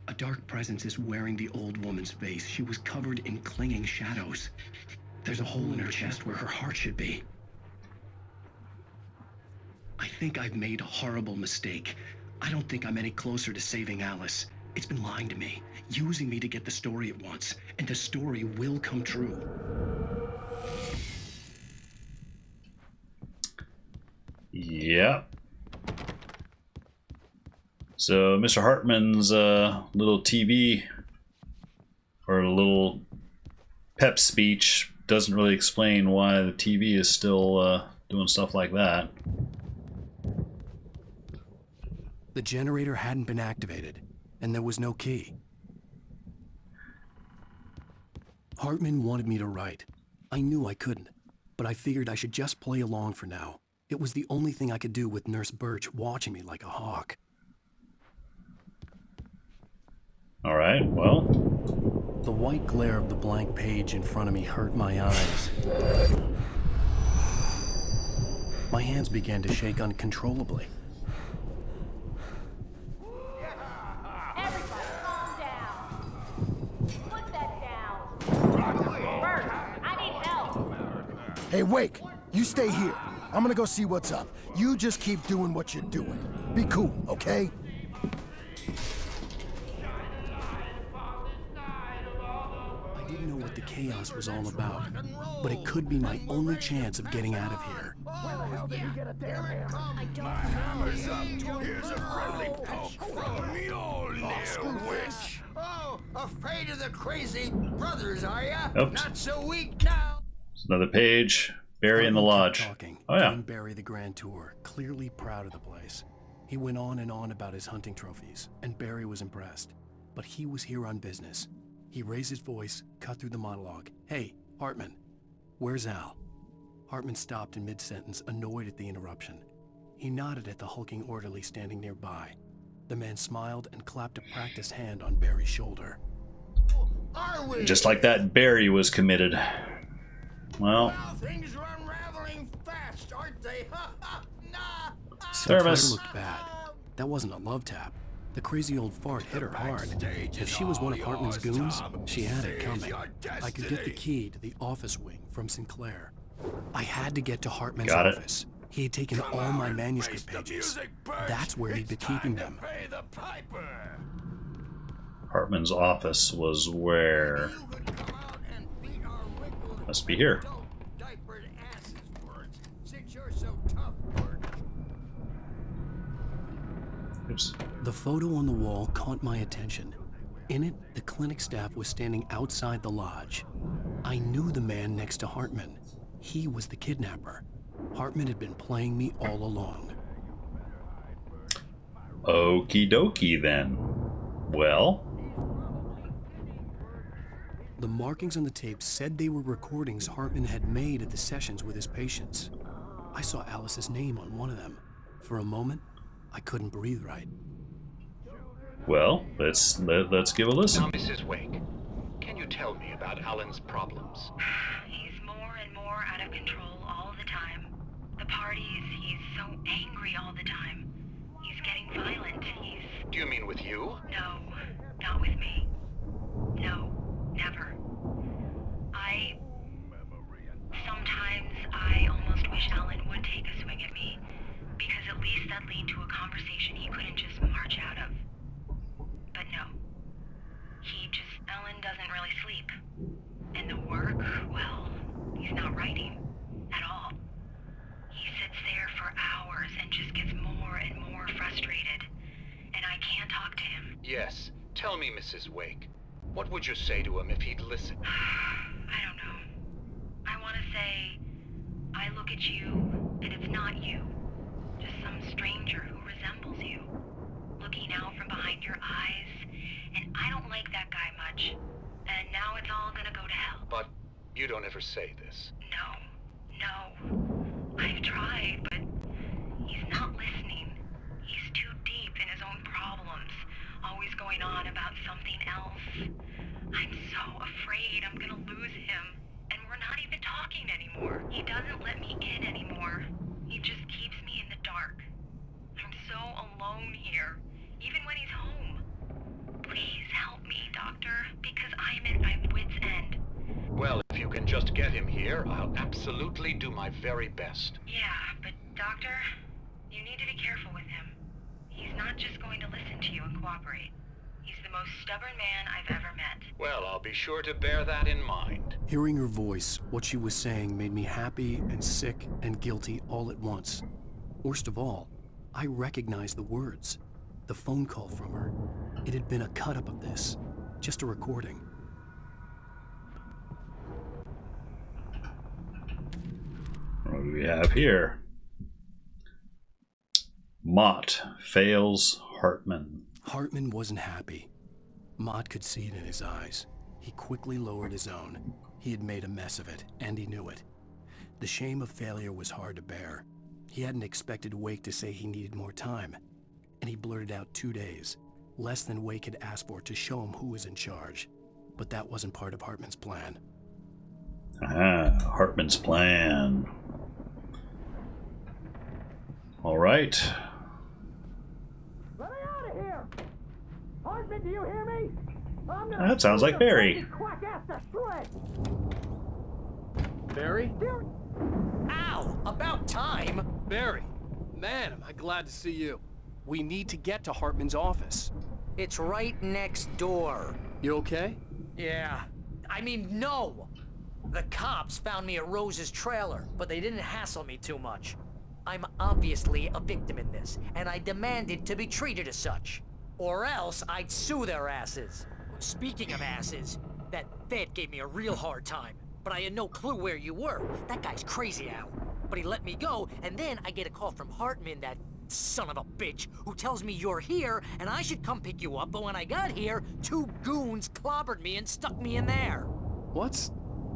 A dark presence is wearing the old woman's face. She was covered in clinging shadows. There's a hole in her chest where her heart should be. I think I've made a horrible mistake. I don't think I'm any closer to saving Alice. It's been lying to me, using me to get the story it wants, and the story will come true. Yeah. So Mr. Hartman's little TV or a little pep speech doesn't really explain why the TV is still doing stuff like that. The generator hadn't been activated, and there was no key. Hartman wanted me to write. I knew I couldn't, but I figured I should just play along for now. It was the only thing I could do with Nurse Birch watching me like a hawk. All right, well. The white glare of the blank page in front of me hurt my eyes. My hands began to shake uncontrollably. Hey, Wake, you stay here. I'm gonna go see what's up. You just keep doing what you're doing. Be cool, okay? I didn't know what the chaos was all about, but it could be my only chance of getting out of here. Where the hell did you get a damn hammer? I don't My hammer's up. Here's a friendly poke from Mjolnir, witch. Oh, afraid of the crazy brothers, are ya? Oops. Not so weak now. It's another page. Barry in the lodge. Talking, Oh yeah. giving Barry the grand tour, clearly proud of the place. He went on and on about his hunting trophies, and Barry was impressed. But he was here on business. He raised his voice, cut through the monologue. Hey, Hartman, where's Al? Hartman stopped in mid-sentence, annoyed at the interruption. He nodded at the hulking orderly standing nearby. The man smiled and clapped a practiced hand on Barry's shoulder. Are we? Just like that, Barry was committed. Well, Things are unraveling fast, aren't they? Sinclair looked bad. That wasn't a love tap. The crazy old fart hit her hard. If she was one of Hartman's goons, she had it coming. I could get the key to the office wing from Sinclair. I had to get to Hartman's office. He had taken all my manuscript pages. That's where he'd been keeping them. Hartman's office was where? Must be here. Oops. The photo on the wall caught my attention. In it, the clinic staff was standing outside the lodge. I knew the man next to Hartman. He was the kidnapper. Hartman had been playing me all along. Okie dokie then. Well? The markings on the tape said they were recordings Hartman had made at the sessions with his patients. I saw Alice's name on one of them. For a moment, I couldn't breathe right. Well, let's give a listen. Now, Mrs. Wake, can you tell me about Alan's problems? He's more and more out of control all the time. The parties, he's so angry all the time. He's getting violent. Do you mean with you? No, not with me. No, never. Sometimes I almost wish Alan would take a swing at me, because at least that'd lead to a conversation he couldn't just march out of. But no. Alan doesn't really sleep. And the work, well, he's not writing at all. He sits there for hours and just gets more and more frustrated. And I can't talk to him. Yes. Tell me, Mrs. Wake. What would you say to him if he'd listen? I don't know. I want to say, I look at you, and it's not you. Just some stranger who resembles you. Looking out from behind your eyes, and I don't like that guy much. And now it's all gonna go to hell. But you don't ever say this. No. I've tried, but he's not listening. He's too deep in his own problems, always going on about something else. I'm so afraid I'm gonna lose him, and we're not even talking anymore. He doesn't let me in anymore. He just keeps me in the dark. I'm so alone here, even when he's home. Please help me, Doctor, because I'm at my wit's end. Well, if you can just get him here, I'll absolutely do my very best. Yeah, but Doctor, you need to be careful with him. He's not just going to listen to you and cooperate. He's the most stubborn man I've ever met. Well, I'll be sure to bear that in mind. Hearing her voice, what she was saying made me happy and sick and guilty all at once. Worst of all, I recognized the words. The phone call from her. It had been a cut-up of this. Just a recording. What do we have here? Mott fails Hartman. Hartman wasn't happy. Mott could see it in his eyes. He quickly lowered his own. He had made a mess of it, and he knew it. The shame of failure was hard to bear. He hadn't expected Wake to say he needed more time, and he blurted out 2 days, less than Wake had asked for, to show him who was in charge. But that wasn't part of Hartman's plan. Hartman's plan. All right. Let me out of here! Hartman, do you hear me? That sounds like Barry. Barry? Ow! About time! Barry! Man, am I glad to see you. We need to get to Hartman's office. It's right next door. You okay? Yeah. I mean, no! The cops found me at Rose's trailer, but they didn't hassle me too much. I'm obviously a victim in this, and I demanded to be treated as such. Or else I'd sue their asses. Speaking of asses, that Fed gave me a real hard time, but I had no clue where you were. That guy's crazy, Al. But he let me go, and then I get a call from Hartman, that son of a bitch, who tells me you're here, and I should come pick you up, but when I got here, 2 goons clobbered me and stuck me in there. What's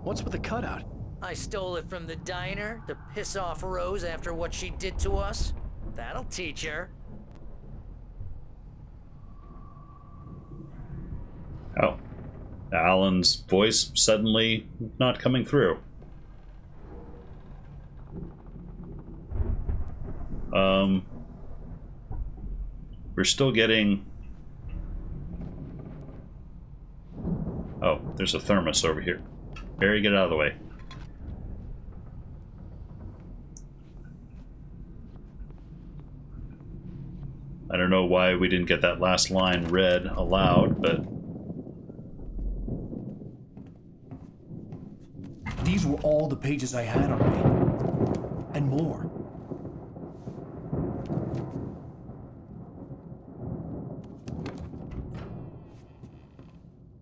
with the cutout? I stole it from the diner to piss off Rose after what she did to us. That'll teach her. Oh. Alan's voice suddenly not coming through. We're still getting... Oh, there's a thermos over here. Barry, get out of the way. I don't know why we didn't get that last line read aloud, but... These were all the pages I had on me. And more.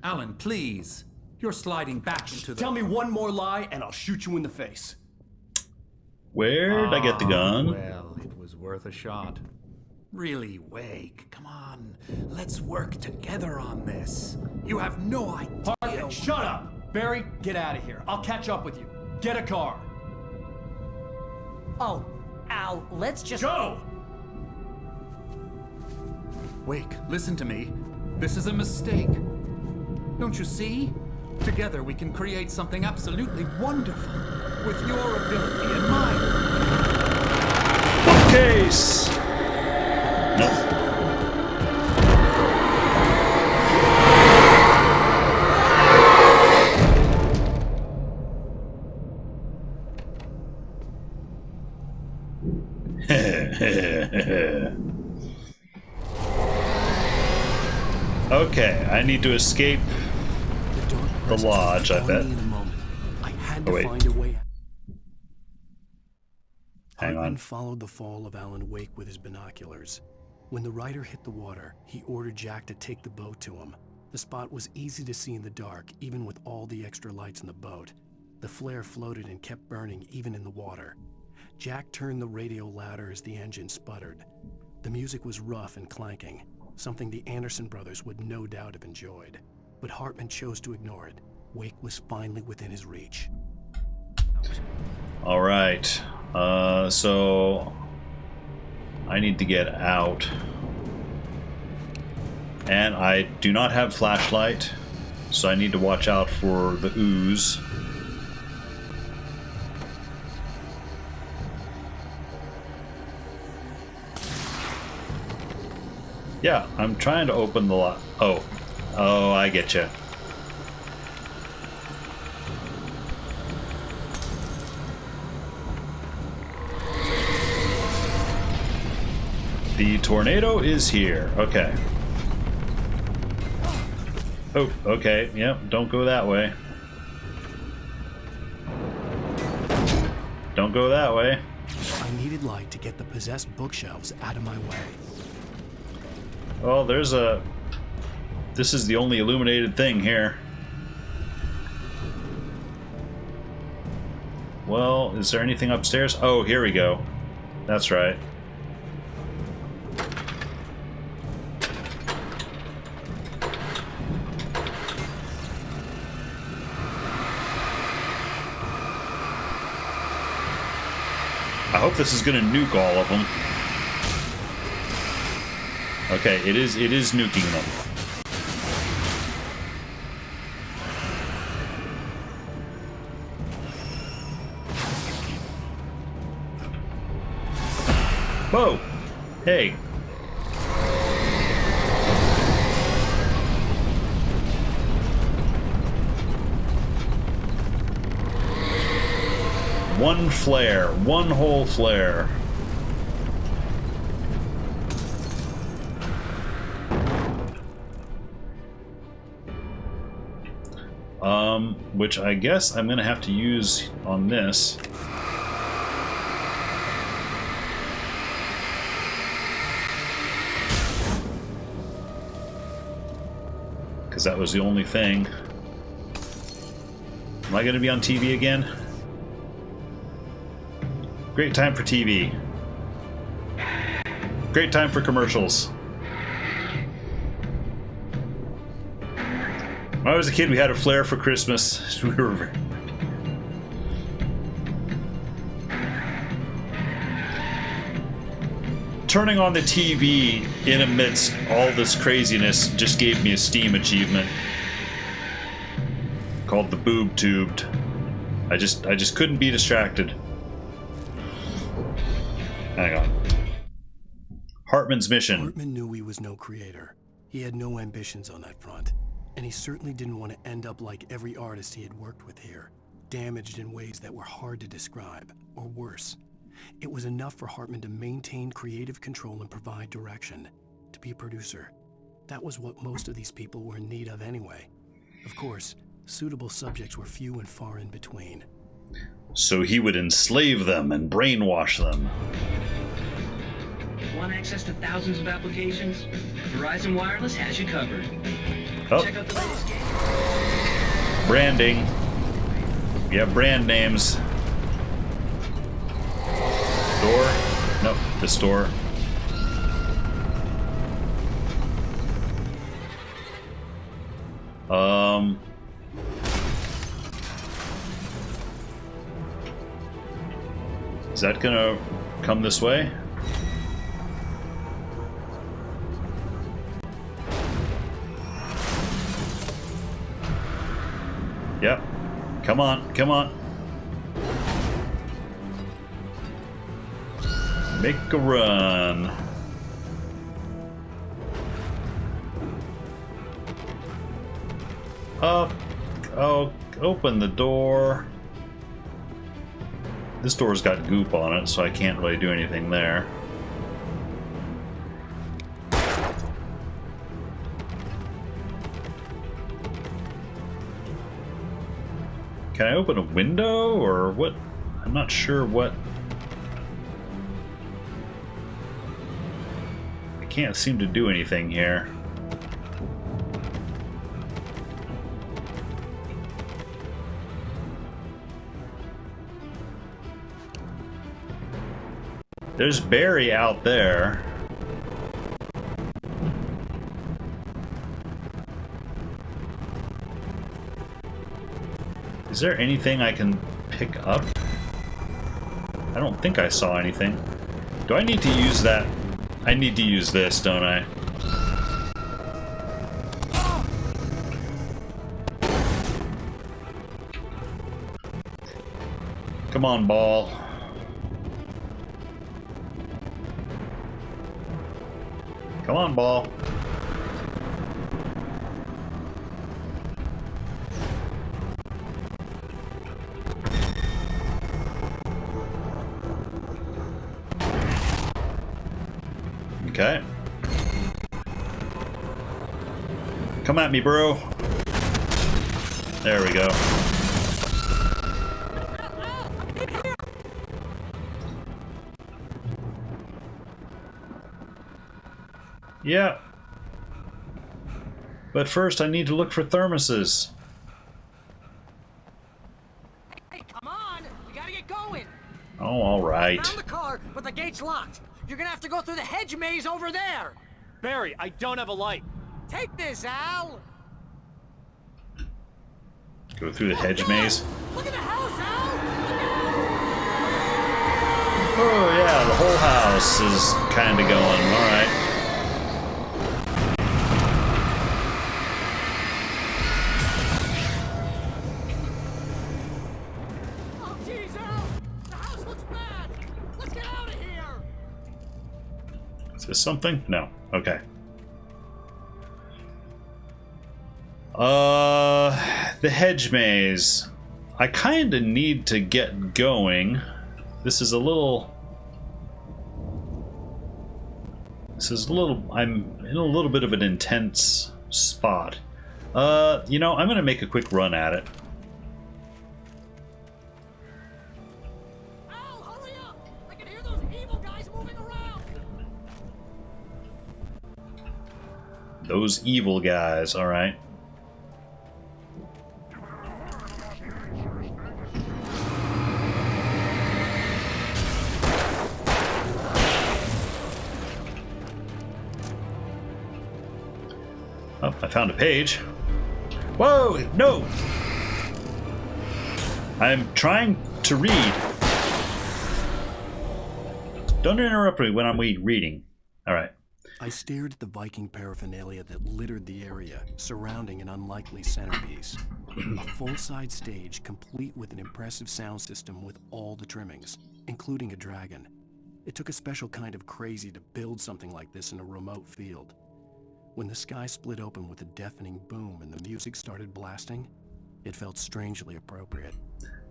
Alan, please. You're sliding back into the... Tell me one more lie and I'll shoot you in the face. Where'd I get the gun? Well, it was worth a shot. Really, Wake, come on. Let's work together on this. You have no idea. Hartman, shut up! Barry, get out of here. I'll catch up with you. Get a car. Oh, Al, let's just... Go! Wake, listen to me. This is a mistake. Don't you see? Together we can create something absolutely wonderful. With your ability and mine. Bookcase! No. Okay, I need to escape the lodge, I bet. I had to Oh, wait. find a way. Hang Hartman on. followed the fall of Alan Wake with his binoculars. When the rider hit the water, he ordered Jack to take the boat to him. The spot was easy to see in the dark, even with all the extra lights in the boat. The flare floated and kept burning even in the water. Jack turned the radio louder as the engine sputtered. The music was rough and clanking, something the Anderson brothers would no doubt have enjoyed. But Hartman chose to ignore it. Wake was finally within his reach. All right. So I need to get out. And I do not have flashlight, so I need to watch out for the ooze. Yeah, I'm trying to open the lock. Oh, I get you. The tornado is here. Okay. Oh, okay. Yep, don't go that way. Don't go that way. I needed light to get the possessed bookshelves out of my way. Well, there's a... This is the only illuminated thing here. Well, is there anything upstairs? Oh, here we go. That's right. I hope this is going to nuke all of them. Okay, it is nuking them. Whoa! Hey! One flare, one whole flare. Which I guess I'm gonna have to use on this. Because that was the only thing. Am I gonna be on TV again? Great time for TV. Great time for commercials. When I was a kid, we had a flare for Christmas. We were turning on the TV in amidst all this craziness just gave me a Steam achievement called the Boob Tubed. I just couldn't be distracted. Hang on. Hartman's mission. Hartman knew he was no creator. He had no ambitions on that front. And he certainly didn't want to end up like every artist he had worked with here, damaged in ways that were hard to describe, or worse. It was enough for Hartman to maintain creative control and provide direction, to be a producer. That was what most of these people were in need of anyway. Of course, suitable subjects were few and far in between. So he would enslave them and brainwash them. Want access to thousands of applications? Verizon Wireless has you covered. Oh. Check out the latest game. Branding. We have brand names. door? Nope, this door. Is that gonna come this way? Yep. Come on, come on. Make a run. Up. Oh, open the door. This door's got goop on it, so I can't really do anything there. Can I open a window, or what? I'm not sure what. I can't seem to do anything here. There's Barry out there. Is there anything I can pick up? I don't think I saw anything. Do I need to use that? I need to use this, don't I? Come on, ball. Come on, ball. Okay. Come at me, bro. There we go. Yeah. But first I need to look for thermoses. Hey, come on! We gotta get going! Oh, alright. Found the car, but the gate's locked. You're gonna have to go through the hedge maze over there! Barry, I don't have a light. Take this, Al! Go through the hedge maze. Look at the house, Al! Oh yeah, the whole house is kinda going, alright. Is this something? No. Okay. The hedge maze. I kind of need to get going. This is a little... I'm in a little bit of an intense spot. You know, I'm gonna make a quick run at it. Those evil guys, alright. Oh, I found a page. Whoa, no! I'm trying to read. Don't interrupt me when I'm reading. Alright. I stared at the Viking paraphernalia that littered the area, surrounding an unlikely centerpiece. A full-size stage, complete with an impressive sound system with all the trimmings, including a dragon. It took a special kind of crazy to build something like this in a remote field. When the sky split open with a deafening boom and the music started blasting, it felt strangely appropriate.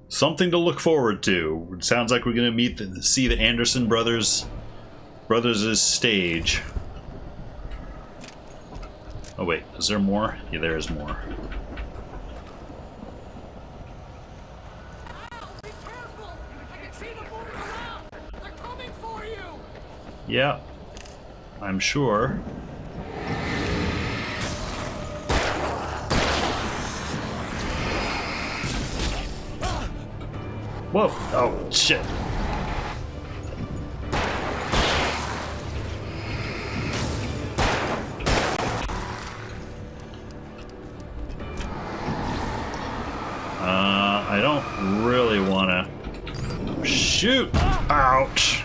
Something to look forward to. It sounds like we're going to see the Anderson brothers' stage. Oh wait, is there more? Yeah, there is more. Be careful! I can see them moving around! They're coming for you! Yeah, I'm sure. Whoa! Oh shit! Shoot! Ouch!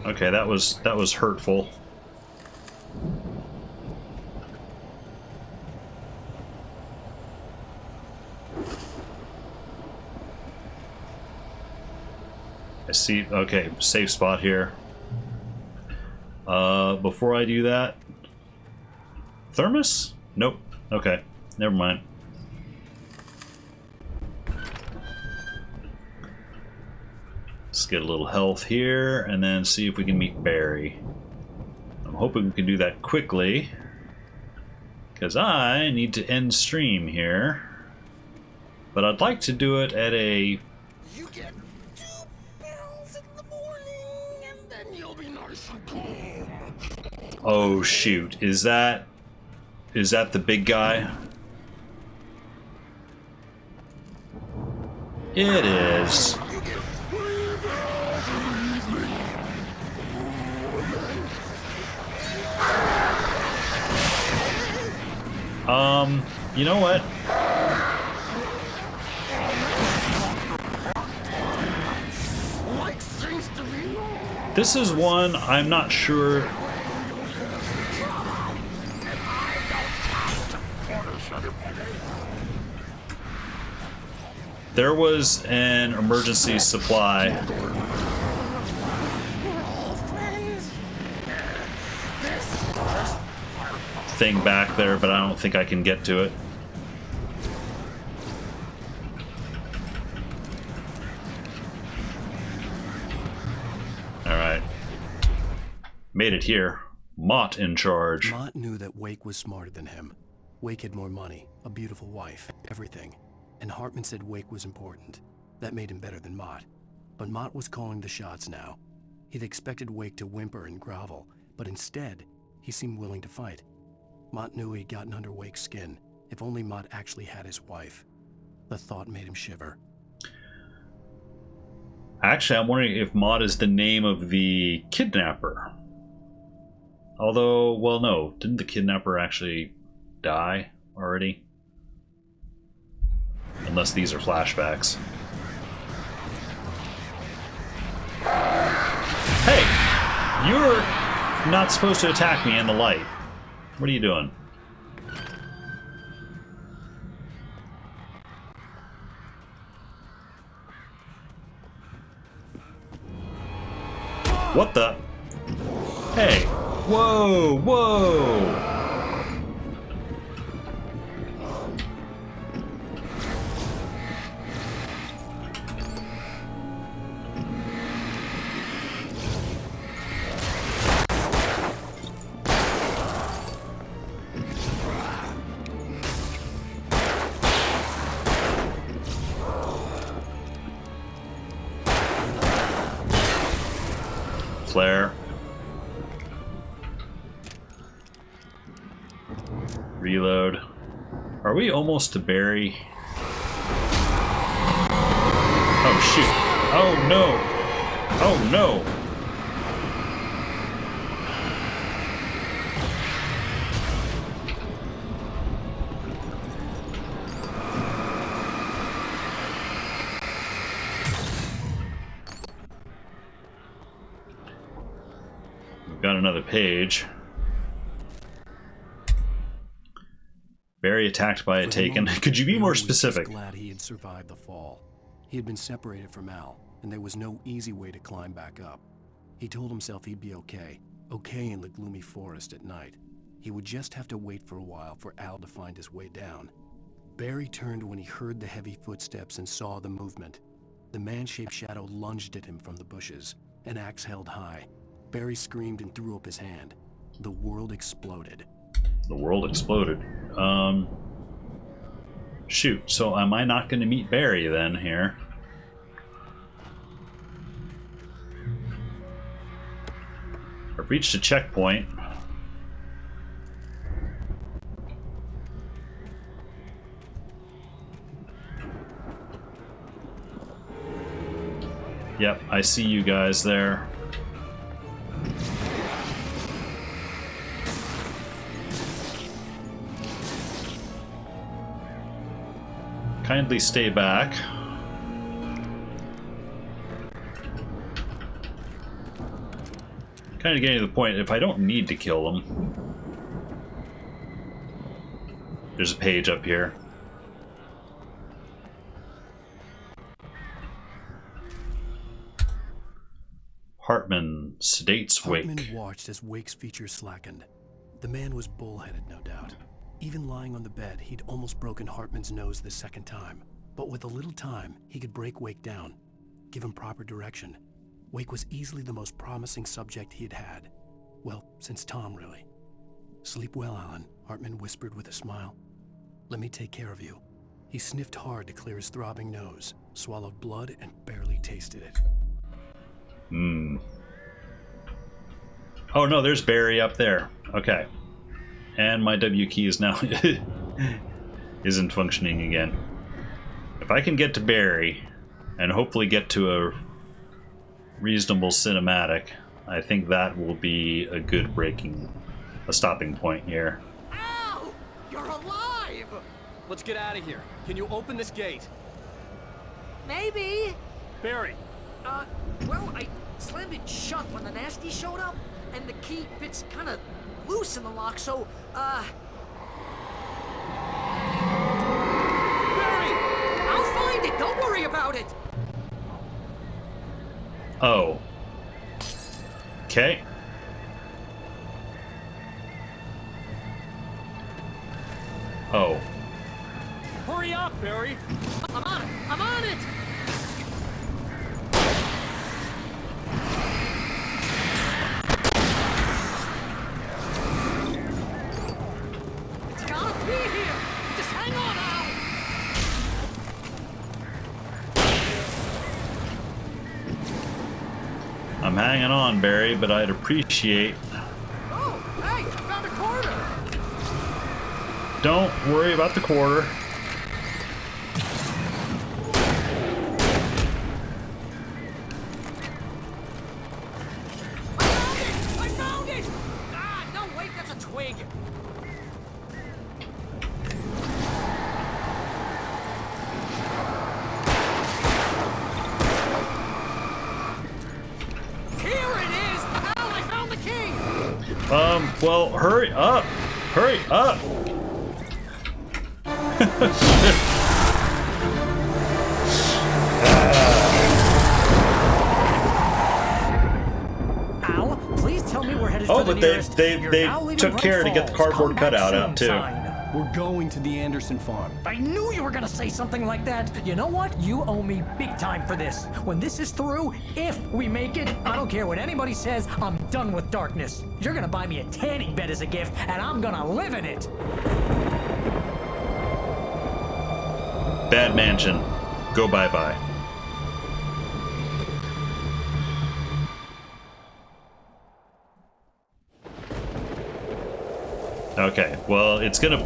Okay, that was hurtful. I see. Okay, safe spot here. Before I do that, thermos? Nope. Okay, never mind. Let's get a little health here, and then see if we can meet Barry. I'm hoping we can do that quickly, because I need to end stream here. But I'd like to do it at a... You get 2 pills in the morning, and then you'll be nice and calm. Oh shoot, is that the big guy? It is. You know what? This is one I'm not sure. There was an emergency supply thing back there, but I don't think I can get to it. Alright. Made it here. Mott in charge. Mott knew that Wake was smarter than him. Wake had more money, a beautiful wife, everything. And Hartman said Wake was important. That made him better than Mott. But Mott was calling the shots now. He'd expected Wake to whimper and grovel, but instead, he seemed willing to fight. Mott knew he'd gotten under Wake's skin. If only Mott actually had his wife. The thought made him shiver. Actually, I'm wondering if Mott is the name of the kidnapper. Although, well, no. Didn't the kidnapper actually die already? Unless these are flashbacks. Hey! You're not supposed to attack me in the light. What are you doing? What the? Hey! Whoa! Whoa! Flare. Reload. Are we almost to Barry? Oh shoot. Oh no. Oh no. Got another page. Barry attacked by a Taken. Could you be more specific? He was glad he had survived the fall. He had been separated from Al, and there was no easy way to climb back up. He told himself he'd be okay. Okay in the gloomy forest at night. He would just have to wait for a while for Al to find his way down. Barry turned when he heard the heavy footsteps and saw the movement. The man-shaped shadow lunged at him from the bushes, an axe held high. Barry screamed and threw up his hand. The world exploded. The world exploded. Shoot, so am I not going to meet Barry then here? I've reached a checkpoint. Yep, I see you guys there. kindly stay back. Kind of getting to the point, if I don't need to kill them. There's a page up here. Hartman sedates Wake. Hartman watched as Wake's features slackened. The man was bullheaded, no doubt. Even lying on the bed, he'd almost broken Hartman's nose the second time. But with a little time, he could break Wake down, give him proper direction. Wake was easily the most promising subject he had had. Well, since Tom, really. Sleep well, Alan, Hartman whispered with a smile. Let me take care of you. He sniffed hard to clear his throbbing nose, swallowed blood, and barely tasted it. Oh no, there's Barry up there. Okay. And my W key is now isn't functioning again. If I can get to Barry and hopefully get to a reasonable cinematic, I think that will be a good stopping point here. Ow! You're alive! Let's get out of here. Can you open this gate? Maybe. Barry. Well, I slammed it shut when the nasty showed up, and the key fits kind of loose in the lock, so, Barry! I'll find it! Don't worry about it! Oh. Okay. Oh. Hurry up, Barry! I'm on it! I'm on it! It's gotta be here! Just hang on, Al! I'm hanging on, Barry, but I'd appreciate... Oh, hey! I found a quarter! Don't worry about the quarter. I found it! Ah, no, wait, that's a twig! Here it is! Al, I found the key! Well, hurry up! Hurry up! Al, please tell me we're headed Oh, for the but nearest... they You're now leaving took care to get the Great Falls. cardboard Come back cutout soon out, too. sign. We're going to the Anderson farm. I knew you were gonna say something like that. You know what? You owe me big time for this. When this is through, if we make it, I don't care what anybody says, I'm done with darkness. You're gonna buy me a tanning bed as a gift, and I'm gonna live in it. Bad mansion. Go bye-bye. Okay, well, it's gonna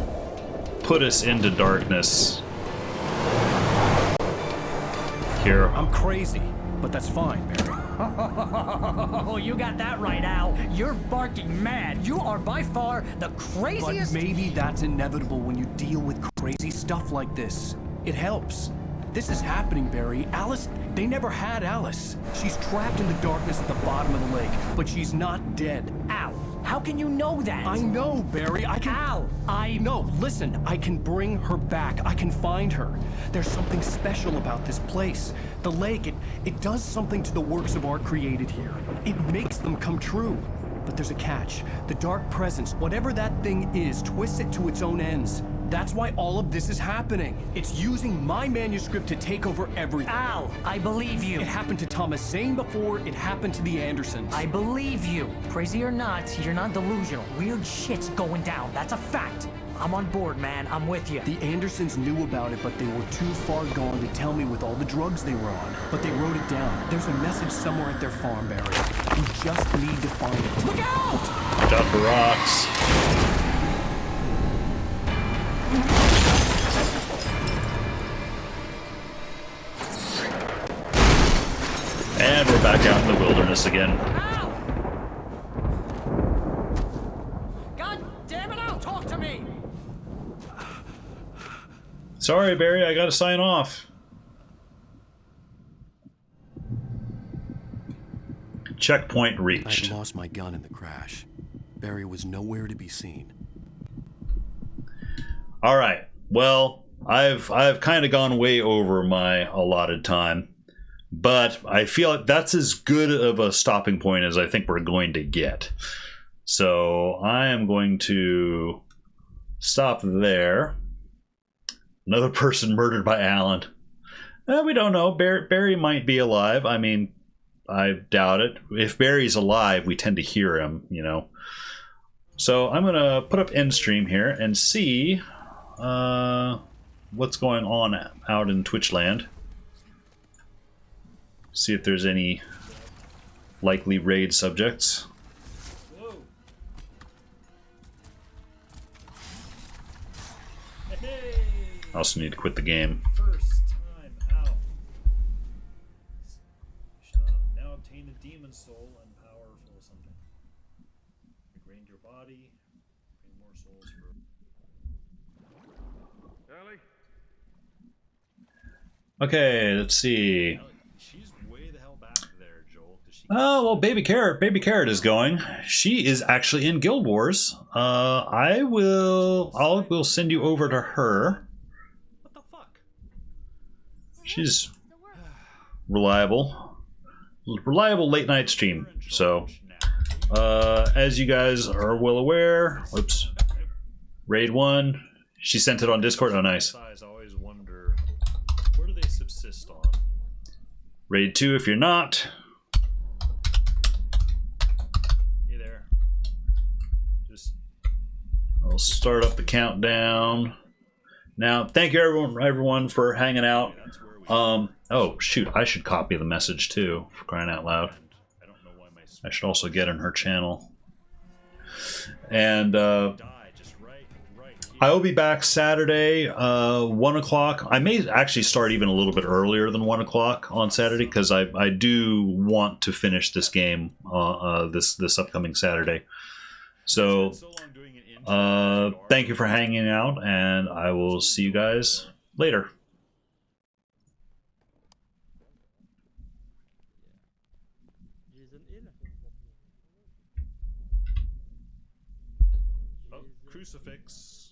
put us into darkness here. I'm crazy, but that's fine, Barry. Oh, you got that right, Al. You're barking mad. You are by far the craziest... But maybe that's inevitable when you deal with crazy stuff like this. It helps. This is happening, Barry. Alice, they never had Alice. She's trapped in the darkness at the bottom of the lake, but she's not dead. Al, how can you know that? I know, Barry. I can... Al, No, listen. I can bring her back. I can find her. There's something special about this place. The lake, it does something to the works of art created here. It makes them come true. But there's a catch. The dark presence, whatever that thing is, twists it to its own ends. That's why all of this is happening. It's using my manuscript to take over everything. Al, I believe you. It happened to Thomas Zane before, it happened to the Andersons. I believe you. Crazy or not, you're not delusional. Weird shit's going down. That's a fact. I'm on board, man. I'm with you. The Andersons knew about it, but they were too far gone to tell me with all the drugs they were on. But they wrote it down. There's a message somewhere at their farm, Barry. We just need to find it. Look out! Watch out for rocks. And we're back out in the wilderness again. God damn it, Al, talk to me! Sorry, Barry, I gotta sign off. Checkpoint reached. I'd lost my gun in the crash. Barry was nowhere to be seen. All right. Well, I've kind of gone way over my allotted time, but I feel like that's as good of a stopping point as I think we're going to get. So I am going to stop there. Another person murdered by Alan. We don't know. Barry might be alive. I mean, I doubt it. If Barry's alive, we tend to hear him, you know. So I'm going to put up end stream here and see what's going on out in Twitch land. See if there's any likely raid subjects. I also need to quit the game. First time out. Now obtain a demon soul and powerful something. Regain your body. Gain more souls for. Ellie. Okay, let's see. She's way the hell back there, Joel. Oh well, Baby Carrot is going. She is actually in Guild Wars. I will send you over to her. She's reliable late night stream. So, as you guys are well aware, whoops, raid 1. She sent it on Discord. Oh, nice. I always wonder, where do they subsist on? Raid 2, if you're not. Hey there. Just, I'll start up the countdown. Now, thank you everyone for hanging out. Oh shoot, I should copy the message too, for crying out loud. I should also get in her channel. And I will be back Saturday, 1 o'clock. I may actually start even a little bit earlier than 1 o'clock on Saturday, because I do want to finish this game this upcoming Saturday. So thank you for hanging out, and I will see you guys later. Crucifix.